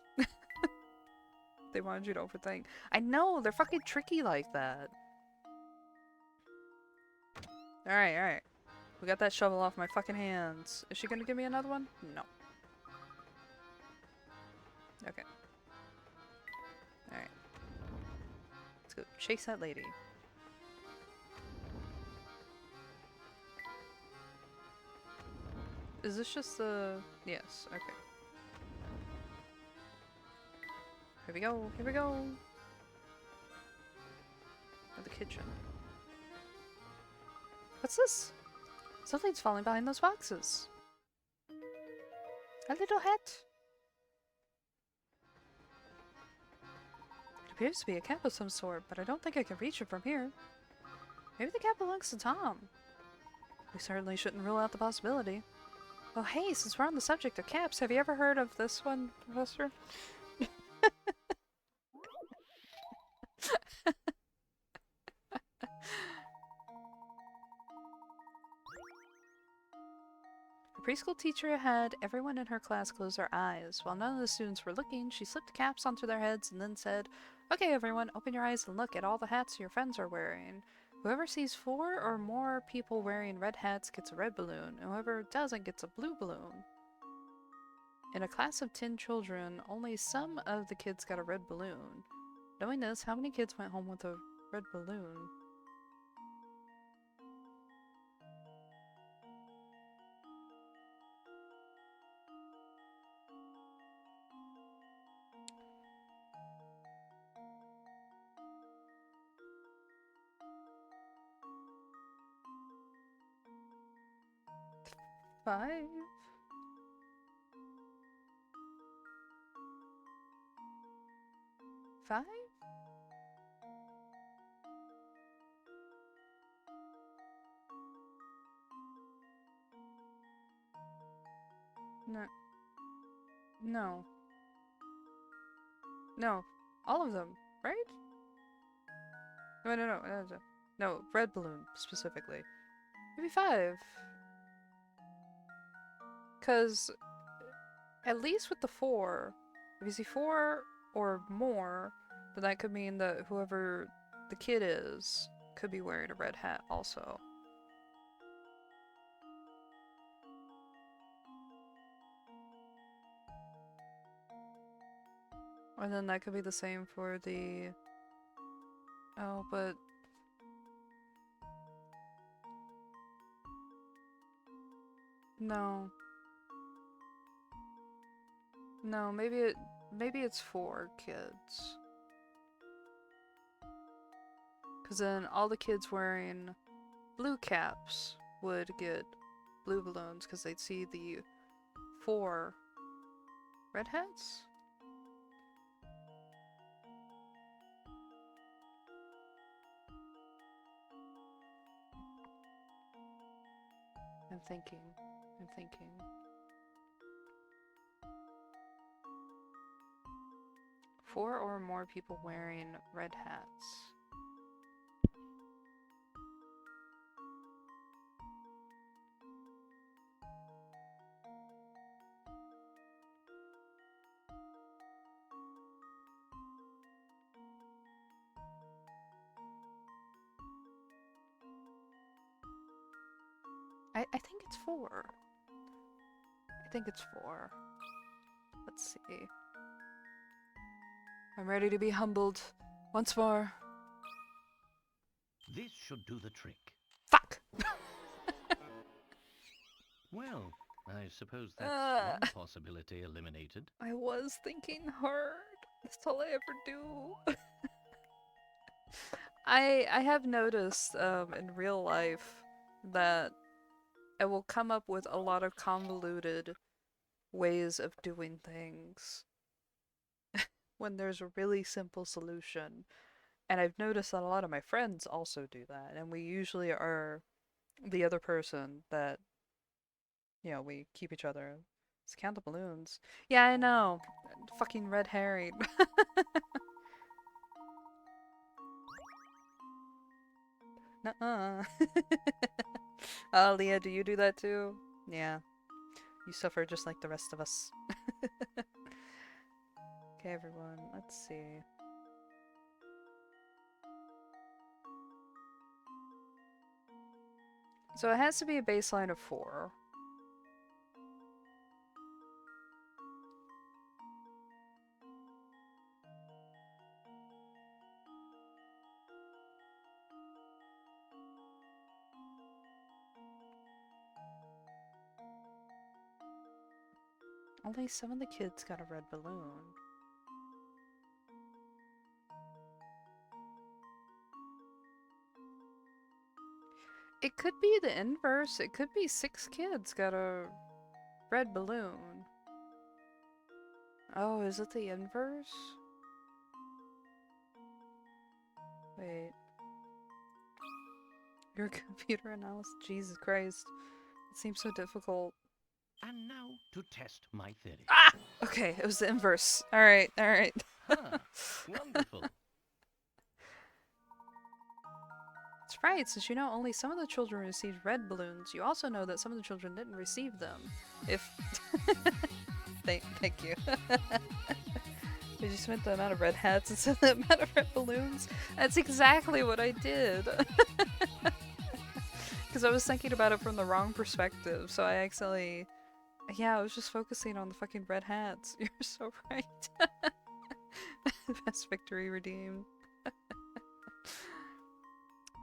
They wanted you to overthink. I know, they're fucking tricky like that. Alright, alright. We got that shovel off my fucking hands. Is she gonna give me another one? No. Okay. Alright. Let's go chase that lady. Is this just the... Yes, okay. Here we go, here we go! Oh, the kitchen. What's this? Something's falling behind those boxes. A little hat. It appears to be a cap of some sort, but I don't think I can reach it from here. Maybe the cap belongs to Tom. We certainly shouldn't rule out the possibility. Oh hey, since we're on the subject of caps, have you ever heard of this one, Professor? The preschool teacher had everyone in her class close their eyes. While none of the students were looking, she slipped caps onto their heads and then said, "Okay, everyone, open your eyes and look at all the hats your friends are wearing. Whoever sees 4 or more people wearing red hats gets a red balloon, and whoever doesn't gets a blue balloon." In a class of 10 children, only some of the kids got a red balloon. Knowing this, how many kids went home with a red balloon? Five? Five? No. No. No. All of them, right? No. No, red balloon, specifically. Maybe 5. Because, at least with the 4, if you see 4 or more, then that could mean that whoever the kid is could be wearing a red hat also. And then that could be the same for the... Oh, but... No. No, maybe it's 4 kids. Because then all the kids wearing blue caps would get blue balloons because they'd see the 4 red hats? I'm thinking. 4 or more people wearing red hats. I think it's 4. I think it's 4. Let's see. I'm ready to be humbled once more. This should do the trick. Fuck! Well, I suppose that's one possibility eliminated. I was thinking hard. That's all I ever do. I have noticed in real life that I will come up with a lot of convoluted ways of doing things when there's a really simple solution. And I've noticed that a lot of my friends also do that, and we usually are the other person that, you know, we keep each other. Let's count the balloons. Yeah, I know. Fucking red herring. Nuh-uh. Leah, do you do that too? Yeah. You suffer just like the rest of us. Okay, everyone, let's see. So it has to be a baseline of 4. Only some of the kids got a red balloon. It could be the inverse. It could be 6 kids got a red balloon. Oh, is it the inverse? Wait. Your computer analysis? Jesus Christ. It seems so difficult. And now to test my theory. Ah! Okay, it was the inverse. Alright, alright. Ah, wonderful. That's right, since you know only some of the children received red balloons, you also know that some of the children didn't receive them. If... Thank you. Did you submit the amount of red hats instead of the amount of red balloons? That's exactly what I did! Because I was thinking about it from the wrong perspective, so I accidentally... Yeah, I was just focusing on the fucking red hats. You're so right. Best victory redeemed.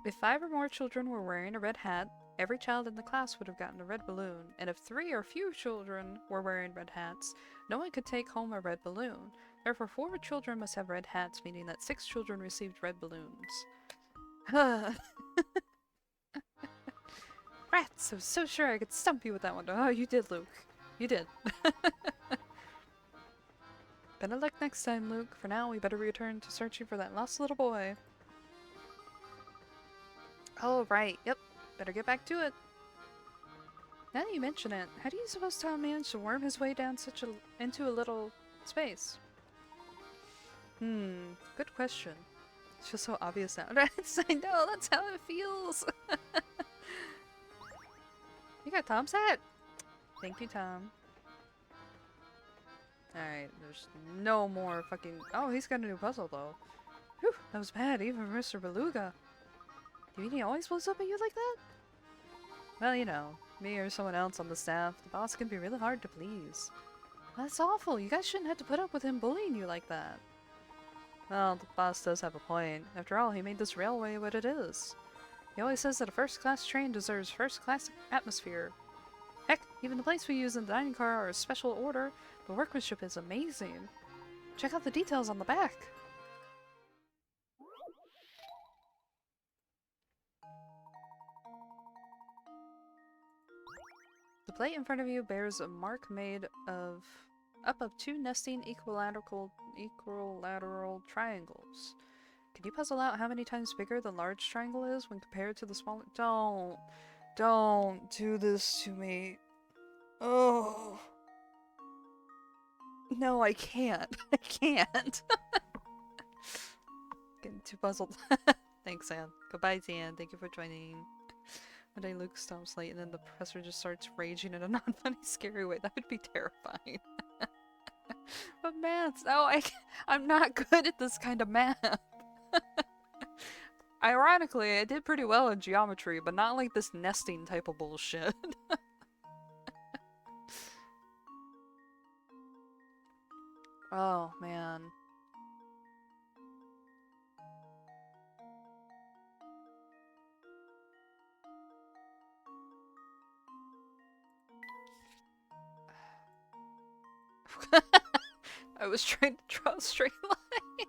If 5 or more children were wearing a red hat, every child in the class would have gotten a red balloon, and if 3 or fewer children were wearing red hats, no one could take home a red balloon. Therefore, 4 children must have red hats, meaning that 6 children received red balloons. Rats! I was so sure I could stump you with that one. Oh, you did, Luke. You did. Better luck next time, Luke. For now, we better return to searching for that lost little boy. Oh, right. Yep. Better get back to it. Now that you mention it, how do you suppose Tom managed to worm his way down into a little space? Good question. It's just so obvious now. I know, that's how it feels. You got Tom's hat? Thank you, Tom. Alright, there's no more fucking... Oh, he's got a new puzzle, though. Whew, that was bad, even for Mr. Beluga. Do you mean he always blows up at you like that? Well, you know, me or someone else on the staff, the boss can be really hard to please. That's awful, you guys shouldn't have to put up with him bullying you like that. Well, the boss does have a point. After all, he made this railway what it is. He always says that a first-class train deserves first-class atmosphere. Heck, even the plates we use in the dining car are a special order. The workmanship is amazing. Check out the details on the back. The plate in front of you bears a mark made up of 2 nesting equilateral triangles. Can you puzzle out how many times bigger the large triangle is when compared to the smaller? Don't do this to me. Oh. No, I can't. I can't. Getting too puzzled. Thanks, Anne. Goodbye, Zan. Thank you for joining. One day Luke stomps Layton and the professor just starts raging in a non-funny, scary way. That would be terrifying. But maths, no, I'm not good at this kind of math. Ironically, I did pretty well in geometry, but not like this nesting type of bullshit. Oh, man. I was trying to draw a straight line.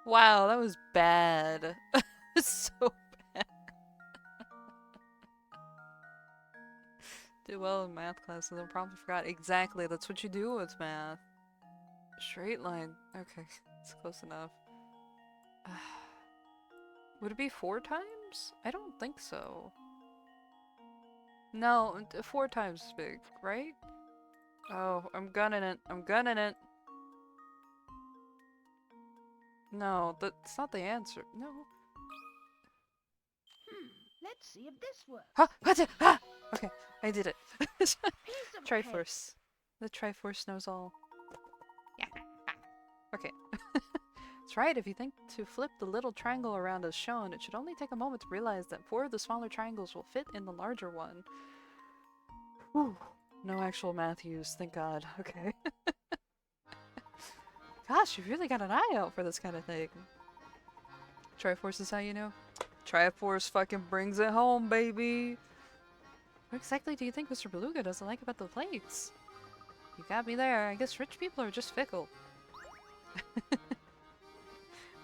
Wow, that was bad. So bad. Did well in math classes and probably forgot. Exactly, that's what you do with math. Straight line. Okay, it's close enough. Would it be 4 times? I don't think so. No, 4 times as big, right? Oh, I'm gunning it. I'm gunning it. No, that's not the answer. No. Let's see if this works. Huh? What's it? Ah! Okay, I did it. Piece of cake. Triforce. The Triforce knows all. Yeah. Okay. That's right, if you think to flip the little triangle around as shown, it should only take a moment to realize that 4 of the smaller triangles will fit in the larger one. Whew. No actual math used, thank God. Okay. Gosh, you've really got an eye out for this kind of thing. Triforce is how you know? Triforce fucking brings it home, baby! What exactly do you think Mr. Beluga doesn't like about the plates? You got me there. I guess rich people are just fickle.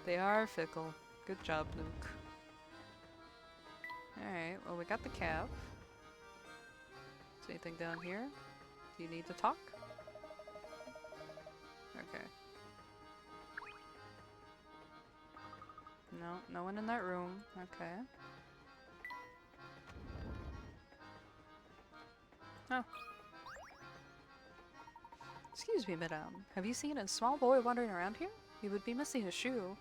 They are fickle. Good job, Luke. Alright, well we got the cap. Is anything down here? Do you need to talk? Okay. No, no one in that room. Okay. Oh. Excuse me, madame. Have you seen a small boy wandering around here? He would be missing a shoe.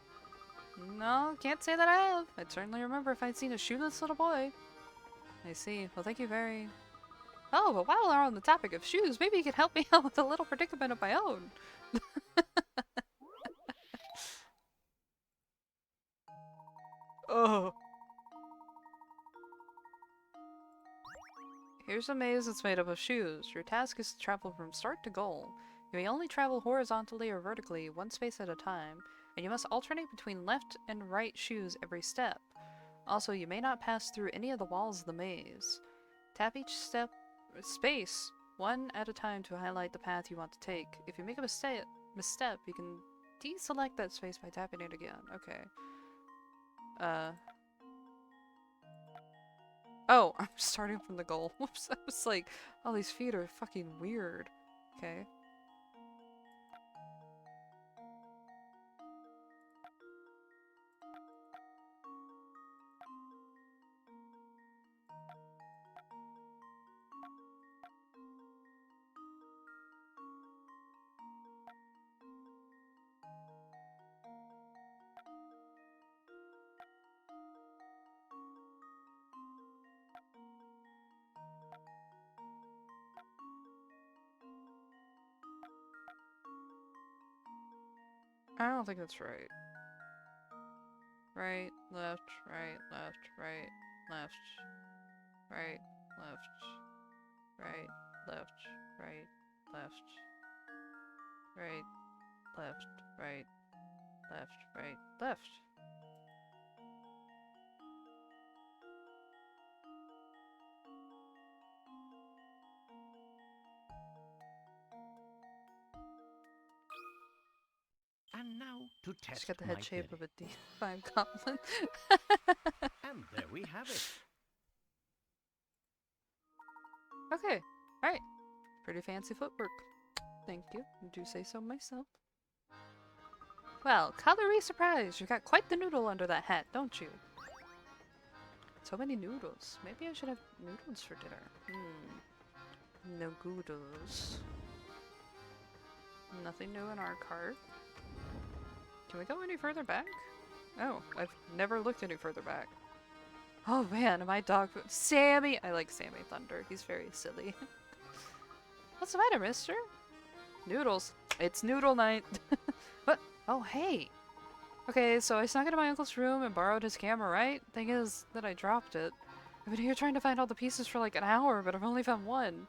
No, can't say that I have. I'd certainly remember if I'd seen a shoeless little boy. I see. Well, thank you very... Oh, but while we're on the topic of shoes, maybe you could help me out with a little predicament of my own. Oh. Here's a maze that's made up of shoes. Your task is to travel from start to goal. You may only travel horizontally or vertically, one space at a time, and you must alternate between left and right shoes every step. Also, you may not pass through any of the walls of the maze. Tap each space one at a time to highlight the path you want to take. If you make a misstep, you can deselect that space by tapping it again. Okay. Oh, I'm starting from the goal. Whoops, I was like, oh, these feet are fucking weird. Okay. I don't think that's right. Right, left, right, left, right, left, right, left, right, left, right, left, right, left, right, left, right, left. And now to Just test got the my head shape theory. of a D5 goblin. And there we have it. Okay, alright. Pretty fancy footwork. Thank you. Do say so myself. Well, calorie surprise! You got quite the noodle under that hat, don't you? So many noodles. Maybe I should have noodles for dinner. No noodles. Nothing new in our cart. Can we go any further back? Oh, I've never looked any further back. Oh man, my dog food. Sammy! I like Sammy Thunder. He's very silly. What's the matter, mister? Noodles. It's noodle night. What? Oh, hey! Okay, so I snuck into my uncle's room and borrowed his camera, right? Thing is that I dropped it. I've been here trying to find all the pieces for like an hour, but I've only found one.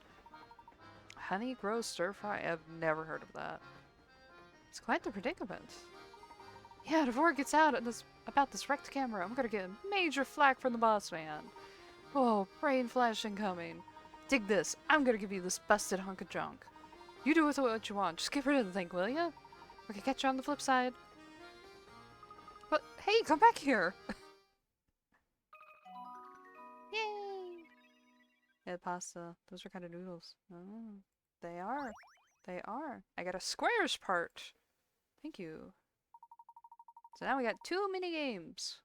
Honey grows stir fry? I've never heard of that. It's quite the predicament. Yeah, if word gets out about this wrecked camera, I'm gonna get major flack from the boss man. Oh, brain flash incoming. Dig this. I'm gonna give you this busted hunk of junk. You do with it what you want. Just get rid of the thing, will ya? Okay, catch you on the flip side. But hey, come back here! Yay! Yeah, pasta. Those are kind of noodles. Oh, they are. They are. I got a squares part. Thank you. So now we got 2 mini-games.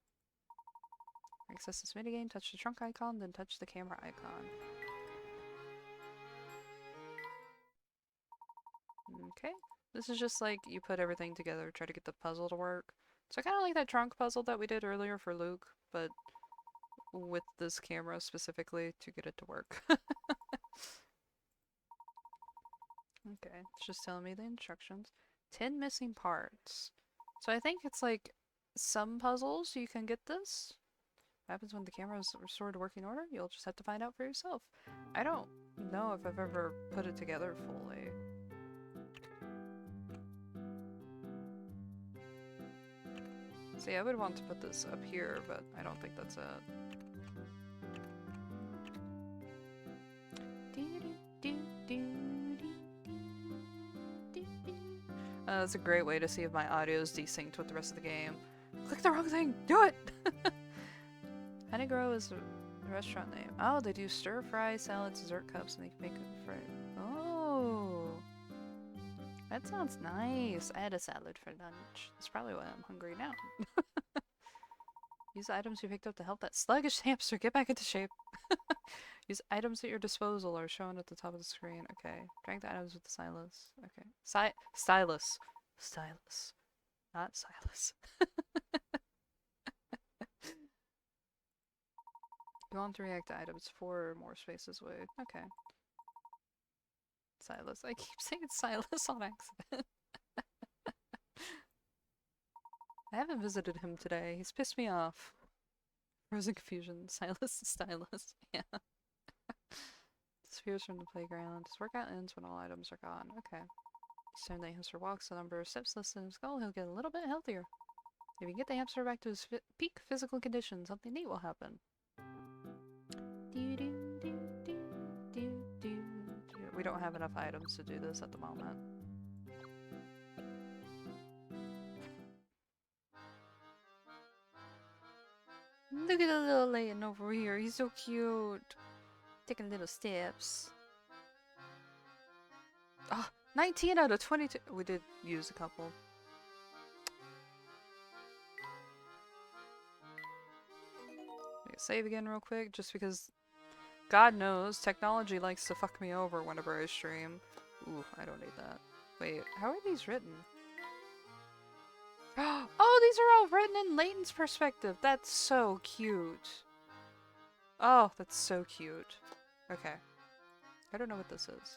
Access this minigame, touch the trunk icon, then touch the camera icon. Okay. This is just like you put everything together, try to get the puzzle to work. So I kind of like that trunk puzzle that we did earlier for Luke, but with this camera specifically to get it to work. Okay, it's just telling me the instructions. 10 missing parts. So I think it's like some puzzles you can get this. What happens when the camera is restored to working order? You'll just have to find out for yourself. I don't know if I've ever put it together fully. See, I would want to put this up here, but I don't think that's it. That's a great way to see if my audio is desynced with the rest of the game. Click the wrong thing! Do it! Honeygrow is the restaurant name. Oh, they do stir-fry, salads, dessert cups, and they can make it for... Oh! That sounds nice. I had a salad for lunch. That's probably why I'm hungry now. Use the items you picked up to help that sluggish hamster get back into shape. Use items at your disposal are shown at the top of the screen. Okay. Drag the items with the stylus. Okay. Stylus. Stylus. Not stylus. You want to react to items 4 or more spaces away. Okay. Silas. I keep saying Silas on accident. I haven't visited him today. He's pissed me off. Frozen confusion. Silas is Stylus. Yeah. Disappears from the playground. His workout ends when all items are gone. Okay. Each time the hamster walks, the number of steps less than his goal, he'll get a little bit healthier. If you can get the hamster back to his peak physical condition, something neat will happen. We don't have enough items to do this at the moment. Look at the little Layton over here. He's so cute. Taking little steps. Oh, 19 out of 22. We did use a couple. Save again real quick, just because God knows technology likes to fuck me over whenever I stream. Ooh, I don't need that. Wait, how are these written? Oh, these are all written in Layton's perspective. That's so cute. Oh, that's so cute. Okay. I don't know what this is.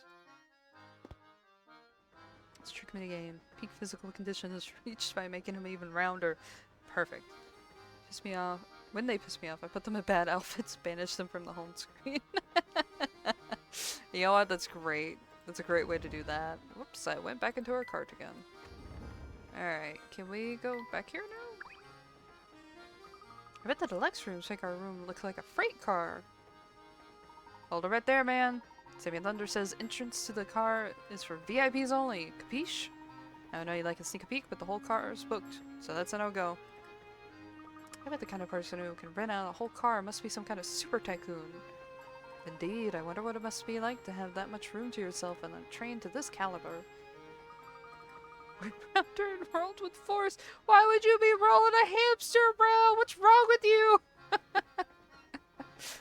It's a trick minigame. Peak physical condition is reached by making him even rounder. Perfect. Piss me off. When they piss me off, I put them in bad outfits, banish them from the home screen. You know what? That's great. That's a great way to do that. Whoops, I went back into our cart again. Alright, can we go back here now? I bet the deluxe rooms make our room look like a freight car. Hold it right there, man. Sammy Thunder says entrance to the car is for VIPs only. Capiche? I know you like a sneak a peek, but the whole car is booked, so that's a no-go. I bet the kind of person who can rent out a whole car must be some kind of super tycoon. Indeed, I wonder what it must be like to have that much room to yourself and a train to this caliber. We're bounded world with force. Why would you be rolling a hamster, bro? What's wrong with you?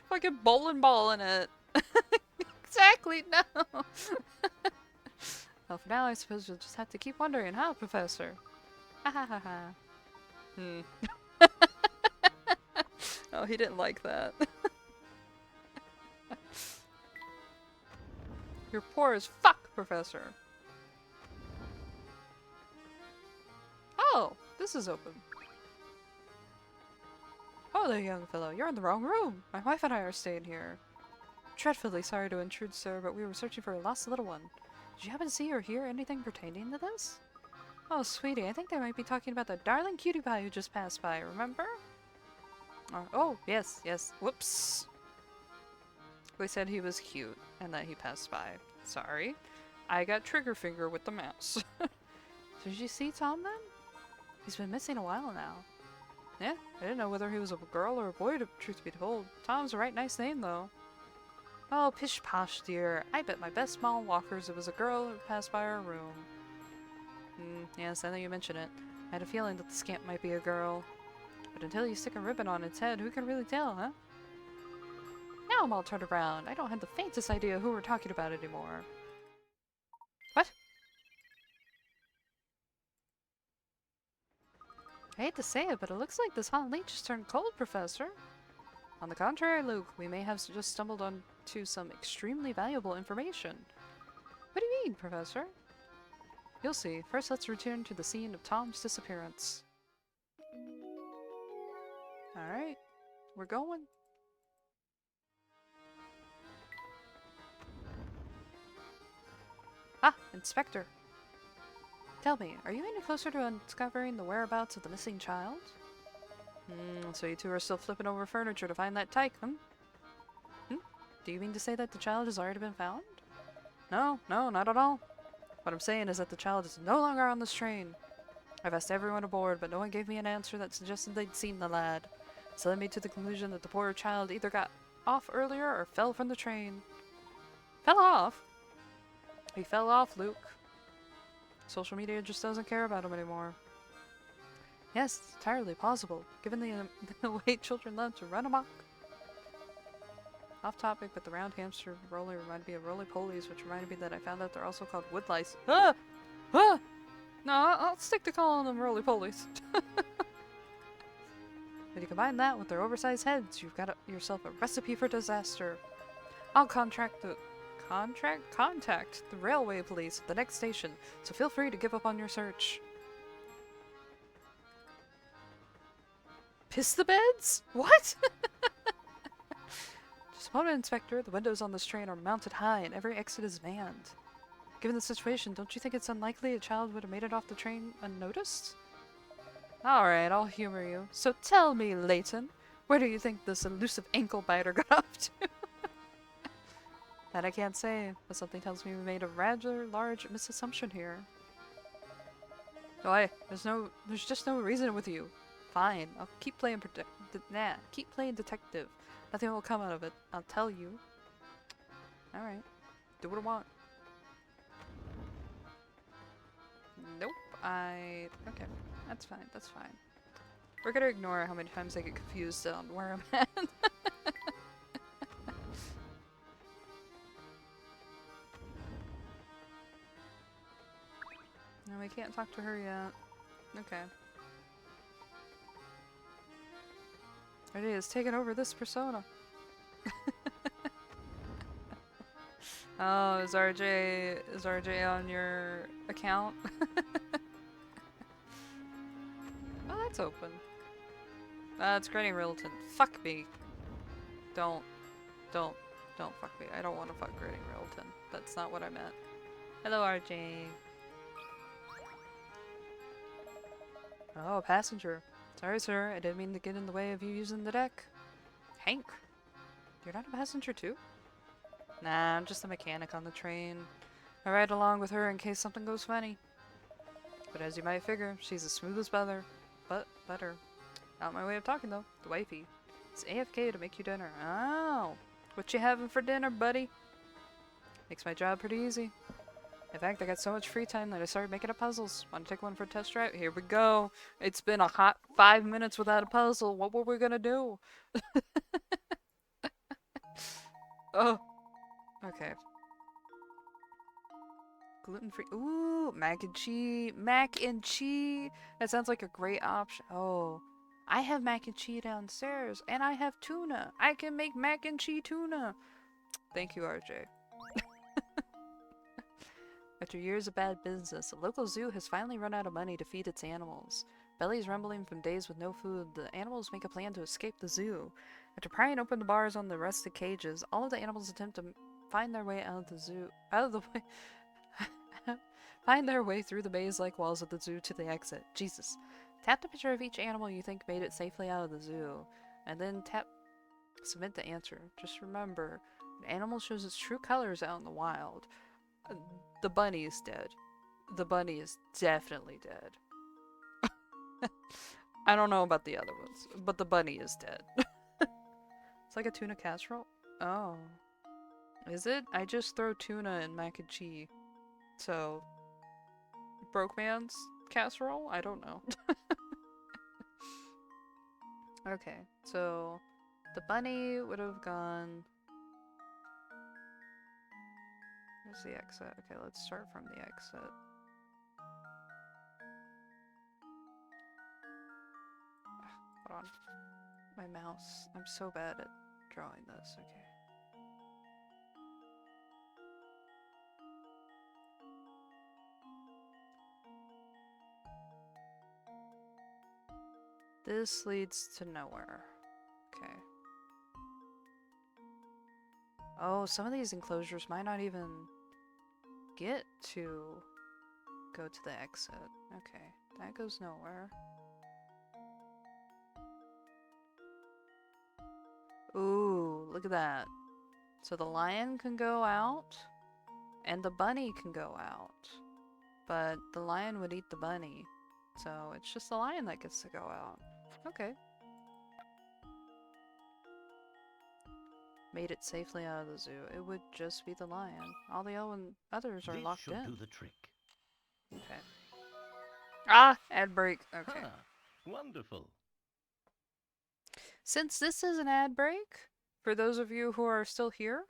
Fucking bowling ball in it. Exactly, no. Well, for now, I suppose you'll just have to keep wondering, huh, Professor? Ha ha ha ha. Oh, he didn't like that. You're poor as fuck, Professor. Oh, this is open. Oh there, young fellow. You're in the wrong room. My wife and I are staying here. Dreadfully sorry to intrude, sir, but we were searching for a lost little one. Did you happen to see or hear anything pertaining to this? Oh, sweetie, I think they might be talking about the darling cutie pie who just passed by, remember? Oh, yes, yes. Whoops. They said he was cute and that he passed by. Sorry. I got trigger finger with the mouse. Did you see Tom then? He's been missing a while now. Yeah, I didn't know whether he was a girl or a boy, truth be told. Tom's a right nice name, though. Oh, pish posh, dear. I bet my best small walkers it was a girl who passed by our room. Yes, I know you mentioned it. I had a feeling that the scamp might be a girl. But until you stick a ribbon on its head, who can really tell, huh? Now I'm all turned around. I don't have the faintest idea who we're talking about anymore. What? I hate to say it, but it looks like this hot leech just turned cold, Professor. On the contrary, Luke, we may have just stumbled onto some extremely valuable information. What do you mean, Professor? You'll see. First, let's return to the scene of Tom's disappearance. Alright, we're going. Ah, Inspector. Tell me, are you any closer to uncovering the whereabouts of the missing child? So you two are still flipping over furniture to find that tyke, Do you mean to say that the child has already been found? No, not at all. What I'm saying is that the child is no longer on this train. I've asked everyone aboard, but no one gave me an answer that suggested they'd seen the lad. So led me to the conclusion that the poor child either got off earlier or fell from the train. Fell off? He fell off, Luke. Social media just doesn't care about him anymore. Yes, it's entirely possible, given the way children love to run amok. Off topic, but the round hamster roller reminded me of roly-polies, which reminded me that I found out they're also called woodlice. Ah! Ah! No, I'll stick to calling them roly-polies. When you combine that with their oversized heads, you've got yourself a recipe for disaster. I'll contact the railway police at the next station, so feel free to give up on your search. Piss the beds? What? Just a moment, Inspector. The windows on this train are mounted high and every exit is manned. Given the situation, don't you think it's unlikely a child would have made it off the train unnoticed? Alright, I'll humor you. So tell me, Layton, where do you think this elusive ankle biter got up to? That I can't say, but something tells me we made a rather large misassumption here. Why? There's just no reason with you. Fine, I'll keep playing detective. Nothing will come out of it, I'll tell you. Alright, do what I want. Nope, okay, that's fine, that's fine. We're gonna ignore how many times I get confused on where I'm at. No, we can't talk to her yet. Okay. RJ has taken over this persona. Oh, is RJ on your account? Oh, that's open. It's Granny Riddleton. Fuck me. Don't fuck me. I don't want to fuck Granny Riddleton. That's not what I meant. Hello, RJ. Oh, passenger. Sorry, sir. I didn't mean to get in the way of you using the deck. Hank, you're not a passenger too? Nah, I'm just a mechanic on the train. I ride along with her in case something goes funny. But as you might figure, she's as smooth as butter. Butter. Not my way of talking though. The wifey. It's AFK to make you dinner. Oh, what you having for dinner, buddy? Makes my job pretty easy. In fact, I got so much free time that I started making up puzzles. Want to take one for a test drive? Here we go. It's been a hot 5 minutes without a puzzle. What were we gonna do? Oh. Okay. Gluten-free. Ooh, mac and cheese. Mac and cheese. That sounds like a great option. Oh, I have mac and cheese downstairs, and I have tuna. I can make mac and cheese tuna. Thank you, RJ. After years of bad business, the local zoo has finally run out of money to feed its animals. Bellies rumbling from days with no food, the animals make a plan to escape the zoo. After prying open the bars on the rusted cages, all of the animals attempt to find their way out of the zoo. Find their way through the maze-like walls of the zoo to the exit. Jesus. Tap the picture of each animal you think made it safely out of the zoo, and then submit the answer. Just remember, an animal shows its true colors out in the wild. The bunny is dead. The bunny is definitely dead. I don't know about the other ones, but the bunny is dead. It's like a tuna casserole? Oh. Is it? I just throw tuna in mac and cheese. So, broke man's casserole? I don't know. Okay, so the bunny would have gone... Where's the exit? Okay, let's start from the exit. Hold on. My mouse. I'm so bad at drawing this. Okay. This leads to nowhere. Okay. Oh, some of these enclosures might not even get to go to the exit. Okay, that goes nowhere. Ooh, look at that. So the lion can go out, and the bunny can go out. But the lion would eat the bunny. So it's just the lion that gets to go out. Okay. Made it safely out of the zoo. It would just be the lion. All the others are locked This in. should do the trick. Okay. Ah! Ad break. Okay. Ah, wonderful. Since this is an ad break, for those of you who are still here,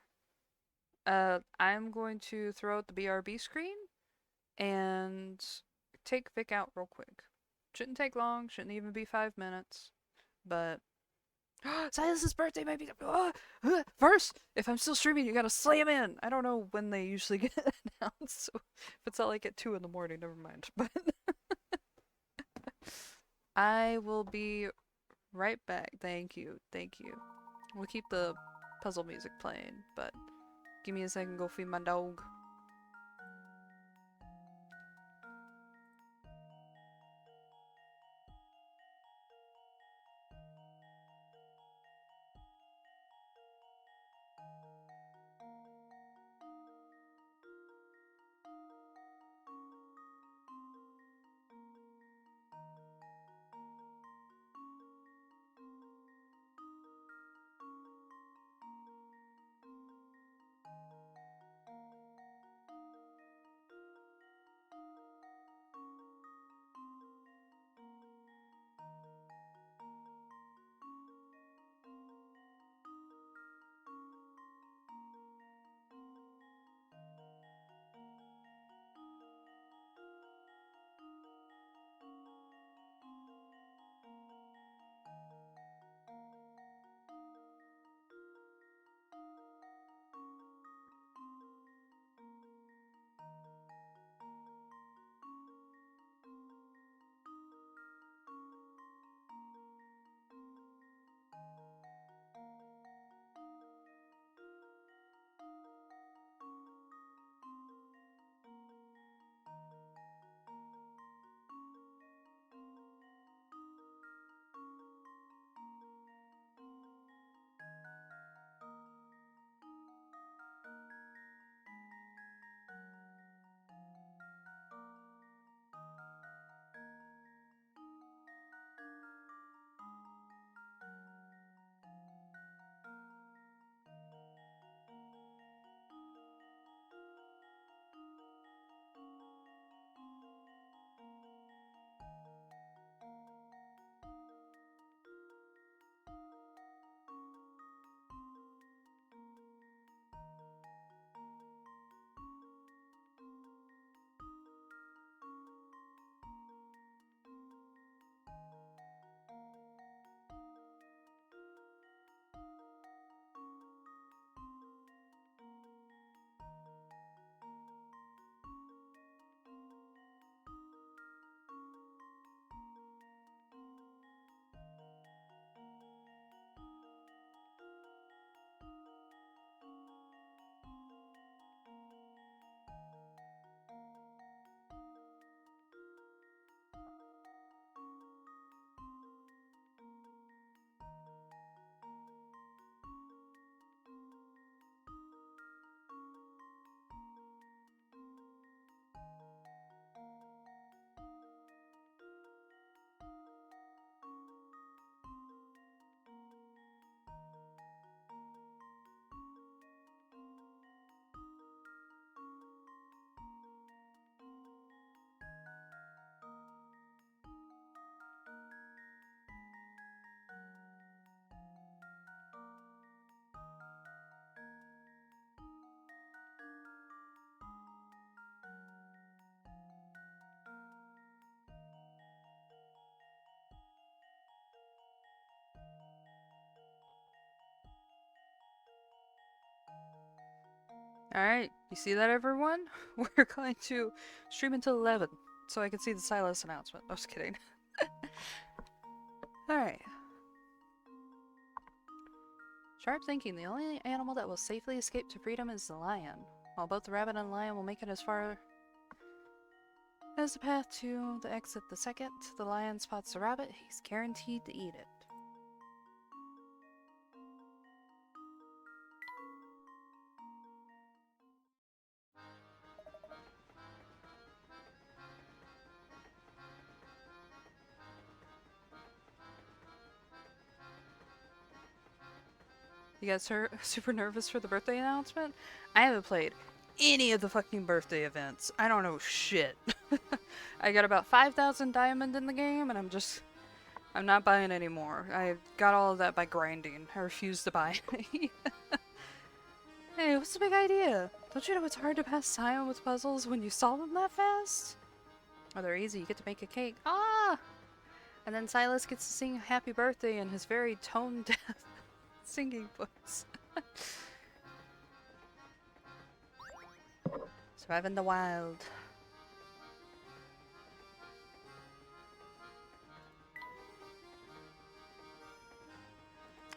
I'm going to throw out the BRB screen and take Vic out real quick. Shouldn't take long, shouldn't even be 5 minutes, but... Silas's birthday might be... First, if I'm still streaming, you gotta slam in! I don't know when they usually get announced, so if it's not like at 2 in the morning, never mind. But I will be right back. Thank you, thank you. We'll keep the puzzle music playing, but give me a second, go feed my dog. Alright, you see that, everyone? We're going to stream until 11, so I can see the Silas announcement. I was kidding. Alright. Sharp thinking. The only animal that will safely escape to freedom is the lion. While both the rabbit and the lion will make it as far as the path to the exit the second the lion spots the rabbit, he's guaranteed to eat it. You guys are super nervous for the birthday announcement? I haven't played any of the fucking birthday events. I don't know shit. I got about 5,000 diamond in the game, and I'm not buying anymore. I got all of that by grinding. I refuse to buy any. Hey, what's the big idea? Don't you know it's hard to pass time with puzzles when you solve them that fast? Oh, they're easy. You get to make a cake. Ah! And then Silas gets to sing happy birthday in his very tone-deaf singing voice. Surviving the wild.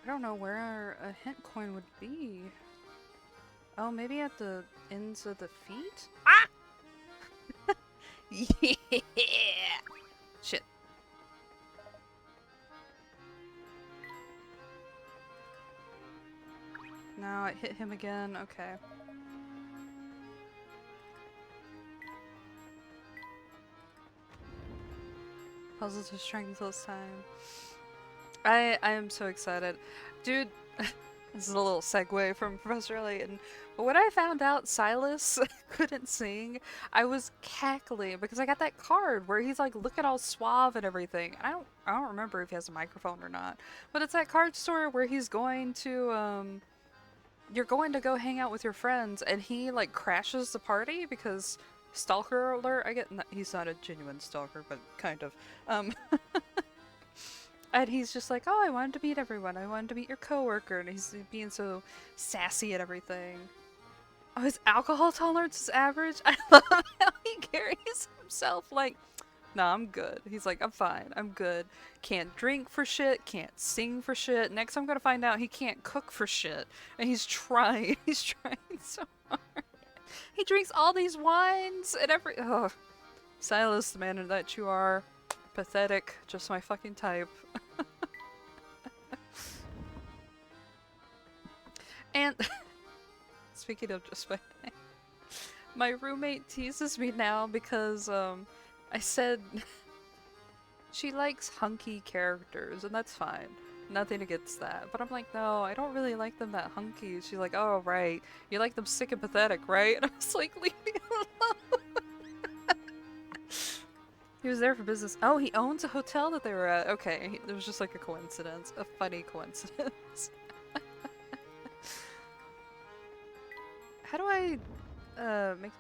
I don't know where a hint coin would be. Oh, maybe at the ends of the feet? Ah! Yeah! Shit. No, it hit him again. Okay. Puzzle to strength this time. I am so excited. Dude, this is a little segue from Professor Layton. But when I found out Silas couldn't sing, I was cackling because I got that card where he's like looking all suave and everything. I don't remember if he has a microphone or not. But it's that card store where he's going to you're going to go hang out with your friends, and he like crashes the party because stalker alert. He's not a genuine stalker, but kind of. And he's just like, oh, I wanted to meet everyone. I wanted to meet your coworker, and he's being so sassy and everything. Oh, his alcohol tolerance is average. I love how he carries himself like, nah, I'm good. He's like, I'm fine. I'm good. Can't drink for shit. Can't sing for shit. Next, I'm gonna find out he can't cook for shit. And he's trying. He's trying so hard. He drinks all these wines and oh. Silas, the man that you are. Pathetic. Just my fucking type. And speaking of just my roommate teases me now because I said she likes hunky characters, and that's fine. Nothing against that. But I'm like, no, I don't really like them that hunky. She's like, oh, right. You like them sick and pathetic, right? And I was like, leave me alone. He was there for business. Oh, he owns a hotel that they were at. Okay, it was just like a coincidence. A funny coincidence. How do I make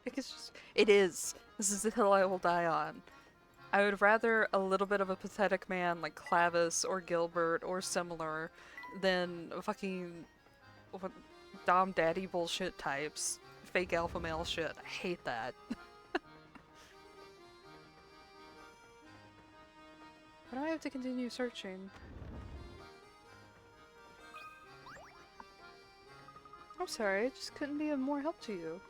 it's just it is. This is the hill I will die on. I would rather a little bit of a pathetic man like Clavis or Gilbert or similar than fucking Dom Daddy bullshit types. Fake alpha male shit. I hate that. Why do I have to continue searching? I'm sorry, I just couldn't be of more help to you.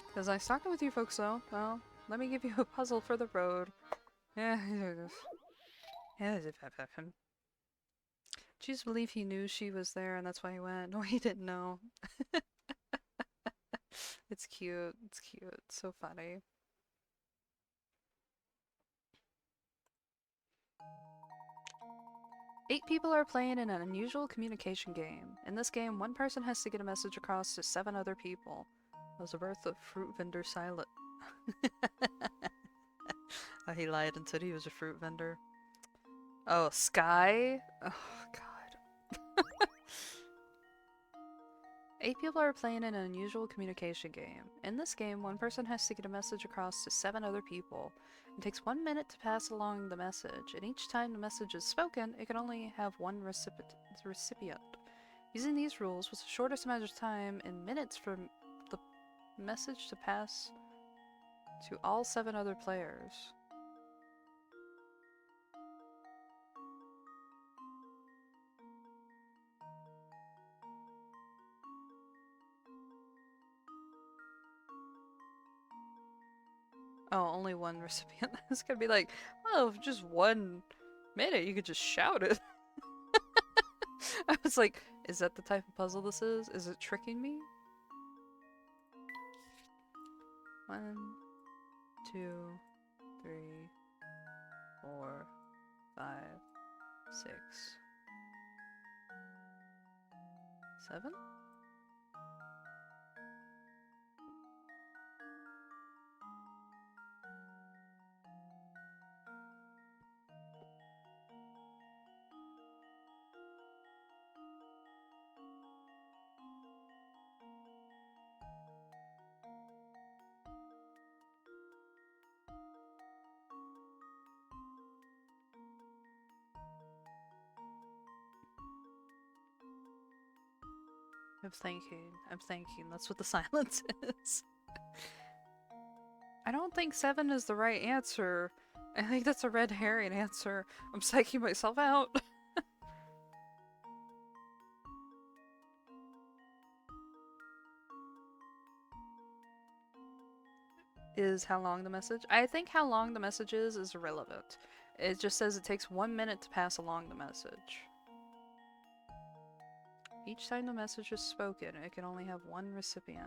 Because I stuck with you folks though. Well, let me give you a puzzle for the road. Yeah, Choose to believe he knew she was there and that's why he went. No, he didn't know. It's cute. It's cute. It's so funny. Eight people are playing in an unusual communication game. In this game, one person has to get a message across to 7 other people. That was the birth of fruit vendor Silent. Oh, he lied and said he was a fruit vendor. Oh, Sky? Oh, God. 8 people are playing in an unusual communication game. In this game, one person has to get a message across to 7 other people. It takes 1 minute to pass along the message, and each time the message is spoken, it can only have one recipient. Using these rules was the shortest amount of time in minutes for the message to pass to all 7 other players. Oh, only one recipient. It's gonna be like, oh, just 1 minute, you could just shout it. I was like, is that the type of puzzle this is? Is it tricking me? 1, 2, 3, 4, 5, 6, 7? I'm thinking. I'm thinking. That's what the silence is. I don't think 7 is the right answer. I think that's a red herring answer. I'm psyching myself out. Is how long the message? I think how long the message is irrelevant. It just says it takes 1 minute to pass along the message. Each time the message is spoken, it can only have 1 recipient.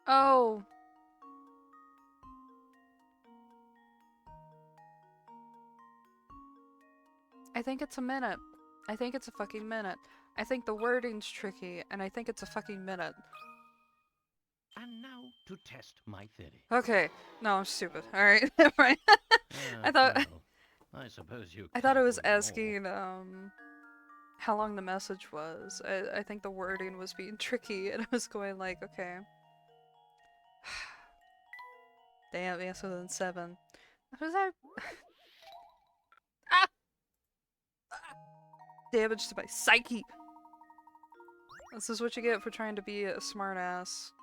Oh! I think it's a minute. I think it's a fucking minute. I think the wording's tricky, and I think it's a fucking minute. And now to test my theory. Okay. No, I'm stupid. Alright, never mind. I thought Well, I suppose you I thought it can't was win all. asking how long the message was. I think the wording was being tricky, and I was going like, okay. Damn, answer than 7. Was that ah! Damage to my psyche. This is what you get for trying to be a smart ass.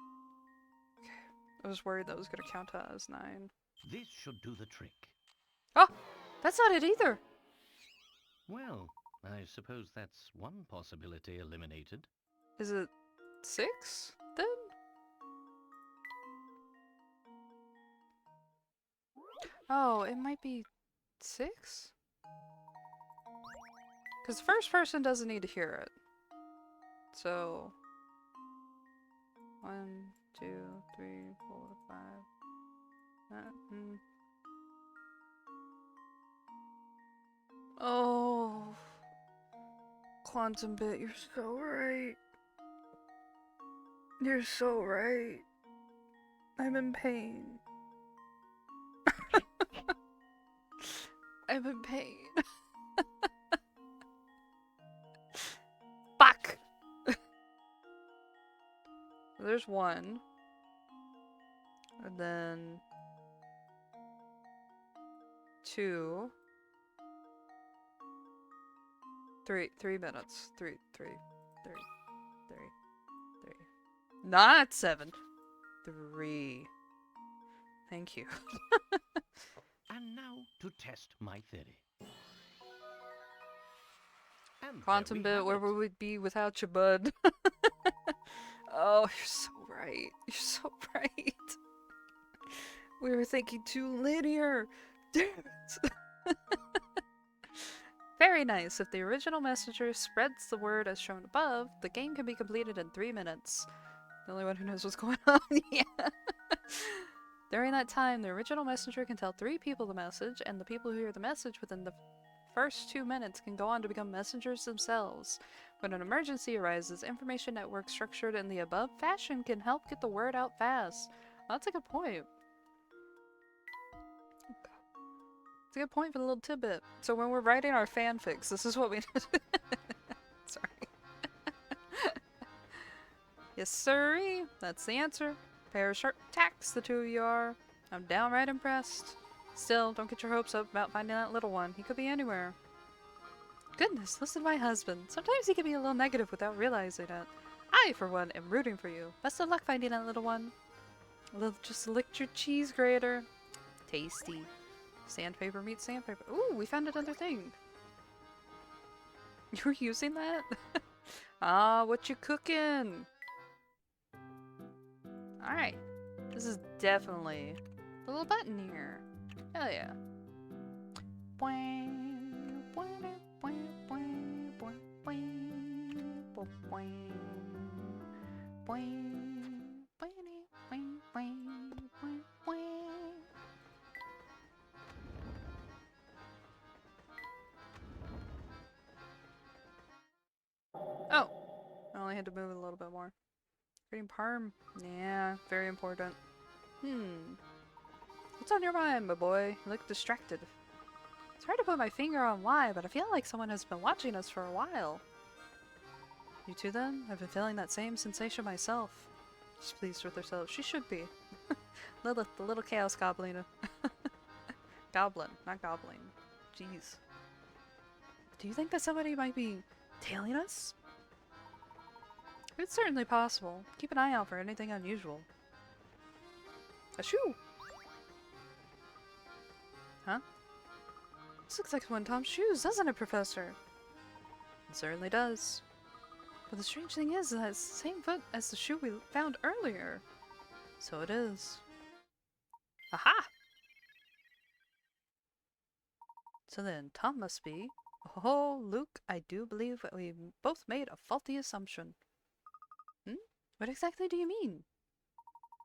Okay. I was worried that was gonna count as 9. This should do the trick. Oh! That's not it either! Well, I suppose that's one possibility eliminated. Is it 6 then? Oh, it might be 6? Because the first person doesn't need to hear it. So 1, 2, 3, 4, 5. Oh, Quantum Bit, you're so right. You're so right. I'm in pain. I'm in pain. Fuck! There's 1. And then 2. 3 minutes. 3. Not 7. 3. Thank you. And now to test my theory. And Quantum there we Bit, have where it. would we be without you, bud? Oh, you're so right. You're so right. We were thinking too linear. Damn it. Very nice. If the original messenger spreads the word as shown above, the game can be completed in 3 minutes. The only one who knows what's going on. Yeah. During that time, the original messenger can tell 3 people the message, and the people who hear the message within the first 2 minutes can go on to become messengers themselves. When an emergency arises, information networks structured in the above fashion can help get the word out fast. That's a good point. It's a good point for the little tidbit. So when we're writing our fanfics, this is what we do. Sorry. Yes, sirree. That's the answer. Pair of sharp tacks, the two of you are. I'm downright impressed. Still, don't get your hopes up about finding that little one. He could be anywhere. Goodness, listen to my husband. Sometimes he can be a little negative without realizing it. I, for one, am rooting for you. Best of luck finding that little one. Just licked your cheese grater. Tasty. Sandpaper meets sandpaper. Ooh, we found another thing. You were using that? Ah, what you cooking? Alright. This is definitely a little button here. Hell yeah. Oh! I only had to move it a little bit more. Green parm. Yeah, very important. What's on your mind, my boy? You look distracted. It's hard to put my finger on why, but I feel like someone has been watching us for a while. You too, then? I've been feeling that same sensation myself. She's pleased with herself. She should be. Lilith, the little chaos goblin. Goblin, not goblin. Jeez. Do you think that somebody might be tailing us? It's certainly possible. Keep an eye out for anything unusual. A shoe! Huh? This looks like one of Tom's shoes, doesn't it, Professor? It certainly does. But the strange thing is that it's the same foot as the shoe we found earlier. So it is. Aha! So then, Tom must be... Oh, Luke, I do believe that we both made a faulty assumption. What exactly do you mean?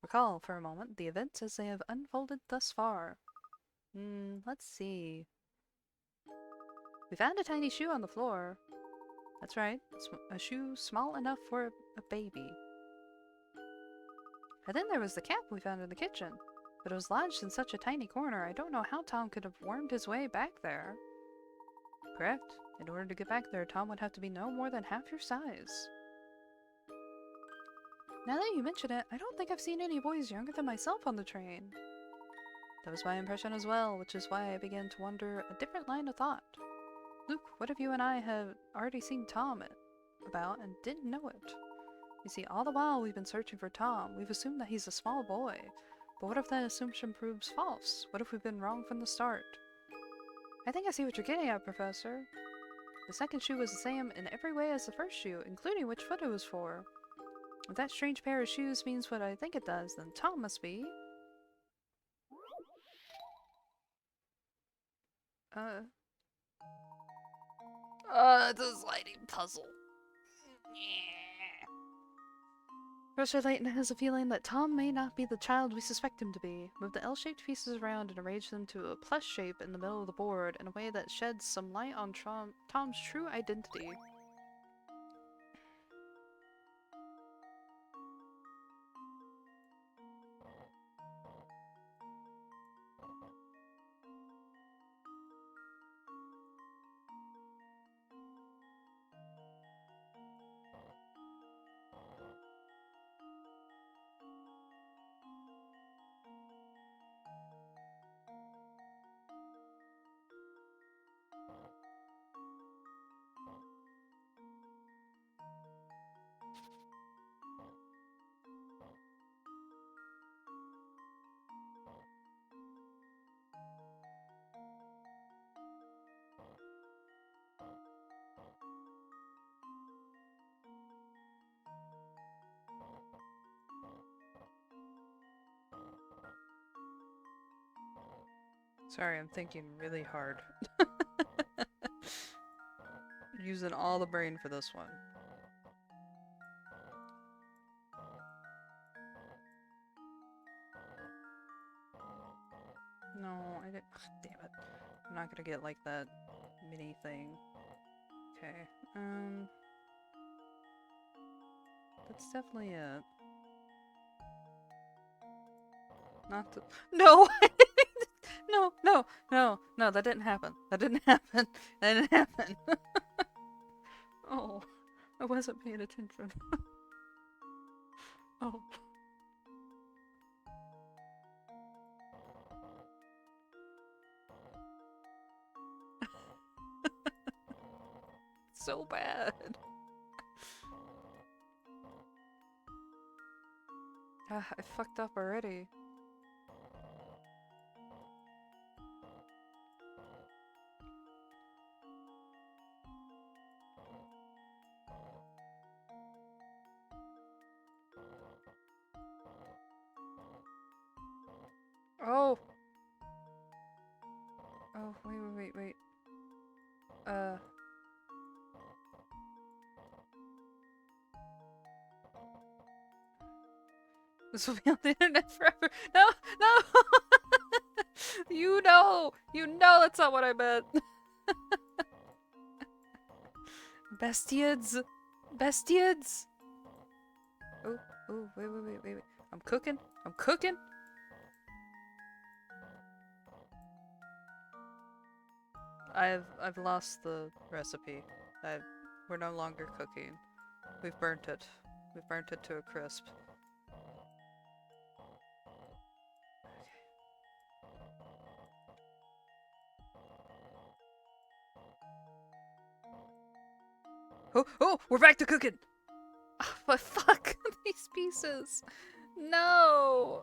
Recall, for a moment, the events as they have unfolded thus far. Let's see. We found a tiny shoe on the floor. That's right, a shoe small enough for a baby. And then there was the cap we found in the kitchen. But it was lodged in such a tiny corner, I don't know how Tom could have wormed his way back there. Correct. In order to get back there, Tom would have to be no more than half your size. Now that you mention it, I don't think I've seen any boys younger than myself on the train. That was my impression as well, which is why I began to wonder a different line of thought. Luke, what if you and I have already seen Tom about and didn't know it? You see, all the while we've been searching for Tom, we've assumed that he's a small boy. But what if that assumption proves false? What if we've been wrong from the start? I think I see what you're getting at, Professor. The second shoe was the same in every way as the first shoe, including which foot it was for. If that strange pair of shoes means what I think it does, then Tom must be... it's a sliding puzzle. Professor Layton has a feeling that Tom may not be the child we suspect him to be. Move the L-shaped pieces around and arrange them to a plus shape in the middle of the board in a way that sheds some light on Tom's true identity. Sorry, I'm thinking really hard. Using all the brain for this one. No, I didn't. Damn it. I'm not gonna get like that mini thing. Okay, that's definitely it. Not the— No! No, no, no, no, that didn't happen. That didn't happen. That didn't happen. Oh, I wasn't paying attention. Oh. So bad. Ah, I fucked up already. Oh! Oh, wait. This will be on the internet forever. No! No! You know! You know that's not what I meant! Bastiads! Bastiads! Oh, wait. I'm cooking. I've lost the recipe. We're no longer cooking. We've burnt it. We've burnt it to a crisp. Oh, we're back to cooking! Oh, but fuck these pieces! No!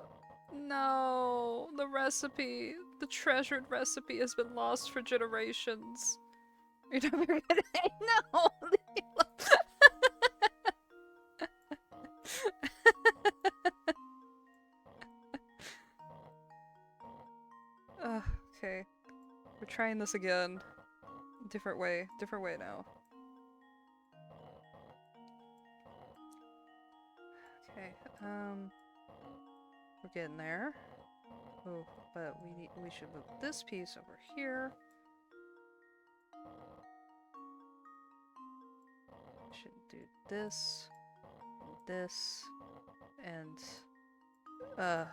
No! The recipe, the treasured recipe has been lost for generations. You're never gonna no! Okay. We're trying this again. Different way now. Okay, we're getting there. Oh, but we should move this piece over here. We should do this, and oh.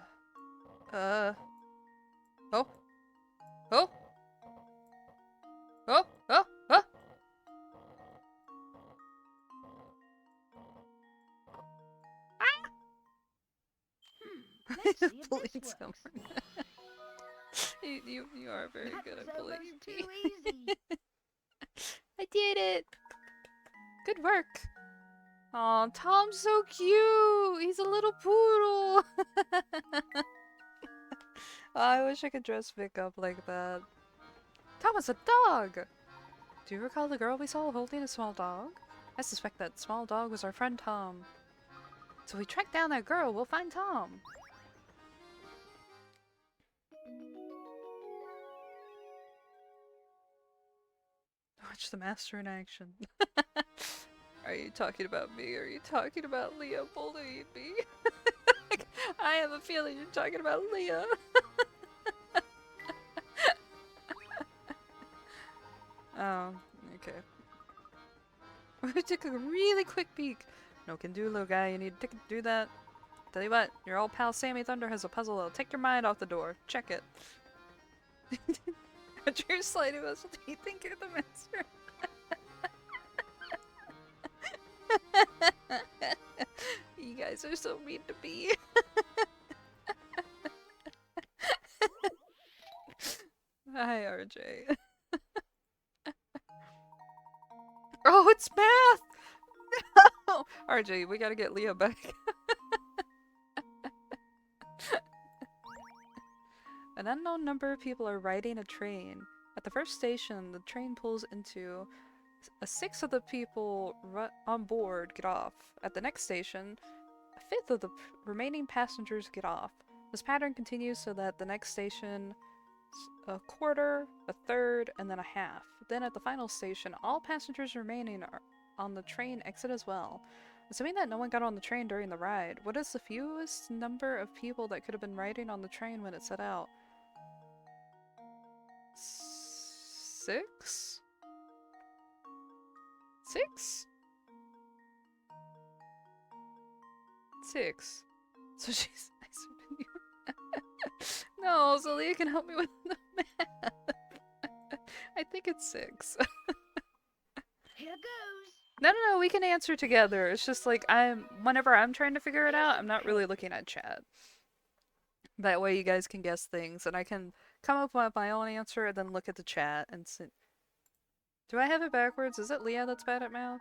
Let's see if Bullying this someone. works. You are very That good was at bullying almost me. too easy. I did it! Good work! Aw, Tom's so cute! He's a little poodle! I wish I could dress Vic up like that. Tom is a dog! Do you recall the girl we saw holding a small dog? I suspect that small dog was our friend Tom. So we track down that girl, we'll find Tom. Watch the master in action. Are you talking about me? Are you talking about Leah bullying me? I have a feeling you're talking about Leah. Oh, okay. We took a really quick peek. No can do, little guy. You need to do that. Tell you what, your old pal Sammy Thunder has a puzzle that'll take your mind off the door. Check it. Roger, you're sliding us. Do you think you're the master? You guys are so mean to me. Hi, RJ. Oh, it's math! No! RJ, we gotta get Leah back. An unknown number of people are riding a train. At the first station, the train pulls into. A sixth of the people on board get off. At the next station, a fifth of the remaining passengers get off. This pattern continues so that the next station, a quarter, a third, and then a half. Then at the final station, all passengers remaining on the train exit as well. Assuming that no one got on the train during the ride, what is the fewest number of people that could have been riding on the train when it set out? 6? 6? 6. So she's nicer than you. No, so Leah can help me with the math. I think it's 6. Here goes. No, we can answer together. It's just like whenever I'm trying to figure it out, I'm not really looking at chat. That way you guys can guess things and I can come up with my own answer and then look at the chat and see. Do I have it backwards? Is it Leah that's bad at math?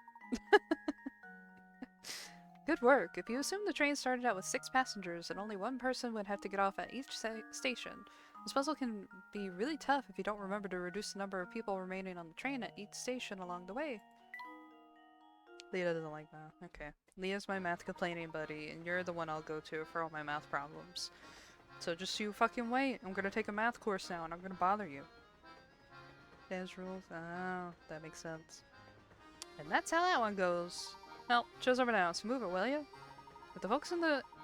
Good work. If you assume the train started out with 6 passengers and only one person would have to get off at each station, this puzzle can be really tough if you don't remember to reduce the number of people remaining on the train at each station along the way. Leah doesn't like math. Okay. Leah's my math complaining buddy, and you're the one I'll go to for all my math problems. So just you fucking wait. I'm gonna take a math course now, and I'm gonna bother you. There's rules. Oh, that makes sense. And that's how that one goes. Well, show's over now, so move it, will you? If the folks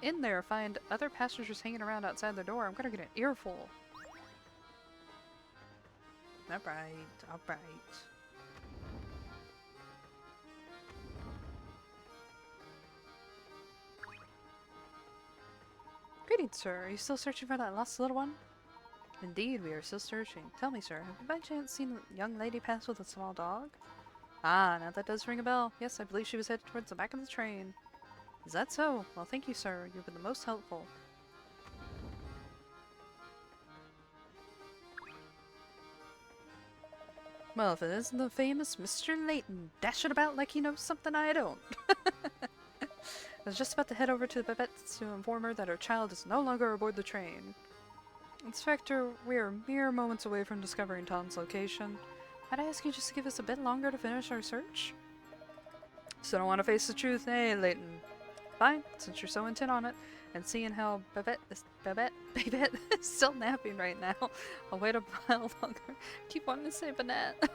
in there find other passengers hanging around outside the door, I'm gonna get an earful. Alright, alright. Greetings, sir. Are you still searching for that lost little one? Indeed, we are still searching. Tell me, sir, have you by chance seen a young lady pass with a small dog? Ah, now that does ring a bell. Yes, I believe she was headed towards the back of the train. Is that so? Well, thank you, sir. You've been the most helpful. Well, if it isn't the famous Mr. Layton, dashing about like he knows something I don't. I was just about to head over to Babette to inform her that her child is no longer aboard the train. Inspector, we are mere moments away from discovering Tom's location. Might I ask you just to give us a bit longer to finish our search? So don't want to face the truth, eh, Layton? Fine, since you're so intent on it, and seeing how Babette is still napping right now, I'll wait a while longer. Keep wanting to say Babette.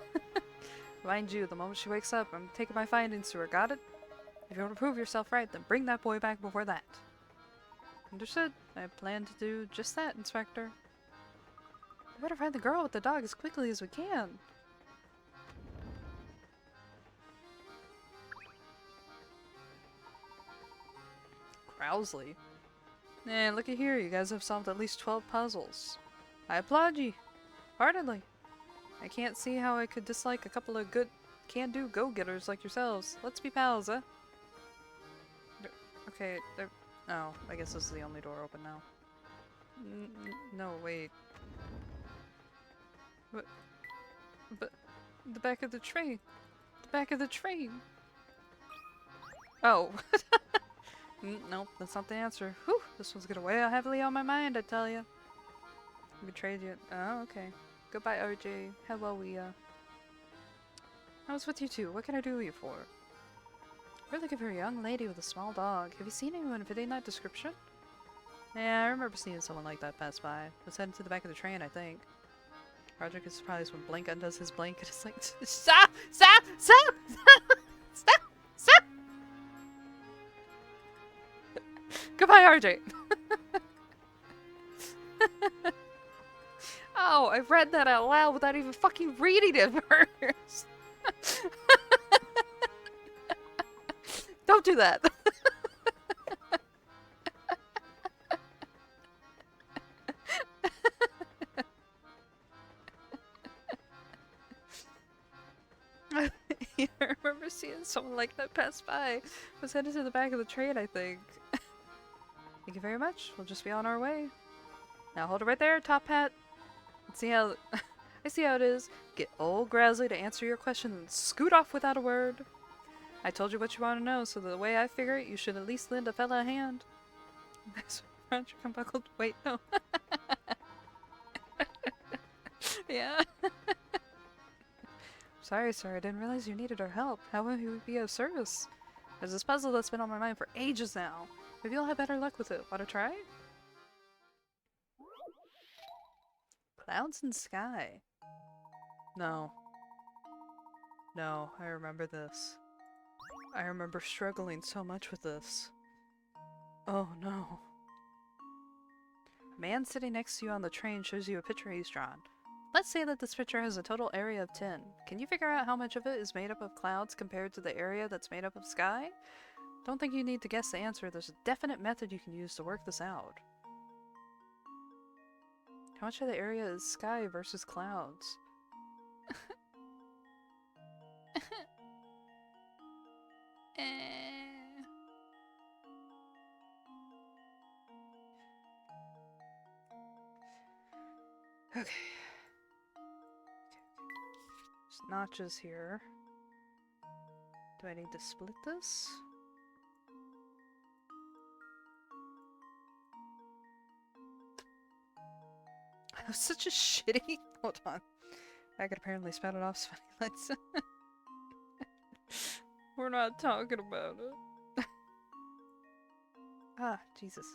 Mind you, the moment she wakes up, I'm taking my findings to her, got it? If you want to prove yourself right, then bring that boy back before that. Understood. I plan to do just that, Inspector. We better find the girl with the dog as quickly as we can. Crowsley. Man, look at here, you guys have solved at least 12 puzzles. I applaud you. Heartedly. I can't see how I could dislike a couple of good can-do go-getters like yourselves. Let's be pals, huh? Okay, oh, I guess this is the only door open now. No, wait. But the back of the train. The back of the train. Oh. Nope, that's not the answer. Whew, this one's gonna weigh heavily on my mind, I tell ya. I betrayed you. Oh, okay. Goodbye, RJ. Hello, Leah. I was with you too. What can I do you for? We're looking for a young lady with a small dog. Have you seen anyone fitting that description? Yeah, I remember seeing someone like that pass by. Was heading to the back of the train, I think. Roderick is surprised when Blink undoes his blink and it's like, stop! Stop! Stop! Stop! Stop! Goodbye, RJ! Oh, I read that out loud without even fucking reading it first! Don't do that! I remember seeing someone like that pass by. Was headed to the back of the train, I think. Thank you very much. We'll just be on our way. Now hold it right there, Top Hat. Let's see how... I see how it is. Get old Growsley to answer your question and scoot off without a word. I told you what you want to know, so the way I figure it, you should at least lend a fella a hand. That's Roger unbuckled. Wait, no. Yeah. Sorry, sir. I didn't realize you needed our help. How would we be of service? There's this puzzle that's been on my mind for ages now. Maybe you'll have better luck with it. Want to try? Clouds and sky. No. No, I remember this. I remember struggling so much with this. Oh no. A man sitting next to you on the train shows you a picture he's drawn. Let's say that this picture has a total area of 10. Can you figure out how much of it is made up of clouds compared to the area that's made up of sky? Don't think you need to guess the answer. There's a definite method you can use to work this out. How much of the area is sky versus clouds? Okay. There's notches here. Do I need to split this? That was such a shitty. Hold on. I could apparently spout it off Svenny lights. We're not talking about it. Ah, Jesus.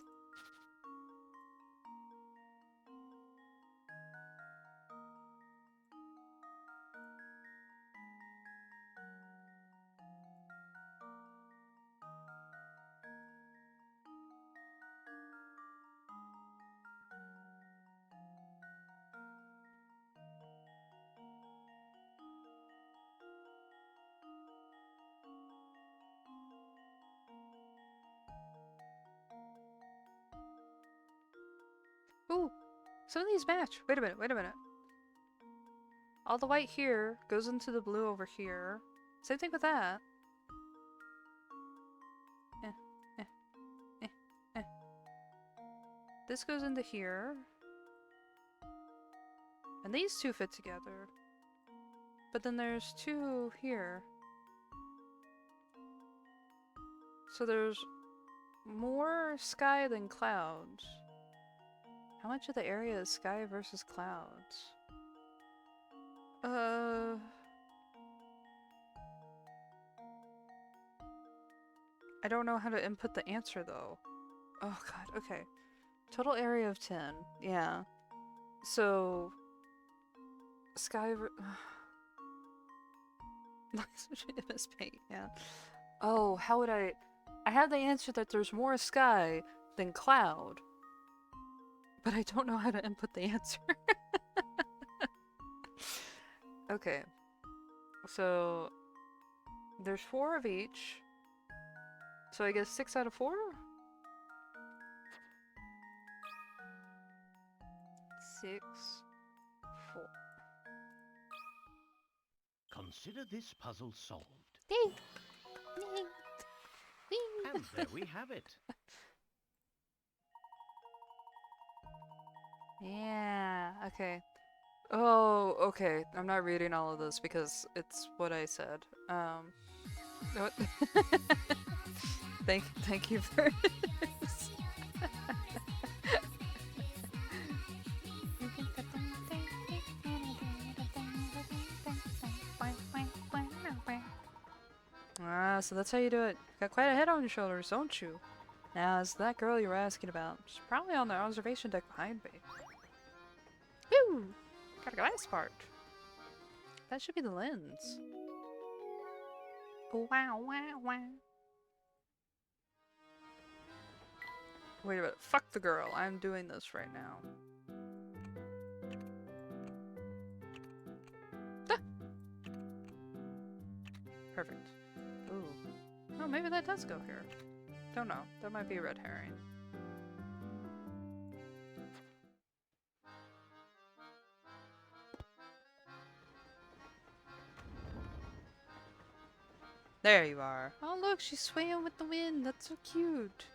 Ooh, some of these match. Wait a minute, wait a minute. All the white here goes into the blue over here. Same thing with that. This goes into here. And these two fit together. But then there's two here. So there's more sky than clouds. How much of the area is sky versus clouds? I don't know how to input the answer though. Oh god, okay. Total area of 10. Yeah. So sky Miss Paint, yeah. Oh, how would I had the answer that there's more sky than cloud. But I don't know how to input the answer. Okay. So there's 4 of each. So I guess 6 out of 4? 6, 4. Consider this puzzle solved. Yay! And there we have it. Yeah, okay. Oh, okay. I'm not reading all of this because it's what I said. What? Thank you for this. Ah, so that's how you do it. Got quite a head on your shoulders, don't you? Now, it's that girl you were asking about. She's probably on the observation deck behind me. Woo! Got a glass part. That should be the lens. Wow, wow, wow. Wait a minute. Fuck the girl. I'm doing this right now. Ah! Perfect. Ooh. Oh, maybe that does go here. Don't know. That might be a red herring. There you are. Oh look, she's swaying with the wind. That's so cute.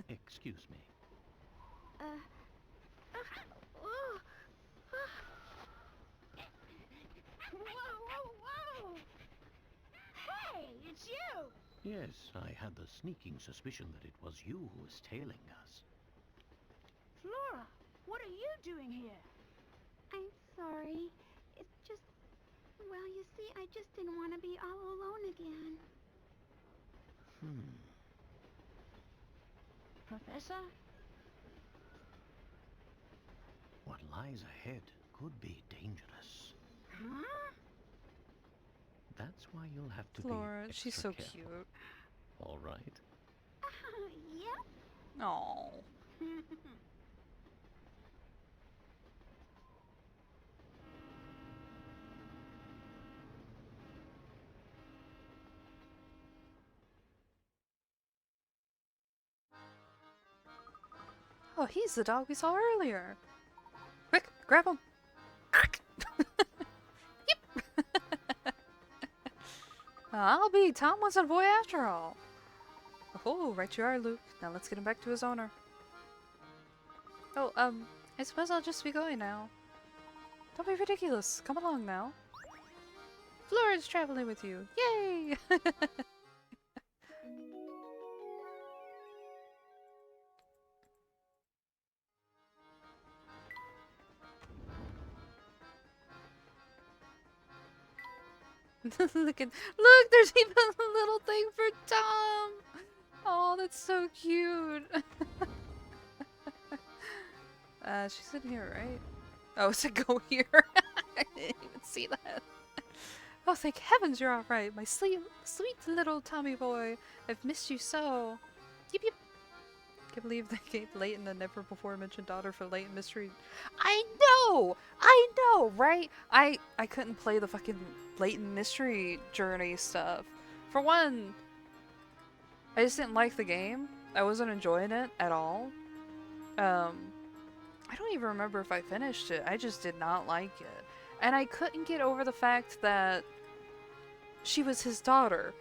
Excuse me. Whoa! Hey, it's you! Yes, I had the sneaking suspicion that it was you who was tailing us. Flora, what are you doing here? I'm sorry. It's just... Well, you see, I just didn't want to be all alone again. Professor? What lies ahead could be dangerous. Huh? That's why you'll have to Flora, be she's extra so careful. cute. All right. Yep. Aww. Oh, he's the dog we saw earlier. Quick, grab him. Yep. I'll be. Tom wasn't a boy after all. Cool, right you are, Luke. Now let's get him back to his owner. Oh, I suppose I'll just be going now. Don't be ridiculous. Come along now. Flora's traveling with you. Yay! Look, there's even a little thing for Tom! Oh, that's so cute. She's in here, right? Oh, it's a go here. I didn't even see that. Oh, thank heavens you're alright, my sweet little Tommy boy. I've missed you so. Yip yip. Can't believe they gave Layton a never before mentioned daughter for Layton Mystery. I know, right? I couldn't play the fucking Layton Mystery Journey stuff. For one, I just didn't like the game. I wasn't enjoying it at all. I don't even remember if I finished it. I just did not like it. And I couldn't get over the fact that she was his daughter.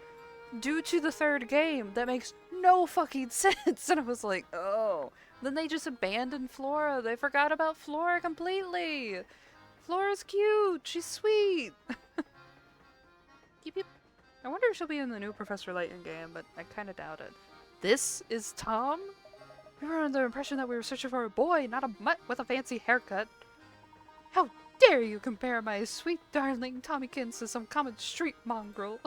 Due to the third game, that makes no fucking sense. And I was like, oh. Then they just abandoned Flora. They forgot about Flora completely. Flora's cute. She's sweet. Yip, yip. I wonder if she'll be in the new Professor Layton game, but I kind of doubt it. This is Tom? We were under the impression that we were searching for a boy, not a mutt with a fancy haircut. How dare you compare my sweet darling Tommykins to some common street mongrel?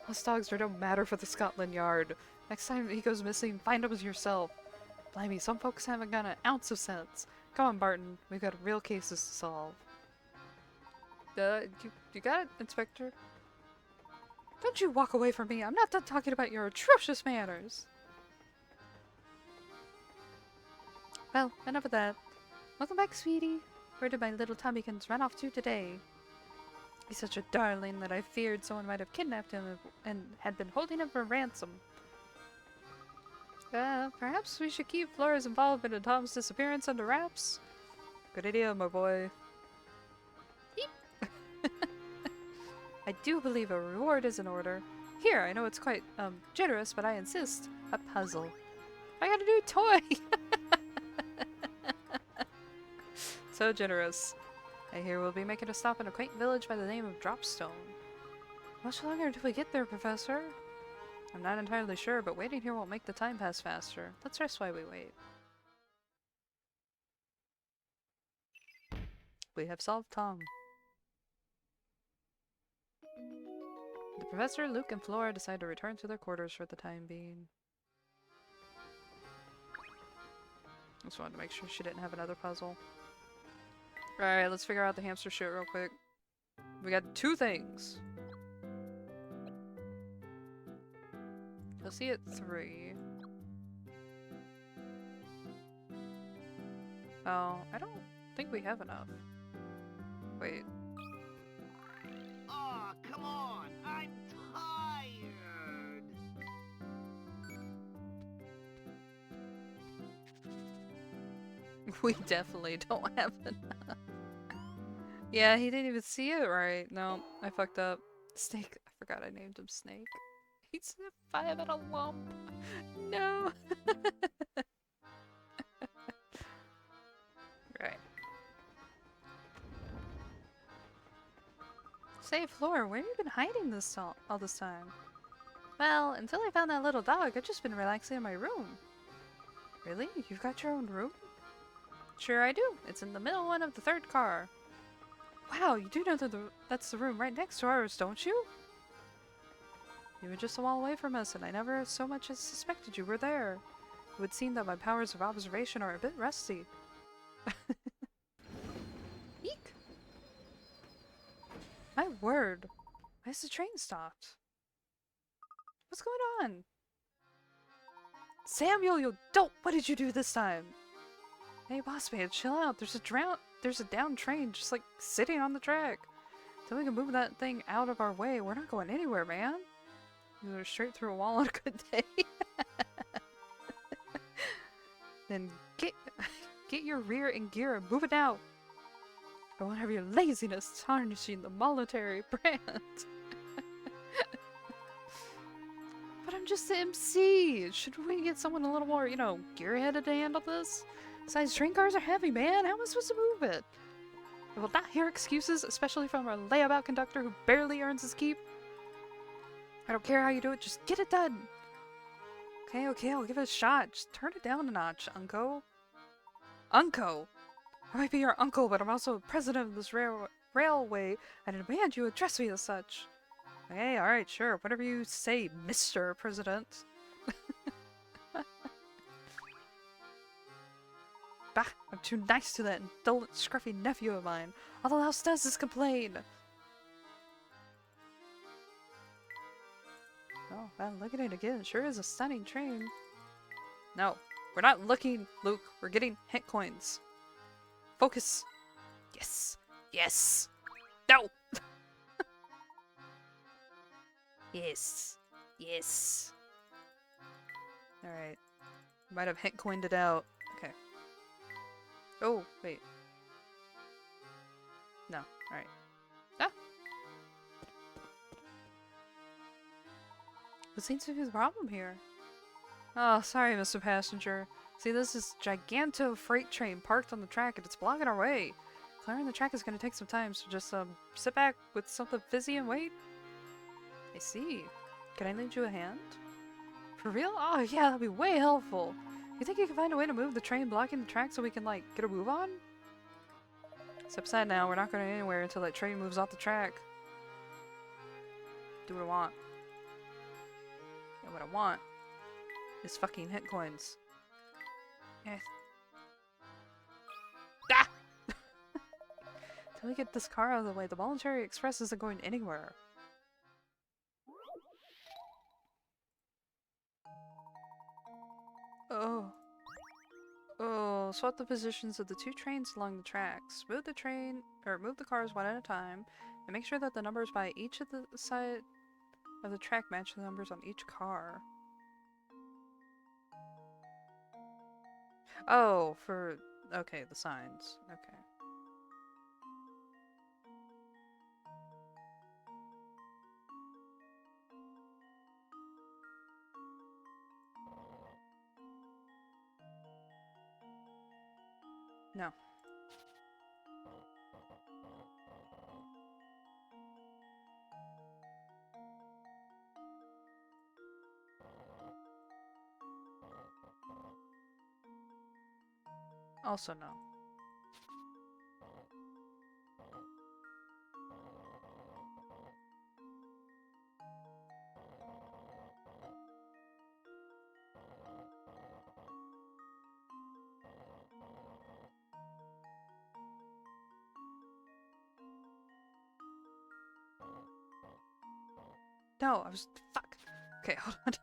Lost dogs don't matter for the Scotland Yard. Next time he goes missing, find him yourself. Blimey, some folks haven't got an ounce of sense. Come on, Barton. We've got real cases to solve. You got it, Inspector? Don't you walk away from me. I'm not done talking about your atrocious manners. Well, enough of that. Welcome back, sweetie. Where did my little Tommykins run off to today? He's such a darling that I feared someone might have kidnapped him and had been holding him for ransom. Perhaps we should keep Flora's involvement in Tom's disappearance under wraps? Good idea, my boy. Eep. I do believe a reward is in order. Here, I know it's quite, generous, but I insist. A puzzle. I got a new toy! So generous. I hear we'll be making a stop in a quaint village by the name of Dropstone. How much longer until we get there, Professor? I'm not entirely sure, but waiting here won't make the time pass faster. Let's rest while we wait. We have solved Tom. The Professor, Luke, and Flora decide to return to their quarters for the time being. Just wanted to make sure she didn't have another puzzle. Alright, let's figure out the hamster shit real quick. We got 2 things. You'll see it 3. Oh, I don't think we have enough. Wait. Aw, come on! I'm tired! We definitely don't have enough. Yeah, he didn't even see it right. No, I fucked up. Snake. I forgot I named him Snake. He's a 5 and a lump. No. Right. Say, Flora, where have you been hiding this all this time? Well, until I found that little dog, I've just been relaxing in my room. Really? You've got your own room? Sure I do. It's in the middle one of the 3rd car. Wow, you do know that that's the room right next to ours, don't you? You were just a while away from us, and I never so much as suspected you were there. It would seem that my powers of observation are a bit rusty. Eek! My word. Why has the train stopped? What's going on? Samuel, you dope! What did you do this time? Hey, boss man, chill out. There's a down train just like sitting on the track. Till we can move that thing out of our way, we're not going anywhere, man. We're straight through a wall on a good day. Then get your rear in gear and move it out. I won't have your laziness tarnishing the monetary brand. But I'm just the MC. Shouldn't we get someone a little more, you know, gear-headed to handle this? Besides, train cars are heavy, man. How am I supposed to move it? I will not hear excuses, especially from a layabout conductor who barely earns his keep. I don't care how you do it, just get it done. Okay, okay, I'll give it a shot. Just turn it down a notch, Unco. Unco! I might be your uncle, but I'm also president of this railway. I demand you address me as such. Okay, alright, sure. Whatever you say, Mr. President. Bah, I'm too nice to that indolent, scruffy nephew of mine. All the house does is complain. Oh, wow, look at it again. It sure is a stunning train. No, we're not looking, Luke. We're getting hit coins. Focus. Yes. Yes. No. Yes. Yes. Alright. Might have hit coined it out. Okay. Oh, wait. No. Alright. Ah! What seems to be the problem here? Oh, sorry, Mr. Passenger. See, this is giganto freight train parked on the track and it's blocking our way. Clearing the track is going to take some time, so just sit back with something fizzy and wait. I see. Can I lend you a hand? For real? Oh yeah, that'd be way helpful. You think you can find a way to move the train blocking the track so we can, like, get a move on? Step aside now, we're not going anywhere until that train moves off the track. Do what I want. And what I want is fucking hit coins. Yes. Ah! Till we get this car out of the way, the Voluntary Express isn't going anywhere. Oh. Oh, swap the positions of the two trains along the tracks. Move the cars one at a time, and make sure that the numbers by each of the side of the track match the numbers on each car. Oh, okay, the signs. Okay. No. Also no. No, I was... Fuck. Okay, hold on.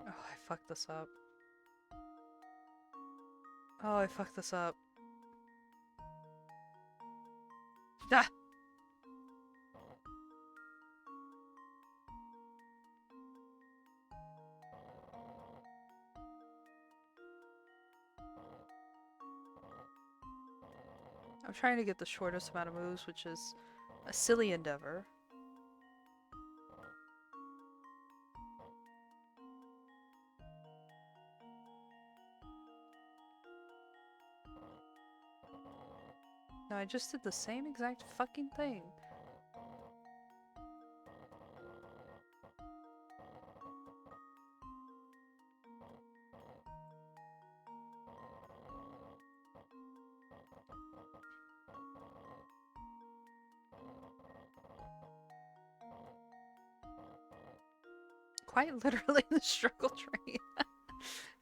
Oh, I fucked this up. Oh, I fucked this up. Ah! I'm trying to get the shortest amount of moves, which is a silly endeavor. No, I just did the same exact fucking thing. Quite literally the struggle train.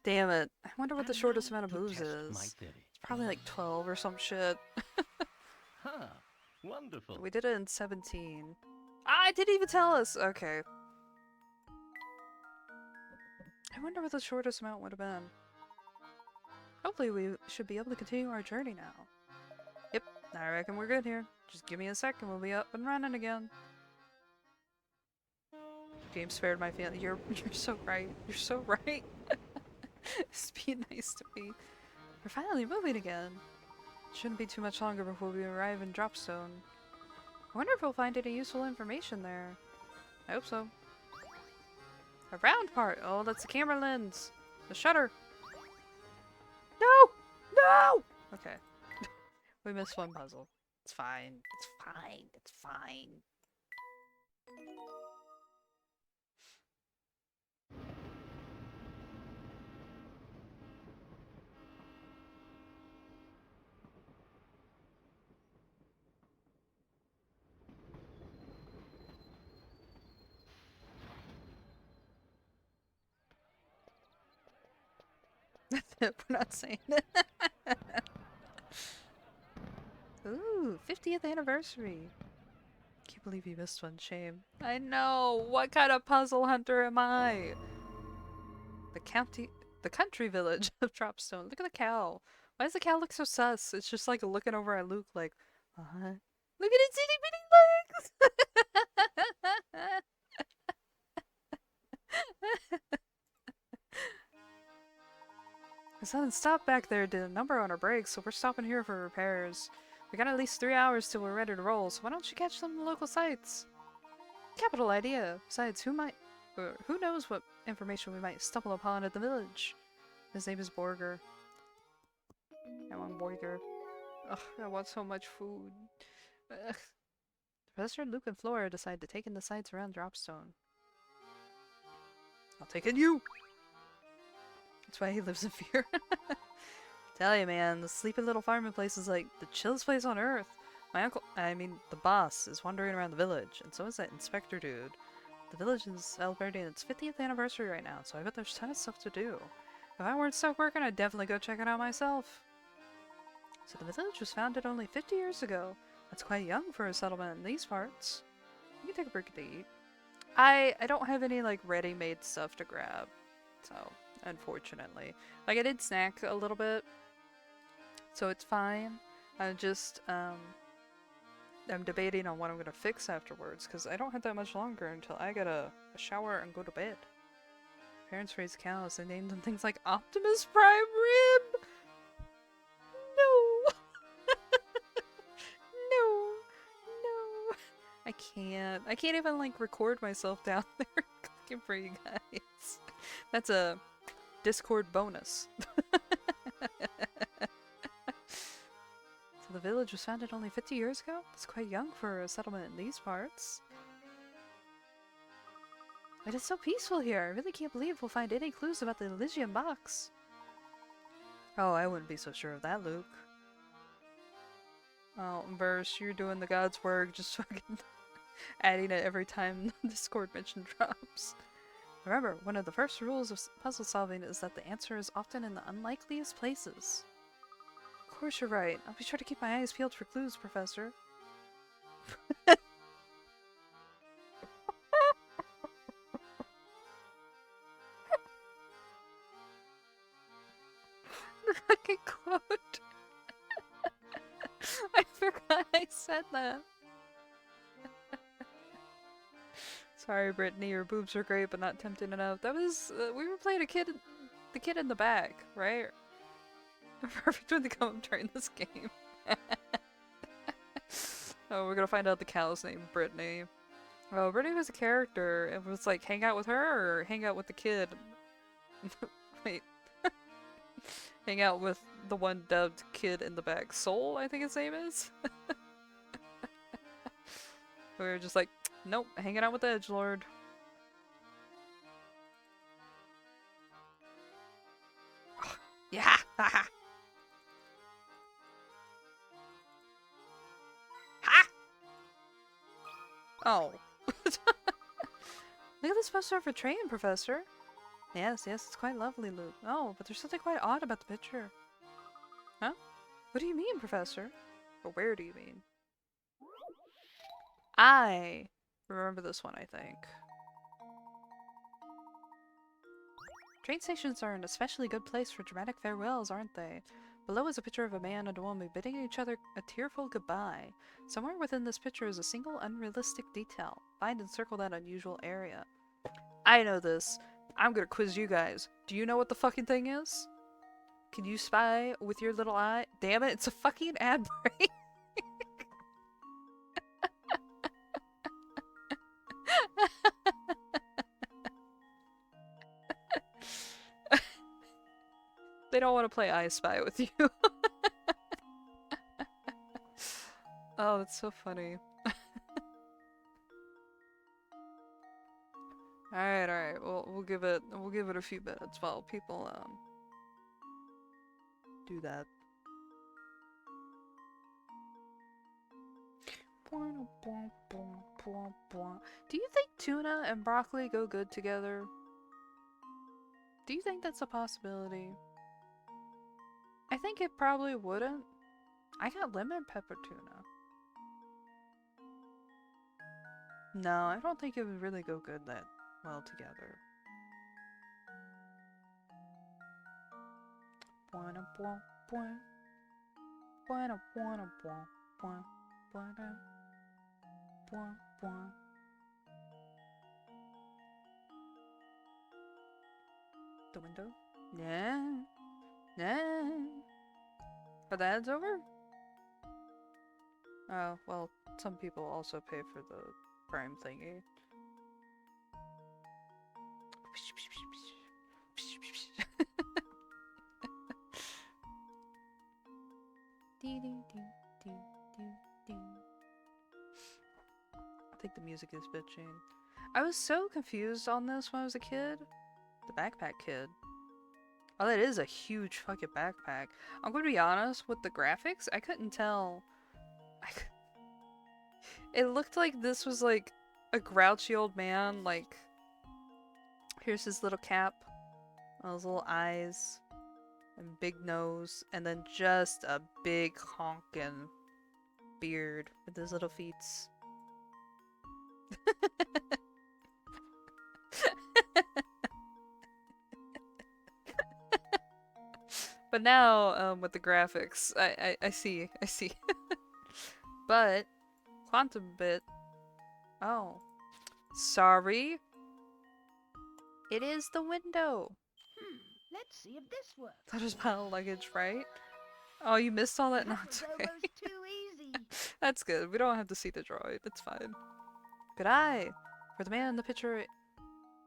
Damn it. I wonder what the shortest amount of moves is. It's probably like 12 or some shit. Huh. Wonderful. We did it in 17. Ah, it didn't even tell us! Okay. I wonder what the shortest amount would have been. Hopefully we should be able to continue our journey now. Yep, I reckon we're good here. Just give me a second, we'll be up and running again. Game spared my feelings. You're so right. You're so right. Speed nice to me. We're finally moving again. Shouldn't be too much longer before we arrive in Dropstone. I wonder if we'll find any useful information there. I hope so. A round part! Oh, that's the camera lens! The shutter! No! No! Okay. We missed one puzzle. It's fine. It's fine. It's fine. We're not saying it. Ooh, 50th anniversary. Can't believe you missed one, shame. I know! What kind of puzzle hunter am I? The country village of Dropstone. Look at the cow. Why does the cow look so sus? It's just like looking over at Luke like, what? Look at its itty bitty legs! The sun stopped back there did a number on our brakes, so we're stopping here for repairs. We got at least 3 hours till we're ready to roll, so why don't you catch some of the local sites? Capital idea. Besides, who knows what information we might stumble upon at the village? His name is Borger. I want Borger. Ugh, I want so much food. Ugh. Professor Luke and Flora decide to take in the sights around Dropstone. I'll take in you! That's why he lives in fear. Tell you, man, the sleepy little farming place is like the chillest place on earth. The boss, is wandering around the village, and so is that inspector dude. The village is celebrating its 50th anniversary right now, so I bet there's a ton of stuff to do. If I weren't stuck working, I'd definitely go check it out myself. So the village was founded only 50 years ago. That's quite young for a settlement in these parts. You can take a break to eat. I don't have any, like, ready-made stuff to grab, so, unfortunately. Like, I did snack a little bit, so it's fine. I'm just, I'm debating on what I'm gonna fix afterwards, because I don't have that much longer until I get a shower and go to bed. Parents raised cows, they named them things like Optimus Prime Rib! No! No! No! I can't even, like, record myself down there cooking for you guys. That's a Discord bonus. So the village was founded only 50 years ago? That's quite young for a settlement in these parts. But it's so peaceful here. I really can't believe we'll find any clues about the Elysium box. Oh, I wouldn't be so sure of that, Luke. Oh, Verse, you're doing the God's work, just fucking adding it every time the Discord mention drops. Remember, one of the first rules of puzzle solving is that the answer is often in the unlikeliest places. Of course you're right. I'll be sure to keep my eyes peeled for clues, Professor. The fucking quote. I forgot I said that. Sorry, Brittany, your boobs are great, but not tempting enough. That was, we were playing the kid in the back, right? Perfect when they come during this game. Oh, we're gonna find out the cow's name, Brittany. Oh, Brittany was a character. It was like, hang out with her or hang out with the kid? Wait. Hang out with the one dubbed kid in the back. Soul, I think his name is? We were just like, nope, hanging out with the edgelord. Yeah! Ha! Oh. Look at this poster of a train, Professor. Yes, it's quite lovely, Luke. Oh, but there's something quite odd about the picture. Huh? What do you mean, Professor? Or where do you mean? I remember this one, I think. Train stations are an especially good place for dramatic farewells, aren't they? Below is a picture of a man and a woman bidding each other a tearful goodbye. Somewhere within this picture is a single unrealistic detail. Find and circle that unusual area. I know this. I'm gonna quiz you guys. Do you know what the fucking thing is? Can you spy with your little eye? Damn it, it's a fucking ad break. They don't want to play I Spy with you. Oh, that's so funny. Alright, alright. We'll give it a few minutes while people do that. Do you think tuna and broccoli go good together? Do you think that's a possibility? I think it probably wouldn't. I got lemon pepper tuna. No, I don't think it would really go good that well together. The window? Yeah. Yeah. Are the ads over? Oh, well, some people also pay for the Prime thingy. I think the music is bitching. I was so confused on this when I was a kid. The backpack kid. Oh, that is a huge fucking backpack. I'm gonna be honest, with the graphics, I couldn't tell. It looked like this was like a grouchy old man, like, here's his little cap, those little eyes, and big nose, and then just a big honkin' beard with his little feets. But now, with the graphics, I see. But, quantum bit. Oh. Sorry. It is the window. Let's see if this works. That is pile of luggage, right? Oh, you missed all that? No, That it's was okay. almost too easy. That's good. We don't have to see the droid. It's fine. Good eye. For the man in the picture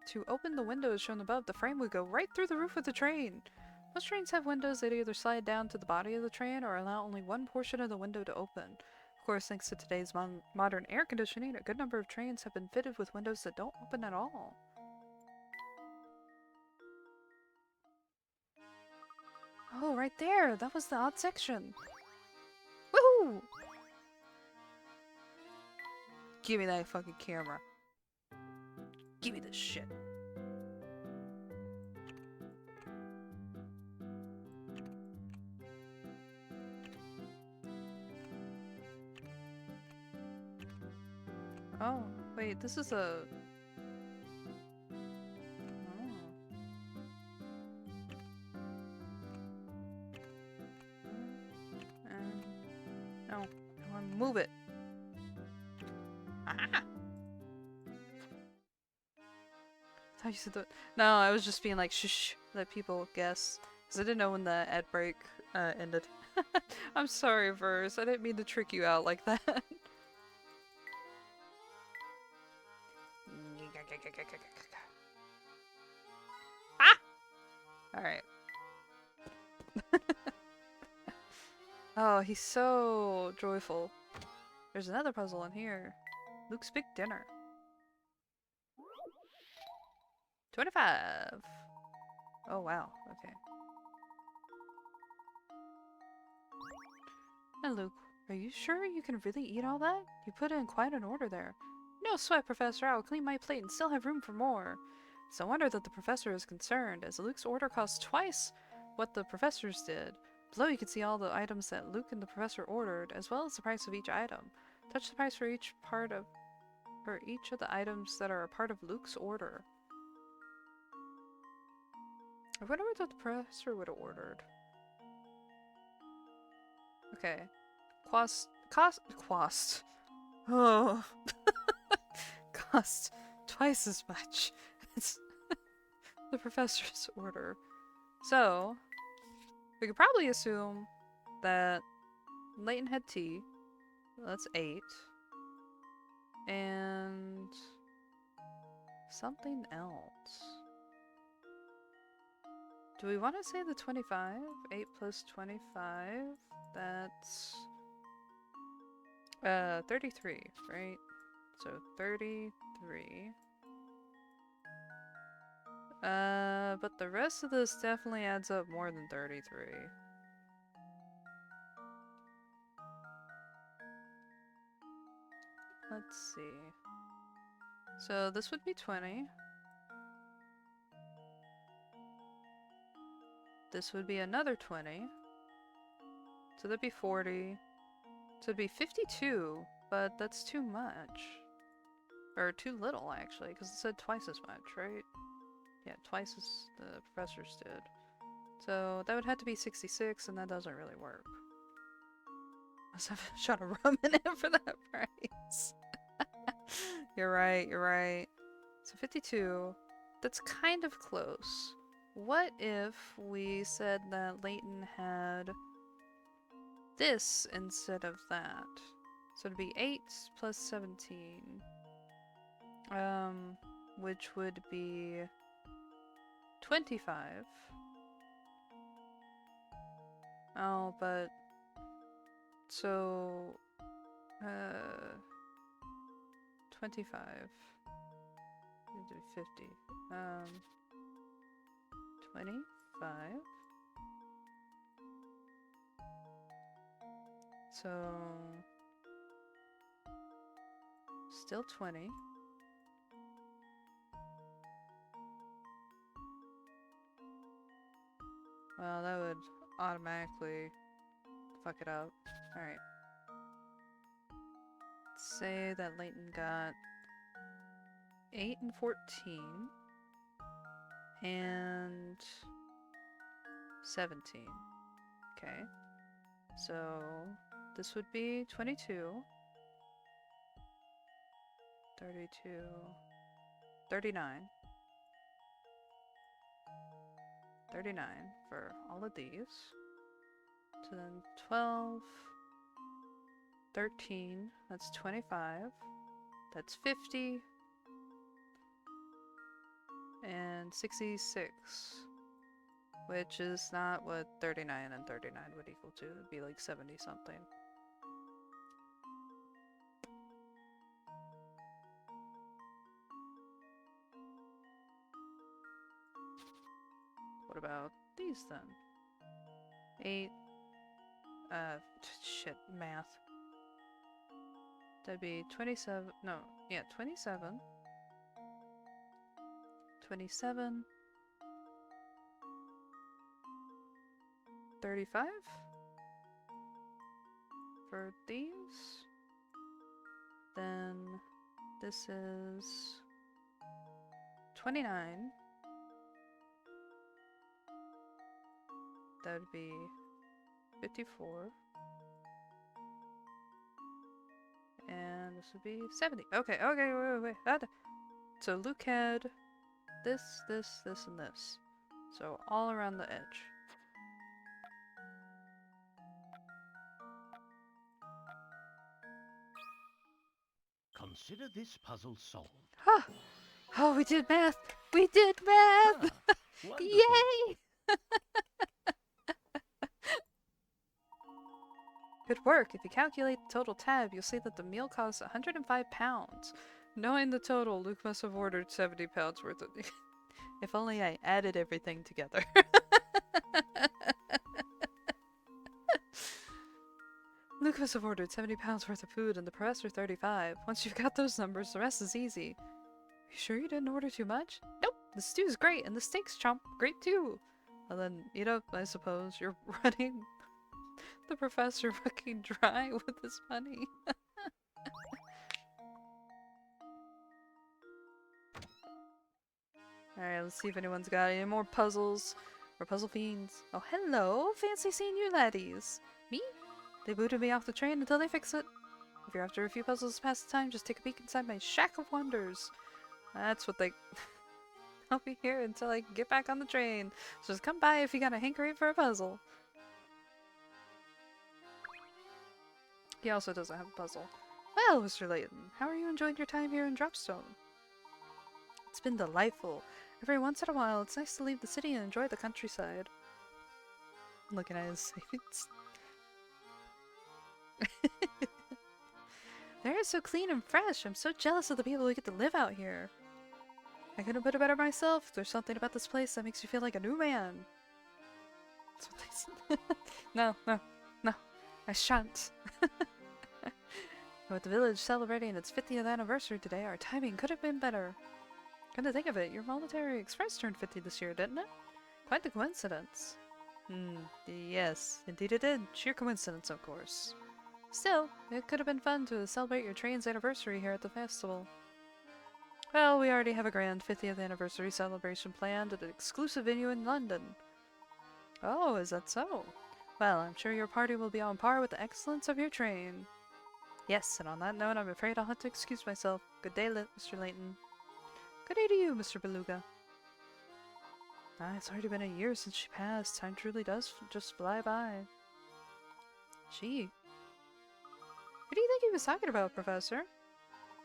to open the window as shown above, the frame would go right through the roof of the train. Most trains have windows that either slide down to the body of the train or allow only one portion of the window to open. Of course, thanks to today's modern air conditioning, a good number of trains have been fitted with windows that don't open at all. Oh, right there! That was the odd section! Woohoo! Give me that fucking camera. Give me this shit. Oh, wait, this is a... No, I want to move it. Ah! I used to do it. No, I was just being like, shh, let people guess. Because I didn't know when the ad break ended. I'm sorry, Verse. I didn't mean to trick you out like that. Ah! Alright. Oh, he's so joyful. There's another puzzle in here. Luke's big dinner. 25! Oh wow, okay. Now Luke, are you sure you can really eat all that? You put in quite an order there. No sweat, Professor, I'll clean my plate and still have room for more. It's no wonder that the professor is concerned, as Luke's order costs twice what the professor's did. Below you can see all the items that Luke and the professor ordered, as well as the price of each item. Touch the price for each of the items that are a part of Luke's order. I wonder what the professor would have ordered. Okay. Cost. Oh. Cost twice as much. It's the professor's order. So, we could probably assume that Layton had tea. That's 8. And something else. Do we want to say the 25? 8 plus 25? That's 33, right? So 33. But the rest of this definitely adds up more than 33. Let's see. So this would be 20. This would be another 20. So that'd be 40. So it'd be 52, but that's too much. Or too little, actually, because it said twice as much, right? Yeah, twice as the professors did. So that would have to be 66, and that doesn't really work. Let's have a shot of rum in it for that price. You're right, you're right. So 52. That's kind of close. What if we said that Layton had this instead of that? So it'd be 8 plus 17. Which would be 25. Oh, but so 25. Need to be 50. 25. So still 20. Well, that would automatically fuck it up. Alright. Say that Layton got 8 and 14. And 17. Okay. So this would be 22. 32. 39. 39 for all of these. So then 12, 13, that's 25, that's 50, and 66, which is not what 39 and 39 would equal to. It'd be like 70 something. What about these then? 8. Shit, math. That'd be 27. No, yeah, 27. 27. 35 for these. Then this is 29. That would be 54. And this would be 70. Okay, wait. So Luke had this, and this. So all around the edge. Consider this puzzle solved. Huh. Oh, we did math! We did math! Ah, wonderful. Yay! Good work. If you calculate the total tab, you'll see that the meal costs 105 pounds. Knowing the total, Luke must have ordered 70 pounds worth of... If only I added everything together. Luke must have ordered 70 pounds worth of food and the professor 35. Once you've got those numbers, the rest is easy. You sure you didn't order too much? Nope. The stew's great and the steak's great too. And then eat up, I suppose. You're running the professor fucking dry with his money. Alright, let's see if anyone's got any more puzzles or puzzle fiends. Oh, hello! Fancy seeing you laddies! Me? They booted me off the train until they fix it. If you're after a few puzzles to pass the time, just take a peek inside my shack of wonders. That's what they... I'll be here until I can get back on the train. So just come by if you got a hankering for a puzzle. He also doesn't have a puzzle. Well, Mr. Layton, how are you enjoying your time here in Dropstone? It's been delightful. Every once in a while, it's nice to leave the city and enjoy the countryside. I'm looking at his face. They're so clean and fresh. I'm so jealous of the people who get to live out here. I couldn't put it better myself. There's something about this place that makes you feel like a new man. That's what they said. No, I shan't. With the village celebrating its 50th anniversary today, our timing could have been better. Come to think of it, your Military Express turned 50 this year, didn't it? Quite the coincidence. Yes, indeed it did. Sheer coincidence, of course. Still, it could have been fun to celebrate your train's anniversary here at the festival. Well, we already have a grand 50th anniversary celebration planned at an exclusive venue in London. Oh, is that so? Well, I'm sure your party will be on par with the excellence of your train. Yes, and on that note, I'm afraid I'll have to excuse myself. Good day, Mr. Layton. Good day to you, Mr. Beluga. It's already been a year since she passed. Time truly does just fly by. Gee. What do you think he was talking about, Professor?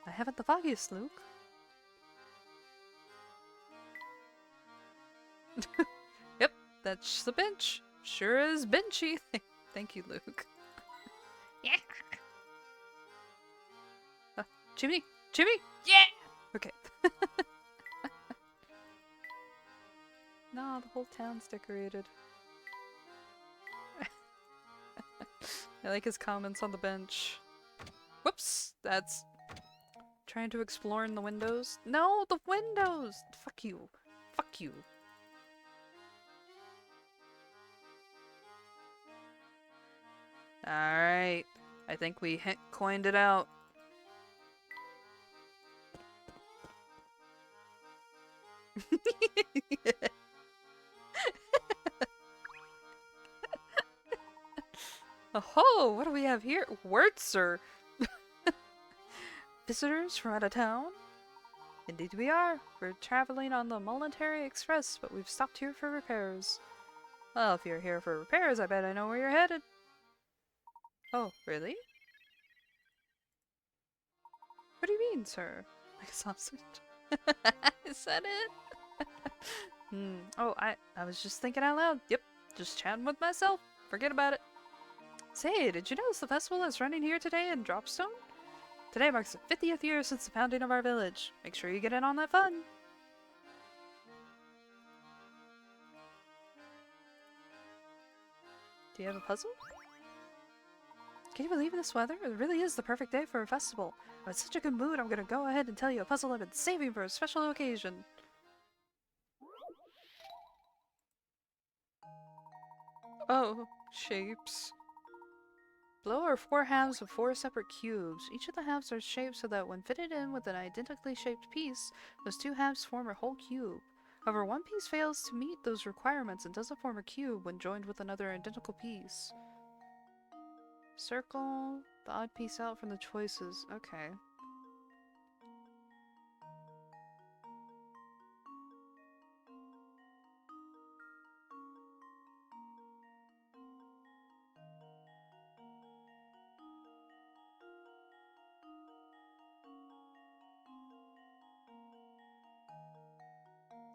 I haven't the foggiest, Luke. Yep, that's the bench. Sure is benchy. Thank you, Luke. Yeah. Jimmy! Jimmy! Yeah! Okay. No, the whole town's decorated. I like his comments on the bench. Whoops! That's... trying to explore in the windows. No, the windows! Fuck you. Fuck you. Alright. I think we coined it out. Oh, what do we have here? Wurtzer! Visitors from out of town? Indeed we are. We're traveling on the Military Express, but we've stopped here for repairs. Well, if you're here for repairs, I bet I know where you're headed. Oh, really? What do you mean, sir? Like a sausage? Is that it? Oh, I was just thinking out loud. Yep, just chatting with myself. Forget about it. Say, did you notice the festival is running here today in Dropstone? Today marks the 50th year since the founding of our village. Make sure you get in on that fun. Do you have a puzzle? Can you believe in this weather? It really is the perfect day for a festival. I'm in such a good mood, I'm gonna go ahead and tell you a puzzle I've been saving for a special occasion. Oh, shapes. Below are 4 halves of 4 separate cubes. Each of the halves are shaped so that when fitted in with an identically shaped piece, those 2 halves form a whole cube. However, one piece fails to meet those requirements and doesn't form a cube when joined with another identical piece. Circle the odd piece out from the choices. Okay.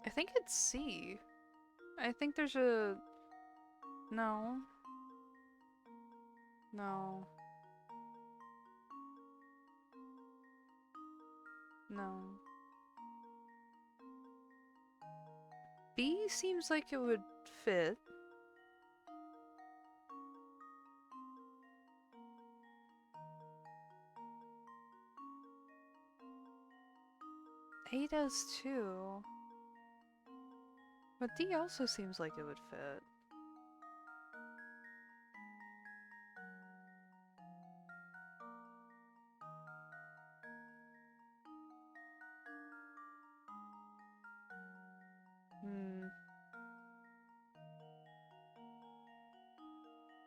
I think it's C. I think there's a... No. No. No. B seems like it would fit. A does too. But D also seems like it would fit.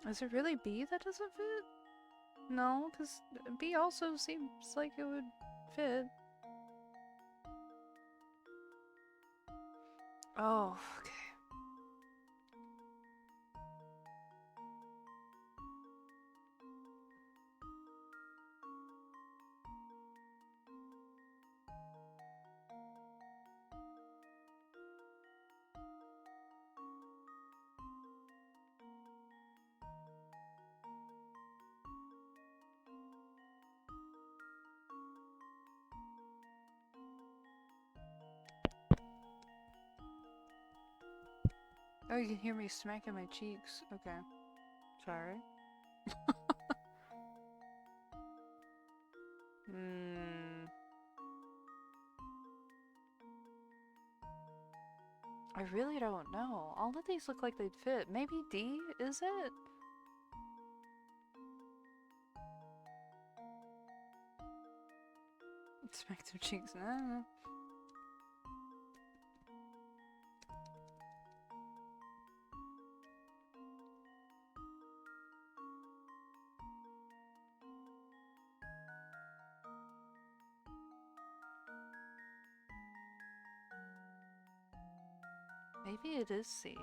Is it really B that doesn't fit? No, because B also seems like it would fit. Oh, okay. Oh, you can hear me smacking my cheeks. Okay. Sorry. I really don't know. All of these look like they'd fit. Maybe D, is it? Smack some cheeks. Nah. Maybe it is C.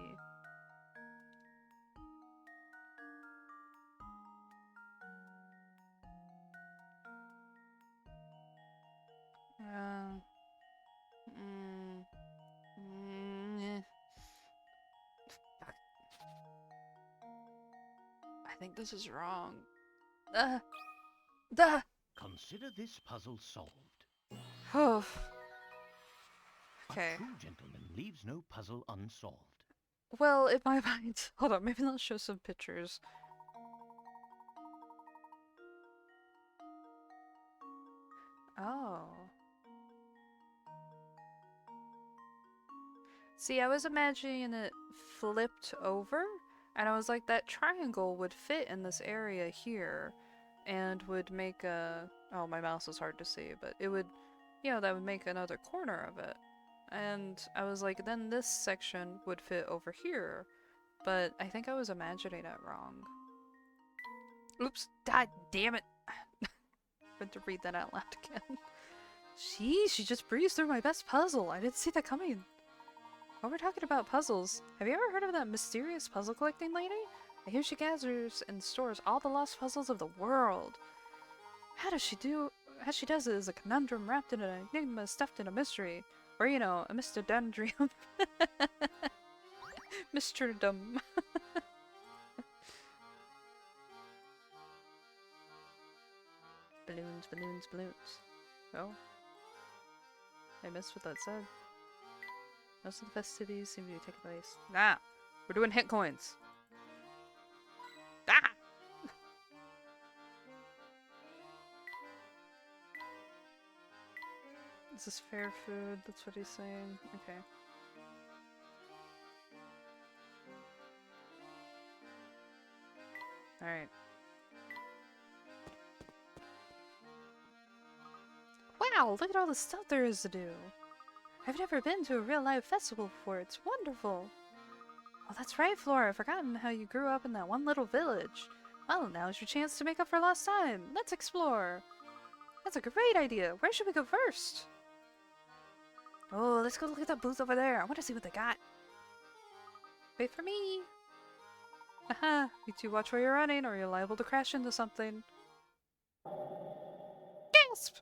Fuck. I think this is wrong. Duh! Consider this puzzle solved. Oh. Okay. A true gentleman leaves no puzzle unsolved. Well, in my mind... Hold on, maybe let's show some pictures. Oh. See, I was imagining it flipped over, and I was like, that triangle would fit in this area here, and would make a... Oh, my mouse is hard to see, but it would... You know, that would make another corner of it. And I was like, then this section would fit over here, but I think I was imagining it wrong. Oops, god damn it! I had to read that out loud again. Jeez, she just breezed through my best puzzle. I didn't see that coming. While we're talking about puzzles, have you ever heard of that mysterious puzzle collecting lady? I hear she gathers and stores all the lost puzzles of the world. How she does it is a conundrum wrapped in an enigma stuffed in a mystery. Or, you know, a Mr. Dundrium. Mr. Dumb. Balloons, balloons, balloons. Oh. I missed what that said. Most of the festivities seem to be taking place. Nah! We're doing hit coins! Ah! Is this fair food? That's what he's saying. Okay. Alright. Wow, look at all the stuff there is to do! I've never been to a real live festival before. It's wonderful! Oh, that's right, Flora. I've forgotten how you grew up in that one little village. Well, now's your chance to make up for lost time. Let's explore! That's a great idea! Where should we go first? Oh, let's go look at that booth over there. I want to see what they got. Wait for me! Haha, you two watch where you're running or you're liable to crash into something. Gasp!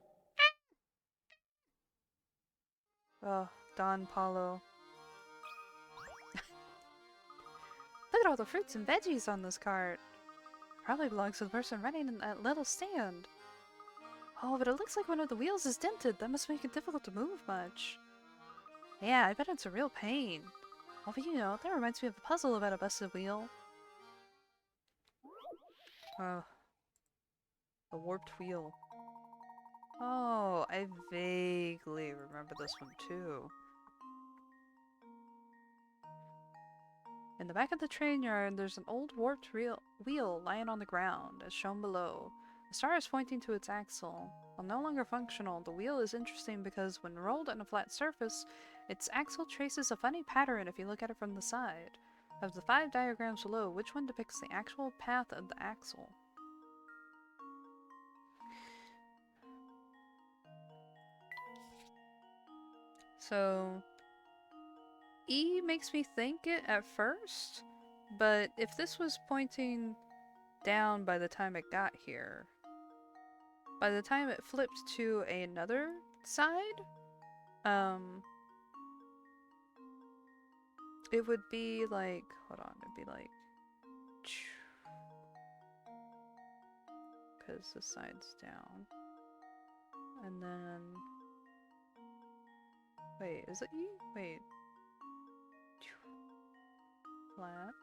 Oh, Don Paulo. Look at all the fruits and veggies on this cart. Probably belongs to the person running in that little stand. Oh, but it looks like one of the wheels is dented. That must make it difficult to move much. Yeah, I bet it's a real pain. Oh, but you know, that reminds me of a puzzle about a busted wheel. Oh. A warped wheel. Oh, I vaguely remember this one too. In the back of the train yard, there's an old warped wheel lying on the ground, as shown below. The star is pointing to its axle. While no longer functional, the wheel is interesting because when rolled on a flat surface, its axle traces a funny pattern if you look at it from the side. Of the 5 diagrams below, which one depicts the actual path of the axle? So, E makes me think it at first, but if this was pointing down by the time it got here, by the time it flipped to another side, it would be like, hold on, it'd be like, because this side's down, and then, wait, is it E? Wait. Flat.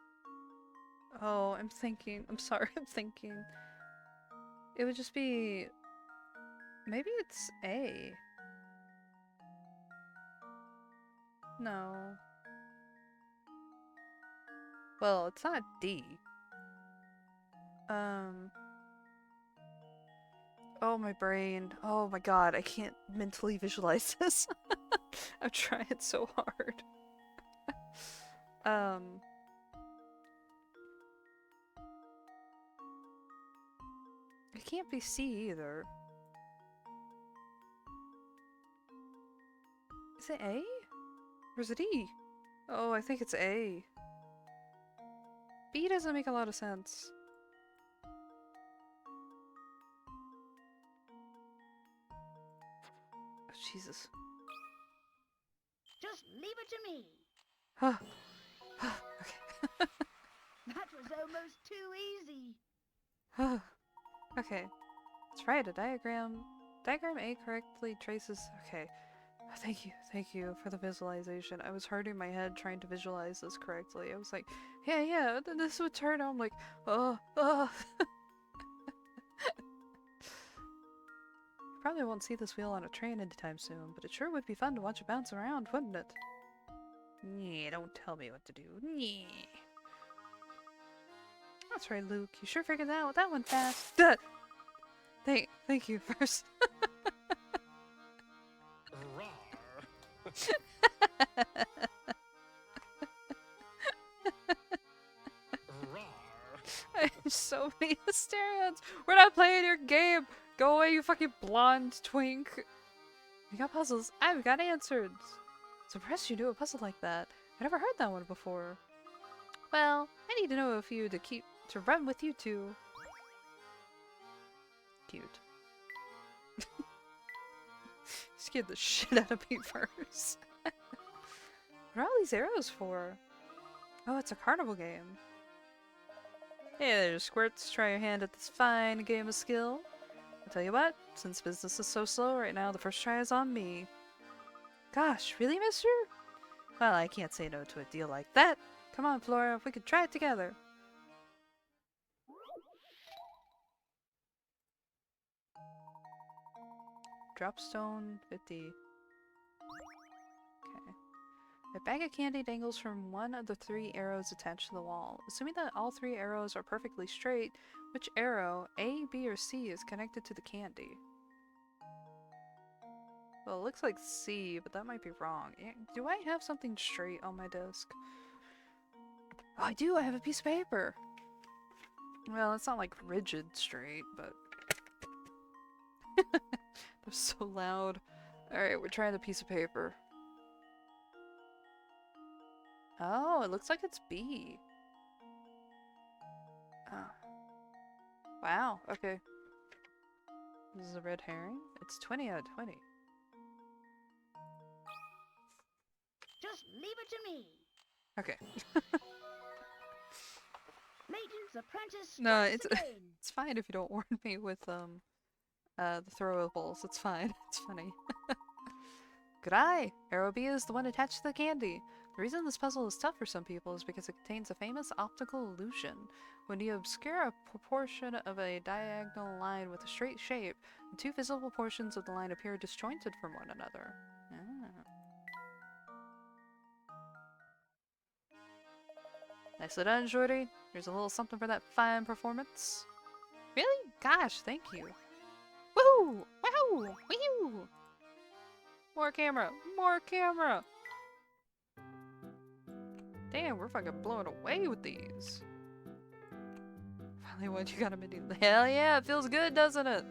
Oh, I'm thinking, I'm sorry, I'm thinking. It would just be, maybe it's A. No. Well, it's not D. Oh, my brain. Oh my god, I can't mentally visualize this. I'm trying so hard. It can't be C either. Is it A? Or is it E? Oh, I think it's A. B doesn't make a lot of sense. Oh, Jesus. Just leave it to me. Okay. That was almost too easy. Okay. That's right, a diagram. Diagram A correctly traces. Okay. Thank you for the visualization. I was hurting my head trying to visualize this correctly. I was like, yeah, then this would turn out. I'm like, oh. Probably won't see this wheel on a train anytime soon, but it sure would be fun to watch it bounce around, wouldn't it? Yeah, don't tell me what to do. Yeah. That's right, Luke. You sure figured that out. That went fast. Duh! Thank you first. I have so many hysterians. We're not playing your game. Go away, you fucking blonde twink. You got puzzles. I've got answers. Surprised you knew a puzzle like that. I never heard that one before. Well, I need to know a few to run with you two. Cute. Scared the shit out of me first. What are all these arrows for? Oh, it's a carnival game. Hey there, Squirts. Try your hand at this fine game of skill. I'll tell you what, since business is so slow right now, the first try is on me. Gosh, really, mister? Well, I can't say no to a deal like that. Come on, Flora, we could try it together. Dropstone 50. Okay. A bag of candy dangles from one of the 3 arrows attached to the wall. Assuming that all 3 arrows are perfectly straight, which arrow, A, B, or C, is connected to the candy? Well, it looks like C, but that might be wrong. Do I have something straight on my desk? Oh, I do! I have a piece of paper! Well, it's not like rigid straight, but... They're so loud. Alright, we're trying the piece of paper. Oh, it looks like it's B. Oh. Wow, okay. This is a red herring? It's 20 out of 20. Just leave it to me. Okay. Layton's apprentice. No, strikes again. it's fine if you don't warn me with the throwables. It's fine. It's funny. Good eye! Arrow B is the one attached to the candy. The reason this puzzle is tough for some people is because it contains a famous optical illusion. When you obscure a proportion of a diagonal line with a straight shape, the 2 visible portions of the line appear disjointed from one another. Nicely done, Shorty. Here's a little something for that fine performance. Really? Gosh, thank you. Woohoo! Woohoo! Woohoo! More camera! More camera! Damn, we're fucking blowing away with these. Finally, what you got a mini? Hell yeah, it feels good, doesn't it?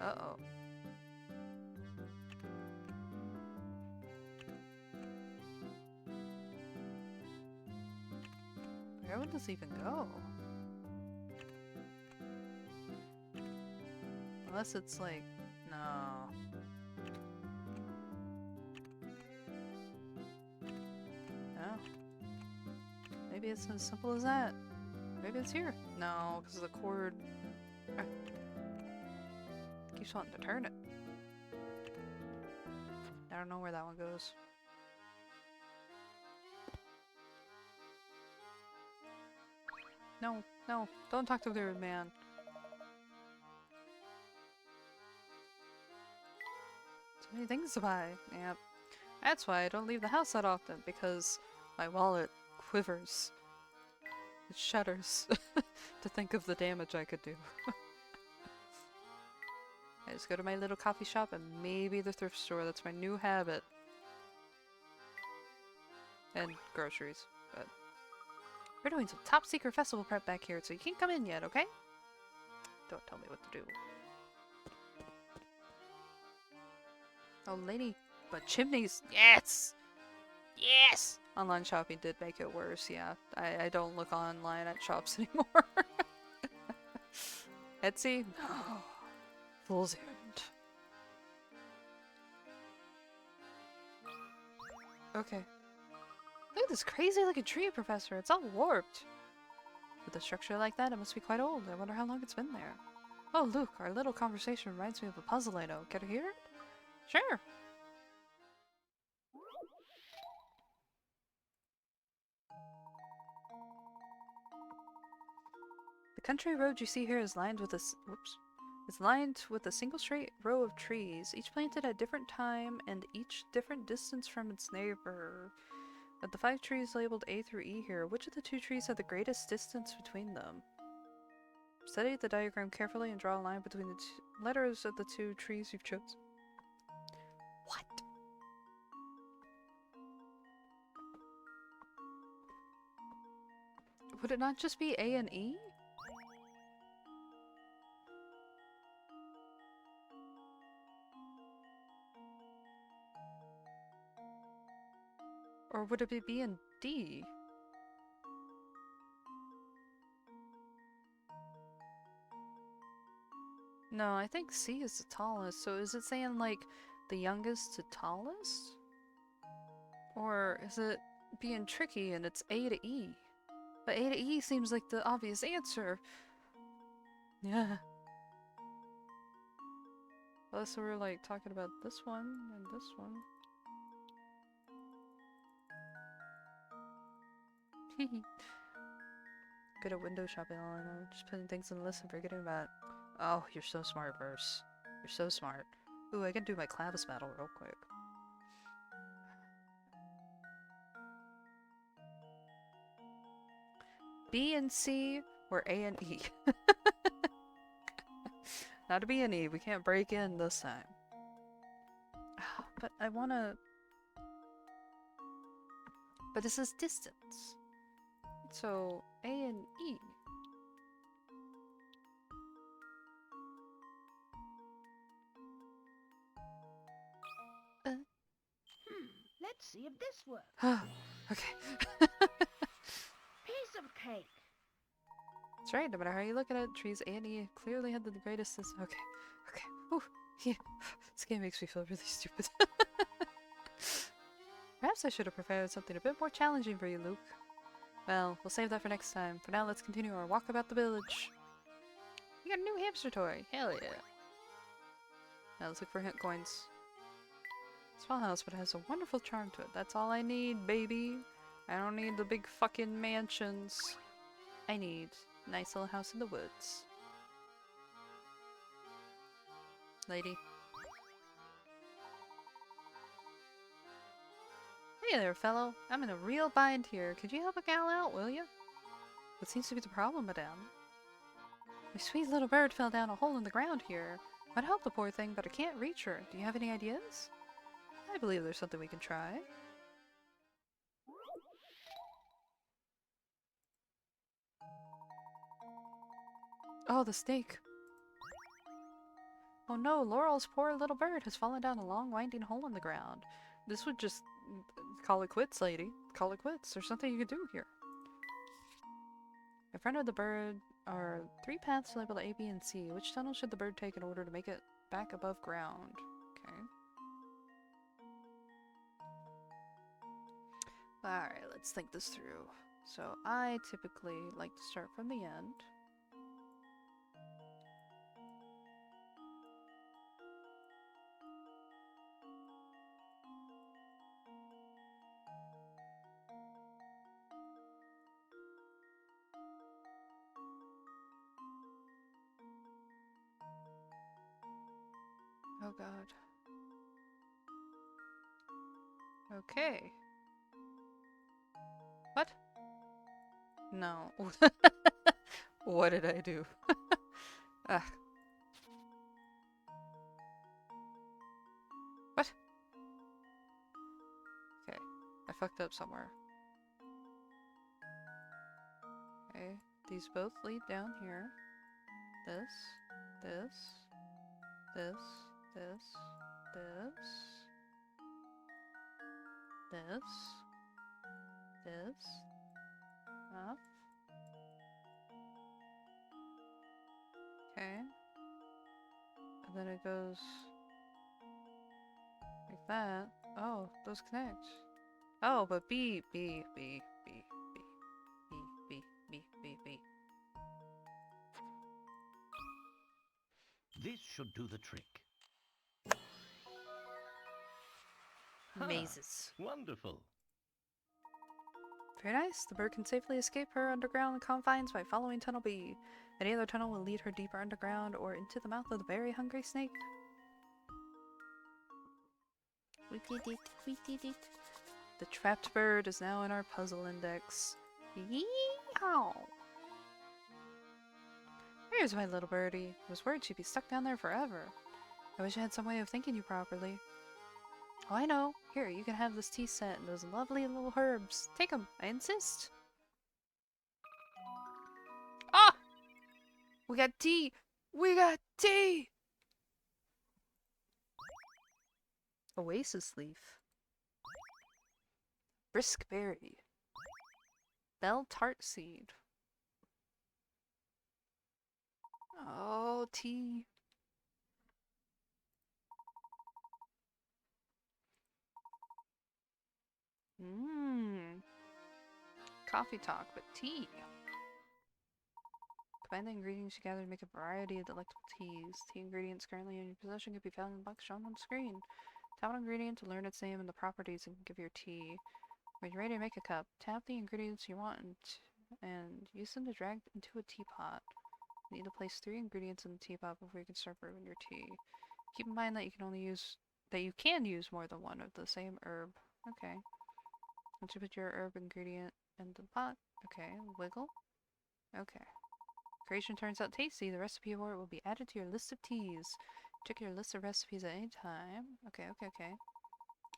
Uh-oh. Where would this even go? Unless it's like, no. No. Maybe it's as simple as that. Maybe it's here. No, because of the cord. Keeps wanting to turn it. I don't know where that one goes. No, no, don't talk to the man. So many things to buy. Yep. That's why I don't leave the house that often, because my wallet quivers. It shudders to think of the damage I could do. I just go to my little coffee shop and maybe the thrift store. That's my new habit. And groceries, but we're doing some top secret festival prep back here, so you can't come in yet, okay? Don't tell me what to do. Oh, lady, but chimneys, yes! Yes! Online shopping did make it worse, yeah. I don't look online at shops anymore. Etsy? No. Fool's errand. Okay. Look at this crazy looking tree, Professor. It's all warped. With a structure like that, it must be quite old. I wonder how long it's been there. Oh, Luke, our little conversation reminds me of a puzzle I know. Care to hear it? Sure. The country road you see here is lined with a It's lined with a single straight row of trees, each planted at a different time and each different distance from its neighbor. Of the 5 trees labeled A through E here, which of the 2 trees have the greatest distance between them? Study the diagram carefully and draw a line between the letters of the 2 trees you've chosen. What? Would it not just be A and E? Or would it be B and D? No, I think C is the tallest, so is it saying like the youngest to tallest? Or is it being tricky and it's A to E? But A to E seems like the obvious answer. Yeah. Unless we're like talking about this one and this one. Good at window shopping, all I know. Just putting things on the list and forgetting about it. Oh, you're so smart, Verse. You're so smart. Ooh, I can do my Clavis battle real quick. B and C or A and E. Not a B and E. We can't break in this time. But I wanna... But this is distance. So, A and E. Let's see if this works. Okay. Piece of cake. That's right, no matter how you look at it, trees A and E clearly had the greatest distance. Okay. Okay. Ooh. Yeah. This game makes me feel really stupid. Perhaps I should have prepared something a bit more challenging for you, Luke. Well, we'll save that for next time. For now, let's continue our walk about the village. We got a new hamster toy. Hell yeah. Now let's look for hint coins. Small house, but it has a wonderful charm to it. That's all I need, baby. I don't need the big fucking mansions. I need a nice little house in the woods. Lady. Hey there, fellow. I'm in a real bind here. Could you help a gal out, will you? What seems to be the problem, madame? My sweet little bird fell down a hole in the ground here. I'd help the poor thing, but I can't reach her. Do you have any ideas? I believe there's something we can try. Oh, the snake. Oh no, Laurel's poor little bird has fallen down a long winding hole in the ground. This would just call it quits, lady. Call it quits. There's nothing you can do here. In front of the bird are 3 paths labeled A, B, and C. Which tunnel should the bird take in order to make it back above ground? Okay. Alright, let's think this through. So I typically like to start from the end. Oh god. Okay. What? No. What did I do? Ugh. What? Okay. I fucked up somewhere. Okay. These both lead down here. This. This. This. This. This. This. This. Up. Okay. And then it goes like that. Oh, those connect. Oh, but B, B, B, B, B, B, B, B, B, B. This should do the trick. Mazes. Wonderful. Very nice. The bird can safely escape her underground confines by following Tunnel B. Any other tunnel will lead her deeper underground or into the mouth of the very hungry snake. We did it. We did it. The trapped bird is now in our puzzle index. Yeehaw! Here's my little birdie. I was worried she'd be stuck down there forever. I wish I had some way of thanking you properly. Oh, I know. Here, you can have this tea set and those lovely little herbs. Take them, I insist. Ah! We got tea! We got tea! Oasis leaf. Brisk berry. Bell tart seed. Oh, tea. Mmm. Coffee talk, but tea. Combine the ingredients you gather to make a variety of delectable teas. Tea ingredients currently in your possession can be found in the box shown on the screen. Tap an ingredient to learn its name and the properties and give your tea. When you're ready to make a cup, tap the ingredients you want and use them to drag into a teapot. You need to place 3 ingredients in the teapot before you can start brewing your tea. Keep in mind that you can use more than one of the same herb. Okay. Once you put your herb ingredient into the pot, okay, wiggle. Okay. Creation turns out tasty. The recipe for it will be added to your list of teas. Check your list of recipes at any time. Okay, okay, okay.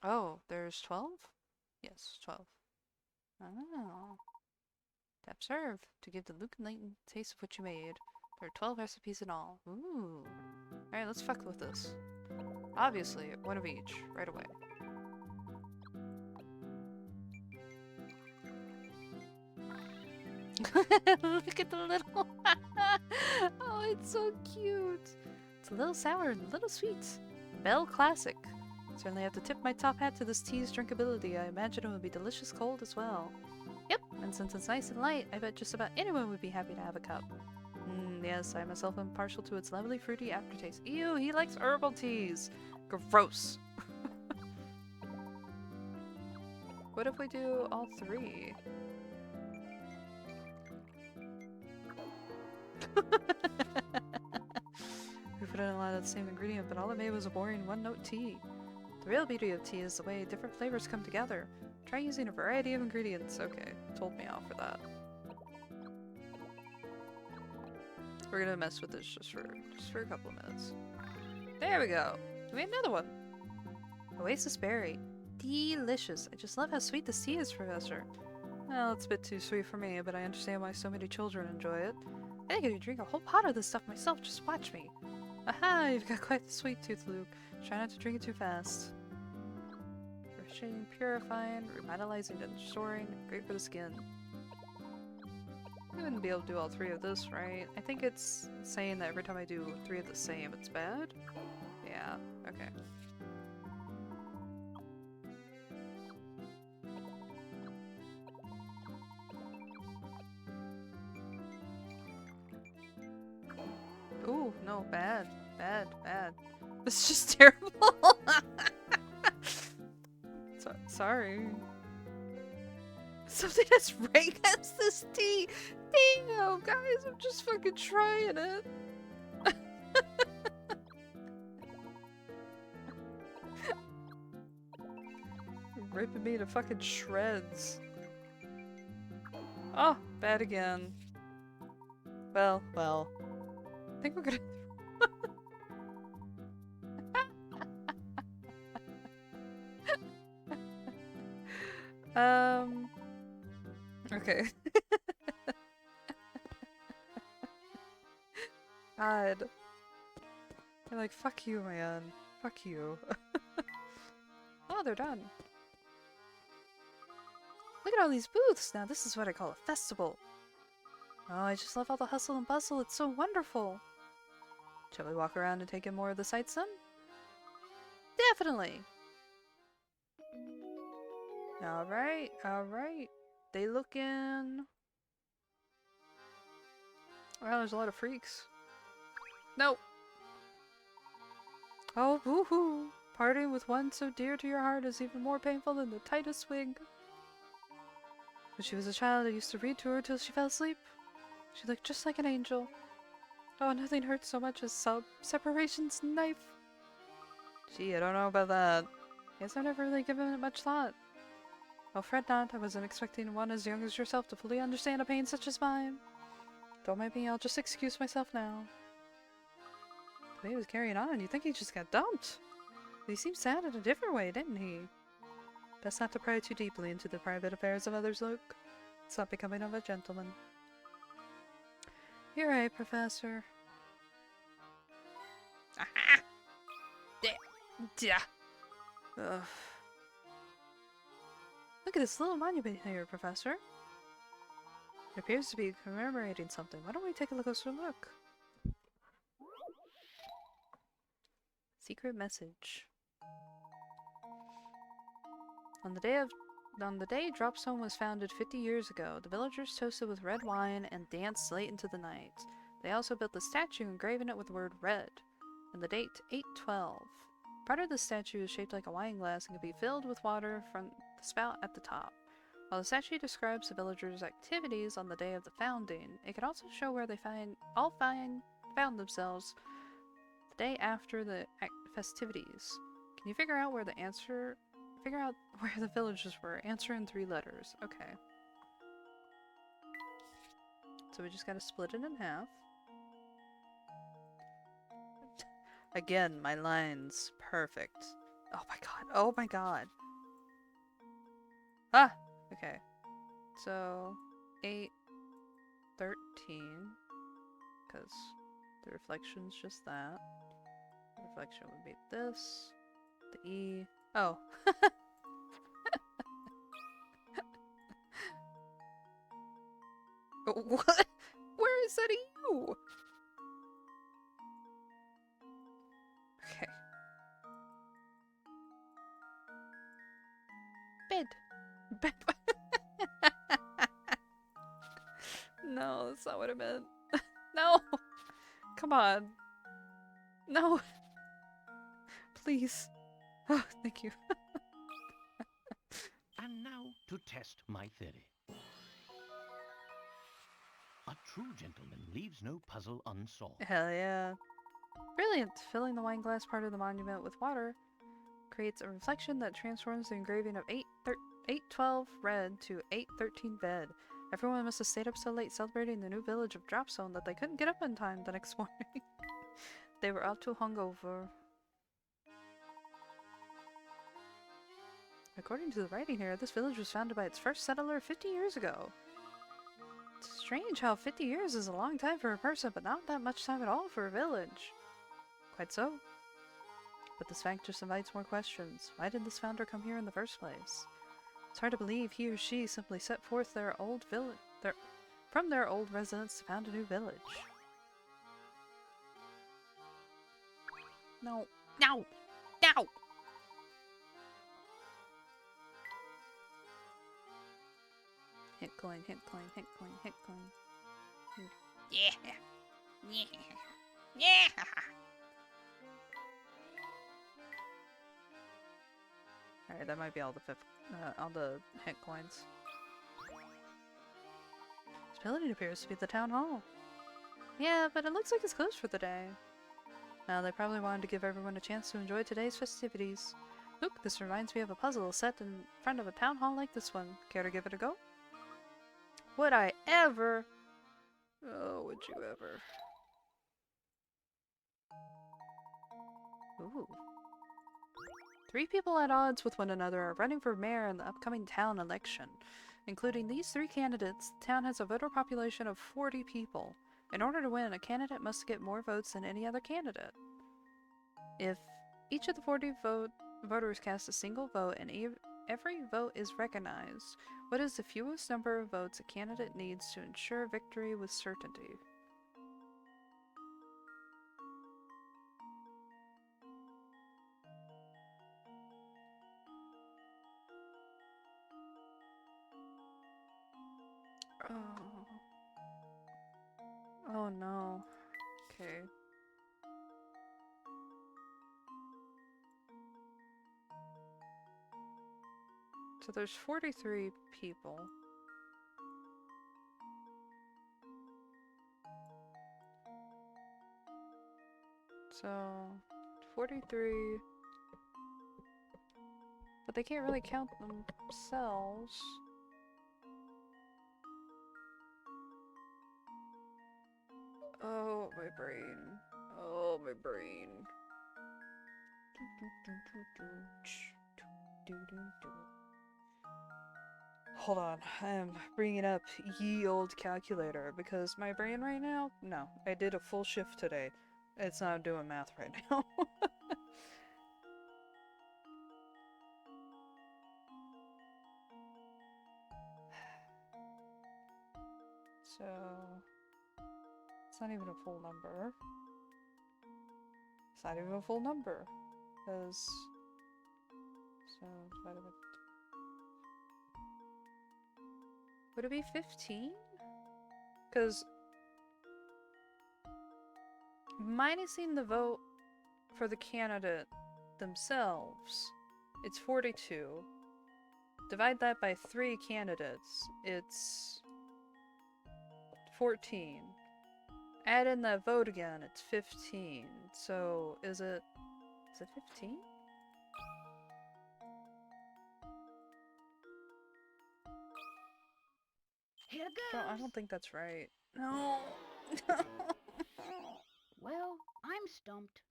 Oh, there's 12? Yes, 12. Oh. Tap serve to give the Luke and Layton taste of what you made. There are 12 recipes in all. Ooh. Alright, let's fuck with this. Obviously, one of each, right away. Look at the little... Oh, it's so cute. It's a little sour and a little sweet. Bell Classic. Certainly have to tip my top hat to this tea's drinkability. I imagine it would be delicious cold as well. Yep, and since it's nice and light, I bet just about anyone would be happy to have a cup. Yes, I myself am partial to its lovely fruity aftertaste. Ew, he likes herbal teas. Gross. What if we do all 3? We put in a lot of the same ingredient, but all it made was a boring one-note tea. The real beauty of tea is the way different flavors come together. Try using a variety of ingredients. Okay, told me off for that. We're gonna mess with this just for a couple of minutes. There we go. We made another one. Oasis berry. Delicious. I just love how sweet this tea is, Professor. Well, it's a bit too sweet for me, but I understand why so many children enjoy it. I think I could drink a whole pot of this stuff myself, just watch me. Aha, you've got quite the sweet tooth, Luke. Try not to drink it too fast. Refreshing, purifying, revitalizing and restoring, great for the skin. I wouldn't be able to do all 3 of this, right? I think it's saying that every time I do 3 of the same, it's bad? Yeah, okay. Ooh, no, bad. Bad, bad. This is just terrible! Sorry. Something as rank as this tea! Damn, guys, I'm just fucking trying it! Ripping me to fucking shreds. Oh, bad again. Well. I think we're gonna... Okay. God. You're like, fuck you, man. Fuck you. Oh, they're done. Look at all these booths! Now this is what I call a festival. Oh, I just love all the hustle and bustle. It's so wonderful. Shall we walk around and take in more of the sights then? Definitely! Alright, alright. They looking... Wow, there's a lot of freaks. Nope. Oh, woohoo! Parting with one so dear to your heart is even more painful than the tightest swig. When she was a child, I used to read to her till she fell asleep. She looked just like an angel. Oh, nothing hurts so much as separation's knife. Gee, I don't know about that. Guess I've never really given it much thought. Oh, fret not. I wasn't expecting one as young as yourself to fully understand a pain such as mine. Don't mind me, I'll just excuse myself now. The way he was carrying on, you'd think he just got dumped. But he seemed sad in a different way, didn't he? Best not to pry too deeply into the private affairs of others, Luke. It's not becoming of a gentleman. You're right, Professor. Aha! Ugh. Look at this little monument here, Professor. It appears to be commemorating something. Why don't we take a closer look? Secret message. On the day Dropstone was founded 50 years ago, the villagers toasted with red wine and danced late into the night. They also built the statue engraving it with the word red, and the date 8/12. Part of the statue is shaped like a wine glass and can be filled with water from the spout at the top. While the statue describes the villagers' activities on the day of the founding, it can also show where they found themselves the day after the festivities. Can you figure out where the villagers were? Answer in 3 letters. Okay. So we just gotta split it in half. Again, my line's perfect. Oh my god. Oh my god. Ah! Okay. So, 8, 13. Because the reflection's just that. The reflection would be this. The E. Oh. What? Where is that U? Okay. Bed. Bed. No, that's not what I meant. No! Come on. No! Please. Oh, thank you. And now to test my theory. A true gentleman leaves no puzzle unsolved. Hell yeah. Brilliant! Filling the wine glass part of the monument with water creates a reflection that transforms the engraving of 8/12 red to 8/13 bed. Everyone must have stayed up so late celebrating the new village of Dropstone that they couldn't get up in time the next morning. They were all too hungover. According to the writing here, this village was founded by its first settler 50 years ago. It's Strange how 50 years is a long time for a person, but not that much time at all for a village. Quite so. But this fact just invites more questions. Why did this founder come here in the first place? It's hard to believe he or she simply set forth their old village, from their old residence to found a new village. No. No! No! Hit coin, hit coin, hit coin, hit coin. Yeah! Yeah! Yeah! Alright, that might be all the hit coins. This building appears to be the town hall. Yeah, but it looks like it's closed for the day. Now, they probably wanted to give everyone a chance to enjoy today's festivities. Look, this reminds me of a puzzle set in front of a town hall like this one. Care to give it a go? Would I ever? Oh, would you ever? Ooh. 3 people at odds with one another are running for mayor in the upcoming town election. Including these 3 candidates, the town has a voter population of 40 people. In order to win, a candidate must get more votes than any other candidate. If each of the 40 voters cast a single vote and every vote is recognized, what is the fewest number of votes a candidate needs to ensure victory with certainty? Oh. Oh no. Okay. So there's 43 people. So 43. But they can't really count themselves. Oh, my brain. Oh, my brain. Hold on, I'm bringing up ye old calculator because my brain right now, no, I did a full shift today. It's not doing math right now. So, it's not even a full number. It's not even a full number, because, so, divided by... Would it be 15? Because minusing the vote for the candidate themselves, it's 42. Divide that by 3 candidates, it's 14. Add in that vote again, it's 15. So, is it 15? Here I goes. don't think that's right. No. Well, I'm stumped.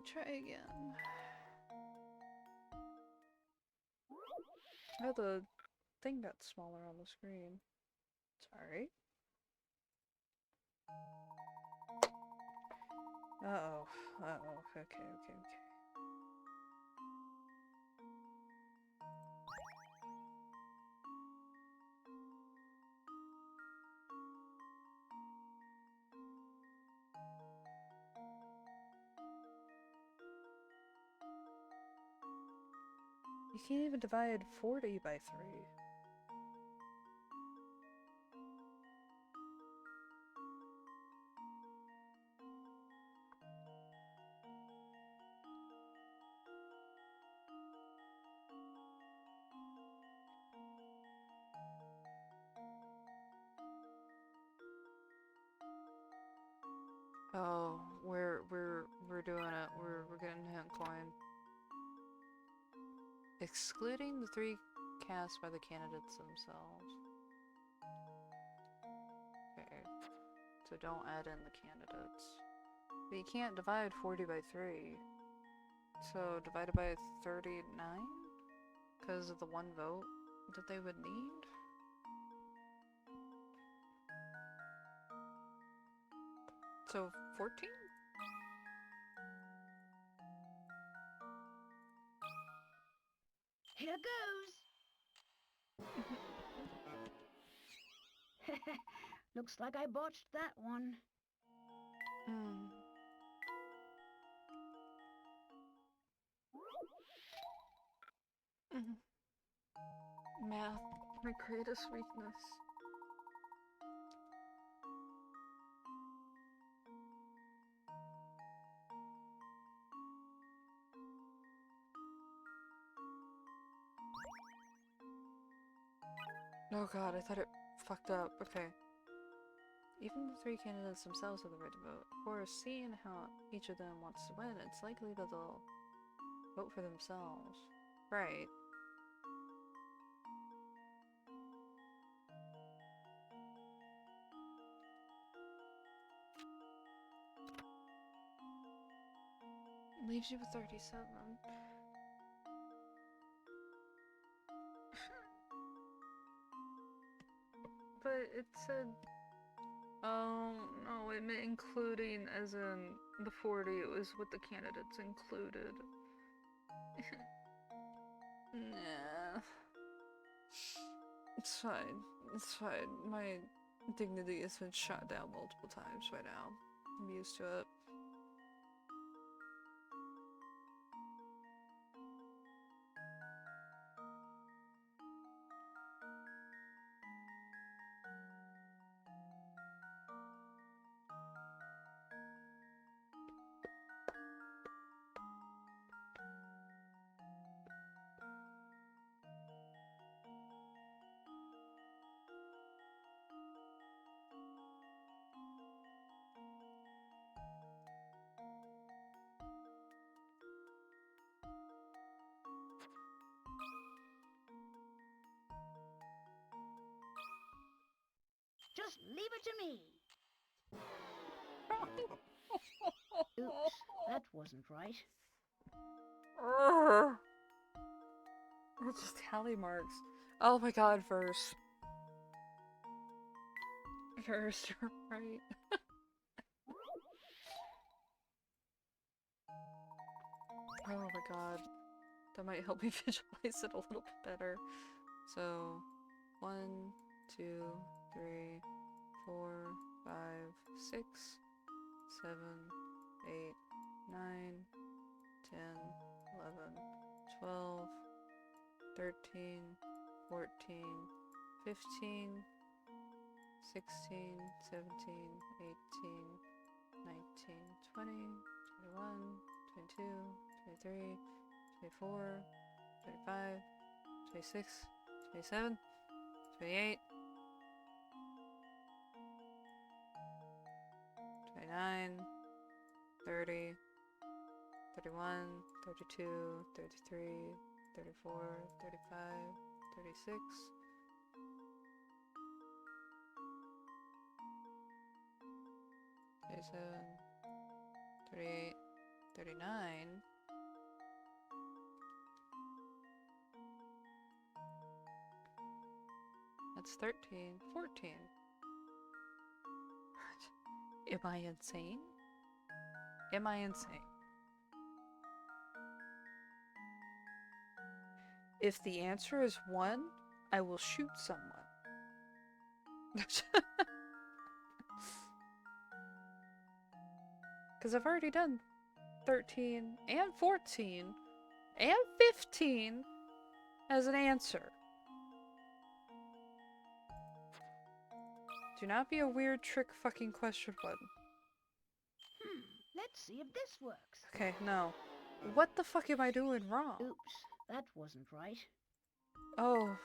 Try again. Oh, the thing got smaller on the screen. Sorry. Uh-oh. Uh-oh. Okay. You can't even divide 40 by 3. Oh, we're doing it. We're getting hint coin. Excluding the 3 cast by the candidates themselves. Okay. So don't add in the candidates. But you can't divide 40 by 3. So divided by 39? Because of the 1 vote that they would need? So 14? Here goes. Looks like I botched that one. Math, my greatest weakness. Oh god, I thought it fucked up. Okay. Even the three candidates themselves have the right to vote. Of course, seeing how each of them wants to win, it's likely that they'll vote for themselves. Right. Leaves you with 37. But it said... Oh, no, it meant including as in the 40. It was with the candidates included. Nah. It's fine. It's fine. My dignity has been shot down multiple times by now. I'm used to it. Just leave it to me. Oops, that wasn't right. That's just tally marks. Oh my god, verse. Verse, you're right. Oh my god. That might help me visualize it a little bit better. So, 1, 2, 3, 4, 5, 6, 7, 8, 9, 10, 11, 12, 13, 14, 15, 16, 17, 18, 19, 20, 21, 22, 23, 24, 25, 26, 27, 28, 29, 30, 31, 32, 33, 34, 35, 36, 37, 38, 39, that's 13, 14. Am I insane? Am I insane? If the answer is 1, I will shoot someone. Because I've already done 13 and 14 and 15 as an answer. Do not be a weird trick fucking question one. Let's see if this works. Okay, no. What the fuck am I doing wrong? Oops, that wasn't right. Oh.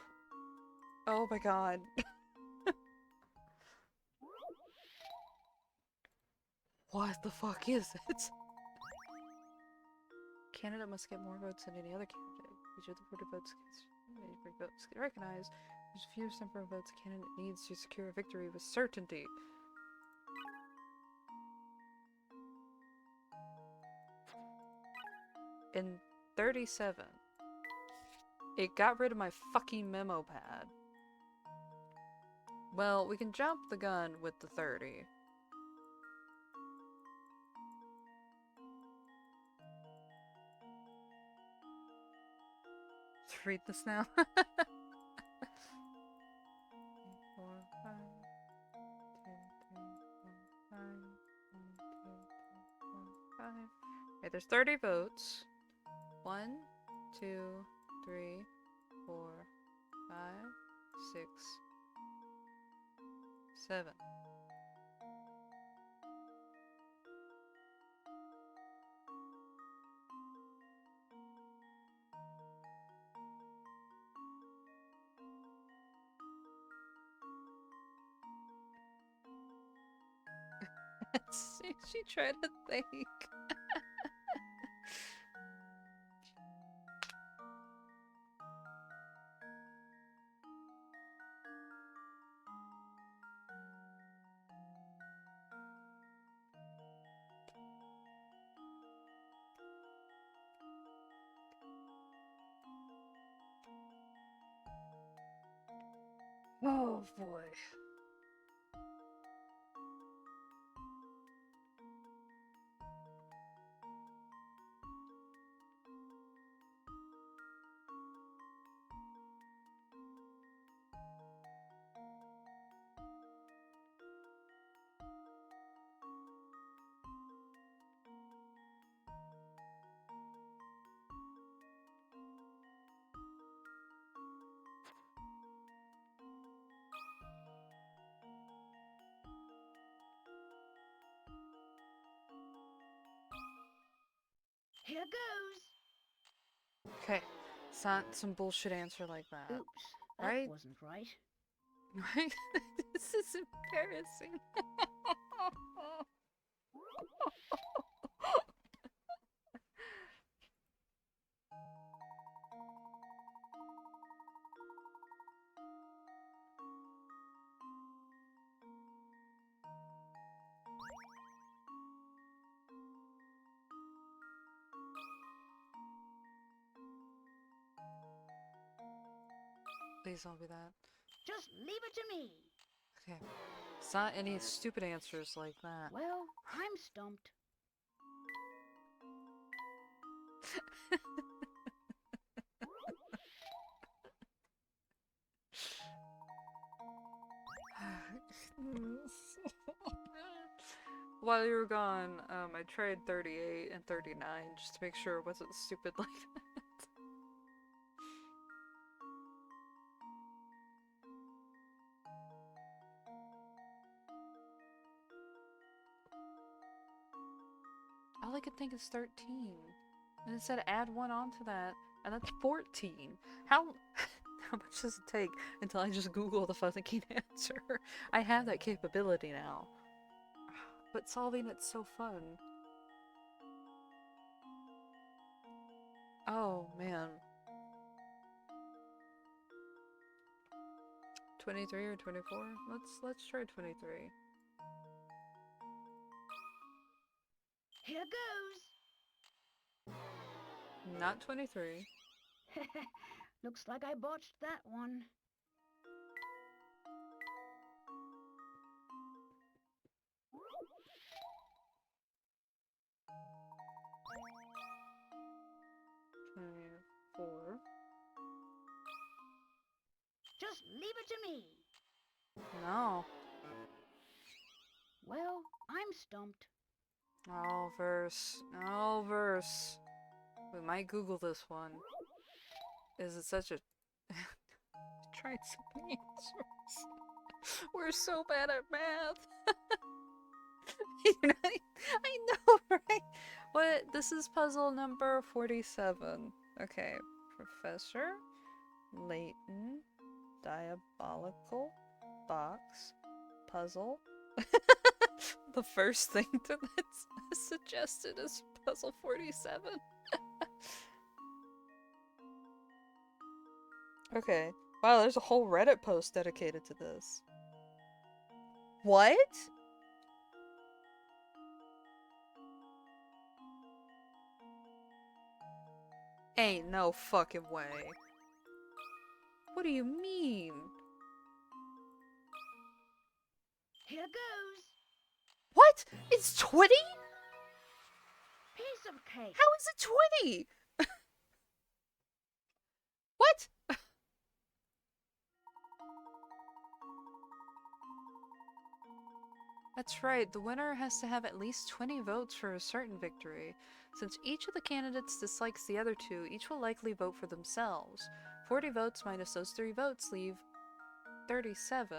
Oh my god. What the fuck is it? Canada must get more votes than any other candidate. Each of the 40 votes get recognized. There's a fewest number of votes a candidate needs to secure a victory with certainty. In 37, it got rid of my fucking memo pad. Well, we can jump the gun with the 30. read this now. 4, 5, 2, 3, 4, 5, 1, 2, 3, 4, 5. Okay, there's 30 votes. 1, 2, 3, 4, 5, 6, 7. She tried to think. Oh boy. Here goes. Okay, it's not some bullshit answer like that. Oops, that Right? wasn't right. Right? This is embarrassing. Please don't be that. Just leave it to me. Okay. It's not any stupid answers like that. Well, I'm stumped. While you were gone, I tried 38 and 39 just to make sure it wasn't stupid like that. All I could think is 13. And it said add 1 onto that, and that's 14. How much does it take until I just Google the fucking answer? I have that capability now. But solving it's so fun. Oh man. 23 or 24? Let's try 23. Here goes. Not 23. Looks like I botched that one. Just leave it to me. No. Well, I'm stumped. No verse. No verse. We might Google this one. Is it such a... Tried so many answers. We're so bad at math. I know, right? What? This is puzzle number 47. Okay. Professor Layton. Diabolical box. Puzzle. The first thing that's suggested is puzzle 47. Okay. Wow, there's a whole Reddit post dedicated to this. What? Ain't no fucking way. What do you mean? Here goes. What? It's 20? Piece of cake. How is it 20? What? That's right, the winner has to have at least 20 votes for a certain victory. Since each of the candidates dislikes the other two, each will likely vote for themselves. 40 votes minus those 3 votes leave 37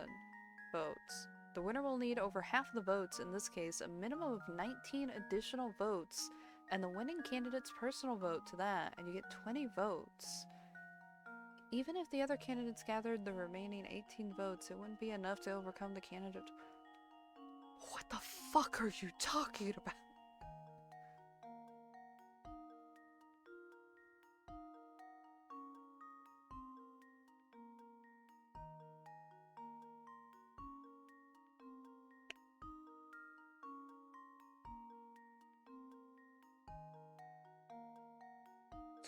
votes. The winner will need over half of the votes, in this case a minimum of 19 additional votes, and the winning candidate's personal vote to that, and you get 20 votes. Even if the other candidates gathered the remaining 18 votes, it wouldn't be enough to overcome the candidate. What the fuck are you talking about?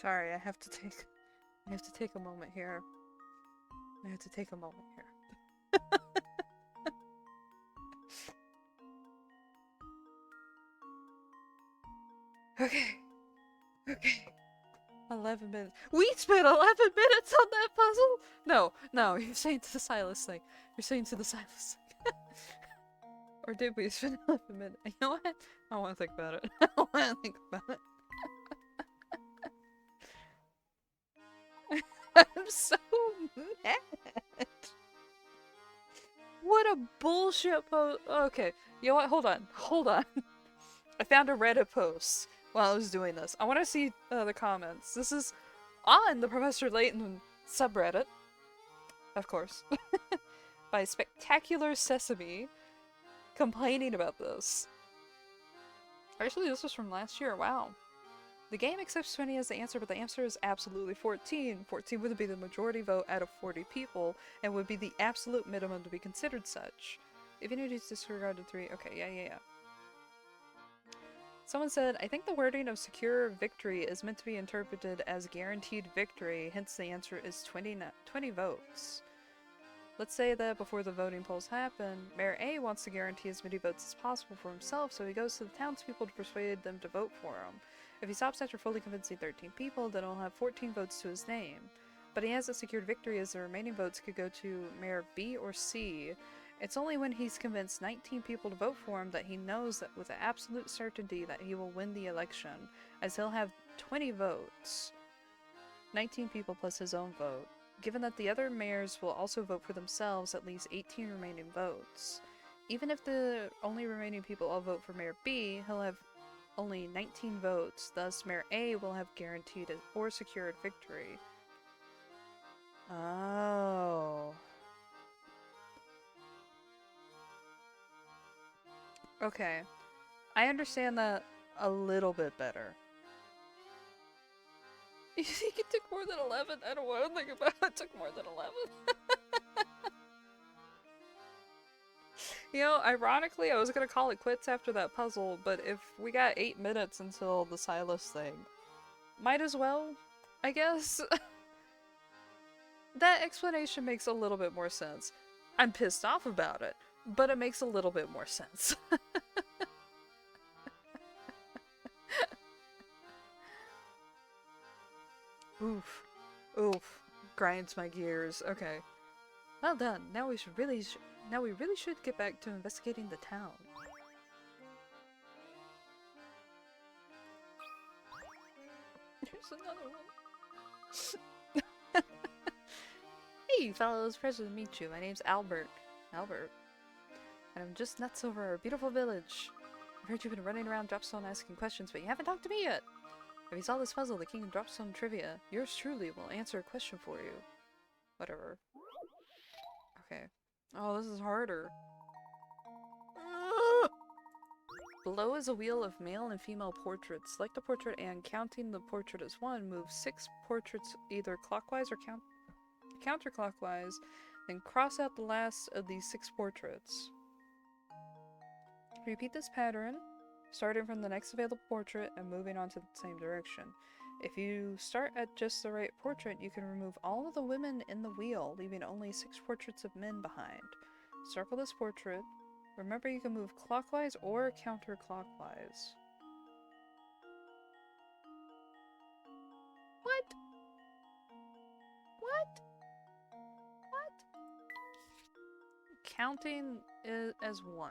Sorry, I have to take a moment here. I have to take a moment here. Okay. 11 minutes. We spent 11 minutes on that puzzle? No, you're saying to the Silas thing. You're saying to the Silas thing. Or did we spend 11 minutes? You know what? I don't want to think about it. I don't want to think about it. I'm so mad. What a bullshit post. Okay, you know what? Hold on. I found a Reddit post while I was doing this. I want to see the comments. This is on the Professor Layton subreddit, of course, by Spectacular Sesame, complaining about this. Actually, this was from last year. Wow. The game accepts 20 as the answer, but the answer is absolutely 14. 14 would be the majority vote out of 40 people, and would be the absolute minimum to be considered such. If you need to disregard the 3, okay, yeah. Someone said, I think the wording of secure victory is meant to be interpreted as guaranteed victory, hence the answer is 20 votes. Let's say that before the voting polls happen, Mayor A wants to guarantee as many votes as possible for himself, so he goes to the townspeople to persuade them to vote for him. If he stops after fully convincing 13 people, then he'll have 14 votes to his name. But he hasn't secured victory as the remaining votes could go to Mayor B or C. It's only when he's convinced 19 people to vote for him that he knows that with absolute certainty that he will win the election, as he'll have 20 votes. 19 people plus his own vote. Given that the other mayors will also vote for themselves, at least 18 remaining votes. Even if the only remaining people all vote for Mayor B, he'll have only 19 votes, thus Mayor A will have guaranteed or secured victory. Oh. Okay. I understand that a little bit better. You think it took more than 11? I don't want to think about it. It took more than 11. You know, ironically, I was gonna call it quits after that puzzle, but if we got 8 minutes until the Silas thing, might as well, I guess. That explanation makes a little bit more sense. I'm pissed off about it, but it makes a little bit more sense. Oof. Grinds my gears. Okay. Well done. Now we really should get back to investigating the town. There's another one. Hey fellows, pleasure to meet you. My name's Albert. And I'm just nuts over our beautiful village. I've heard you've been running around Dropstone asking questions, but you haven't talked to me yet. If you solve this puzzle, the King of Dropstone Trivia, yours truly will answer a question for you. Whatever. Okay. Oh, this is harder. Below is a wheel of male and female portraits. Select a portrait and, counting the portrait as one, move 6 portraits either clockwise or counterclockwise, then cross out the last of these 6 portraits. Repeat this pattern, starting from the next available portrait and moving on to the same direction. If you start at just the right portrait, you can remove all of the women in the wheel, leaving only 6 portraits of men behind. Circle this portrait. Remember, you can move clockwise or counterclockwise. What? Counting as 1.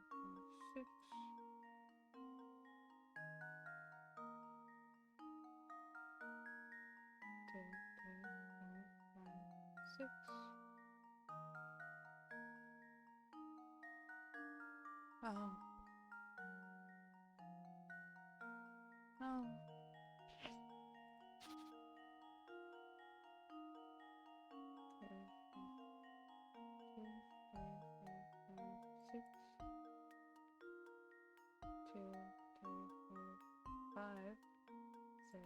6. 2, 3, 4, 5, 6. Oh. No. 2, 3, 4, 5, 6. 2, 3, 4, 5, 6.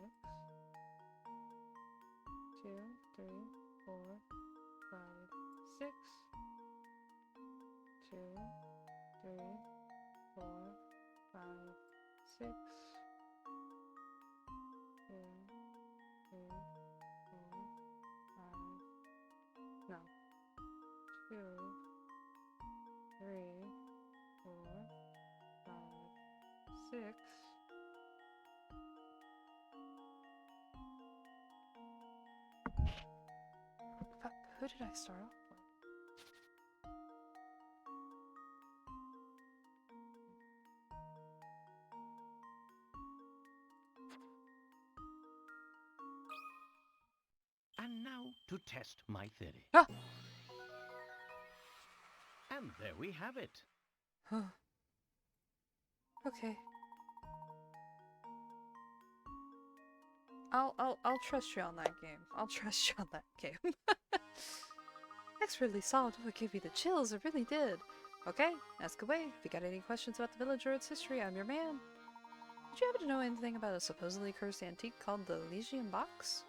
2, 3, 4, 5, 6. 2, 3, 4, 5, 6, 2, 3, 4, 5. No. 2, 3, 4, 5, 6. Fuck, who did I start off with? And now to test my theory. Ah! And there we have it. Okay. I'll trust you on that game. I'll trust you on that game. X really solved what gave you the chills, it really did. Okay, ask away. If you got any questions about the village or its history, I'm your man. Did you happen to know anything about a supposedly cursed antique called the Legion Box?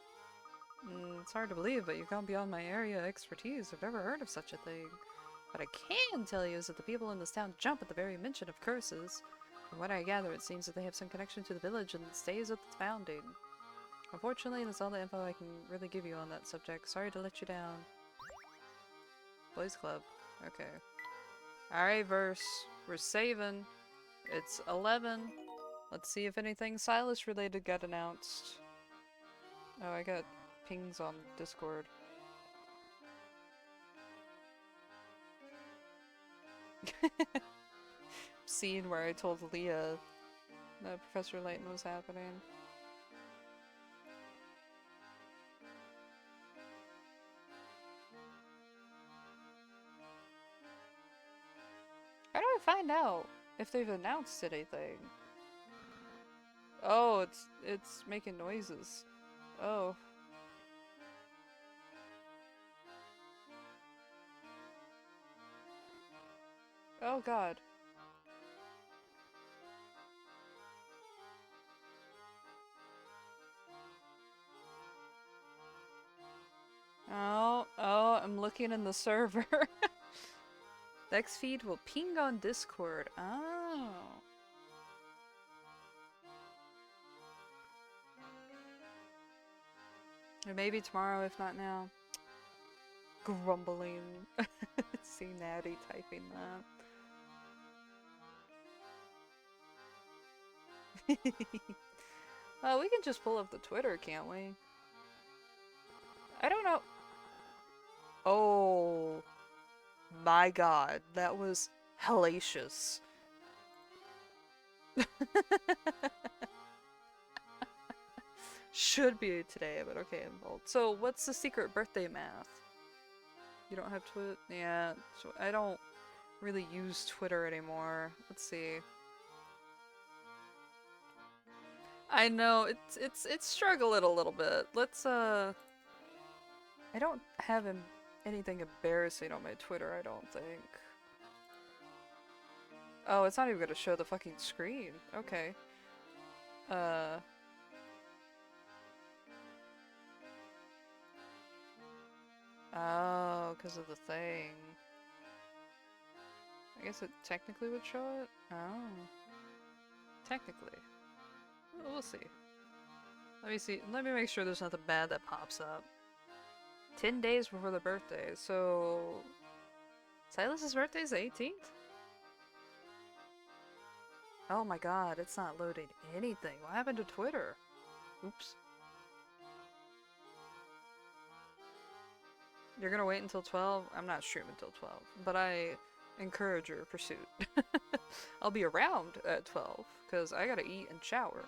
It's hard to believe, but you've gone beyond my area expertise. I've never heard of such a thing. What I can tell you is that the people in this town jump at the very mention of curses. From what I gather, it seems that they have some connection to the village and stays with its founding. Unfortunately, that's all the info I can really give you on that subject. Sorry to let you down. Boys Club. Okay. Alright, verse. We're saving. It's 11. Let's see if anything Silas related got announced. Oh, I got pings on Discord. Scene where I told Leah that Professor Layton was happening. How do I find out if they've announced anything? Oh, it's making noises. Oh. Oh god. Oh, I'm looking in the server. Next feed will ping on Discord. Oh. Or maybe tomorrow, if not now. Grumbling. See Natty typing that. Oh, we can just pull up the Twitter, can't we? I don't know. Oh. My god, that was hellacious. Should be today, but okay, involved. So, what's the secret birthday math? You don't have Twitter? Yeah, so I don't really use Twitter anymore. Let's see. I know, it's struggling a little bit. Let's, I don't have anything embarrassing on my Twitter, I don't think. Oh, it's not even gonna show the fucking screen. Okay. Oh, because of the thing. I guess it technically would show it? Oh. Technically. We'll see. Let me see. Let me make sure there's nothing bad that pops up. 10 days before the birthday, so... Silas's birthday is the 18th? Oh my god, it's not loading anything. What happened to Twitter? Oops. You're gonna wait until 12? I'm not streaming until 12, but I encourage your pursuit. I'll be around at 12, because I gotta eat and shower.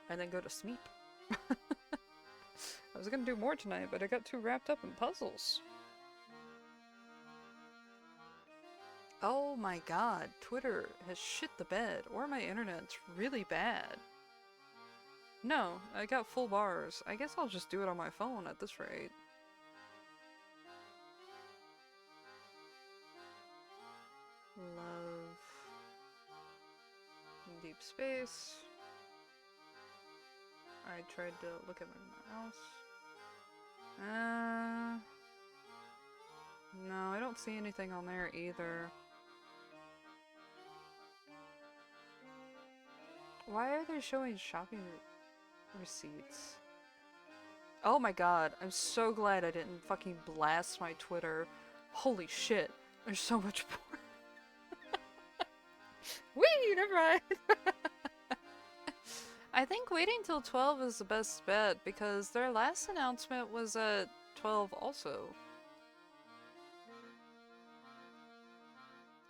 And then go to sleep. I was gonna do more tonight, but I got too wrapped up in puzzles. Oh my god, Twitter has shit the bed, or my internet's really bad. No, I got full bars. I guess I'll just do it on my phone at this rate. Love. Deep space. I tried to look at my mouse. No, I don't see anything on there either. Why are they showing shopping receipts? Oh my god, I'm so glad I didn't fucking blast my Twitter. Holy shit, there's so much more. Whee! Never mind! I think waiting till 12 is the best bet because their last announcement was at 12 also.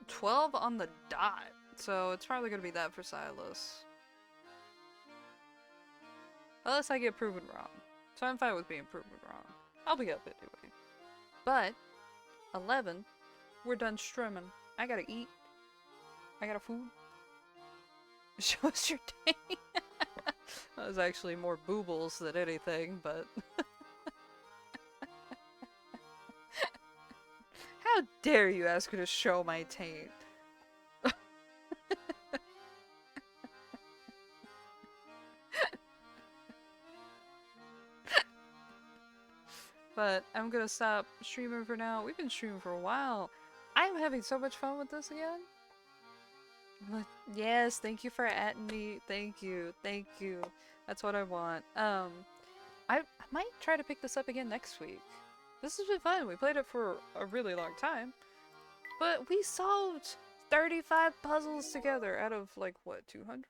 12 on the dot, so it's probably gonna be that for Silas. Unless I get proven wrong. So I'm fine with being proven wrong. I'll be up anyway. But, 11, we're done streaming. I gotta eat. I gotta food. Show us your day. That was actually more boobles than anything, but... How dare you ask me to show my taint? But I'm gonna stop streaming for now. We've been streaming for a while. I'm having so much fun with this again. Yes, thank you for atting me. Thank you. Thank you. That's what I want. I might try to pick this up again next week. This has been fun. We played it for a really long time. But we solved 35 puzzles together out of, like, what, 200?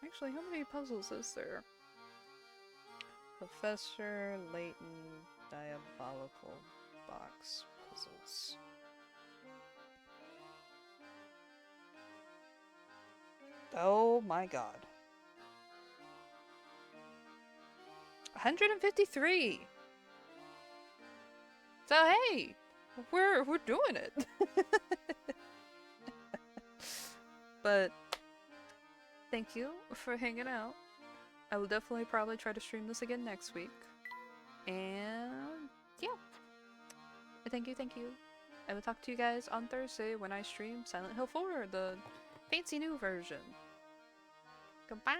Actually, how many puzzles is there? Professor Layton Diabolical Box Puzzles. Oh my god. 153! So hey! We're doing it! But thank you for hanging out. I will definitely probably try to stream this again next week. And yeah. Thank you, thank you. I will talk to you guys on Thursday when I stream Silent Hill 4, the fancy new version. Goodbye!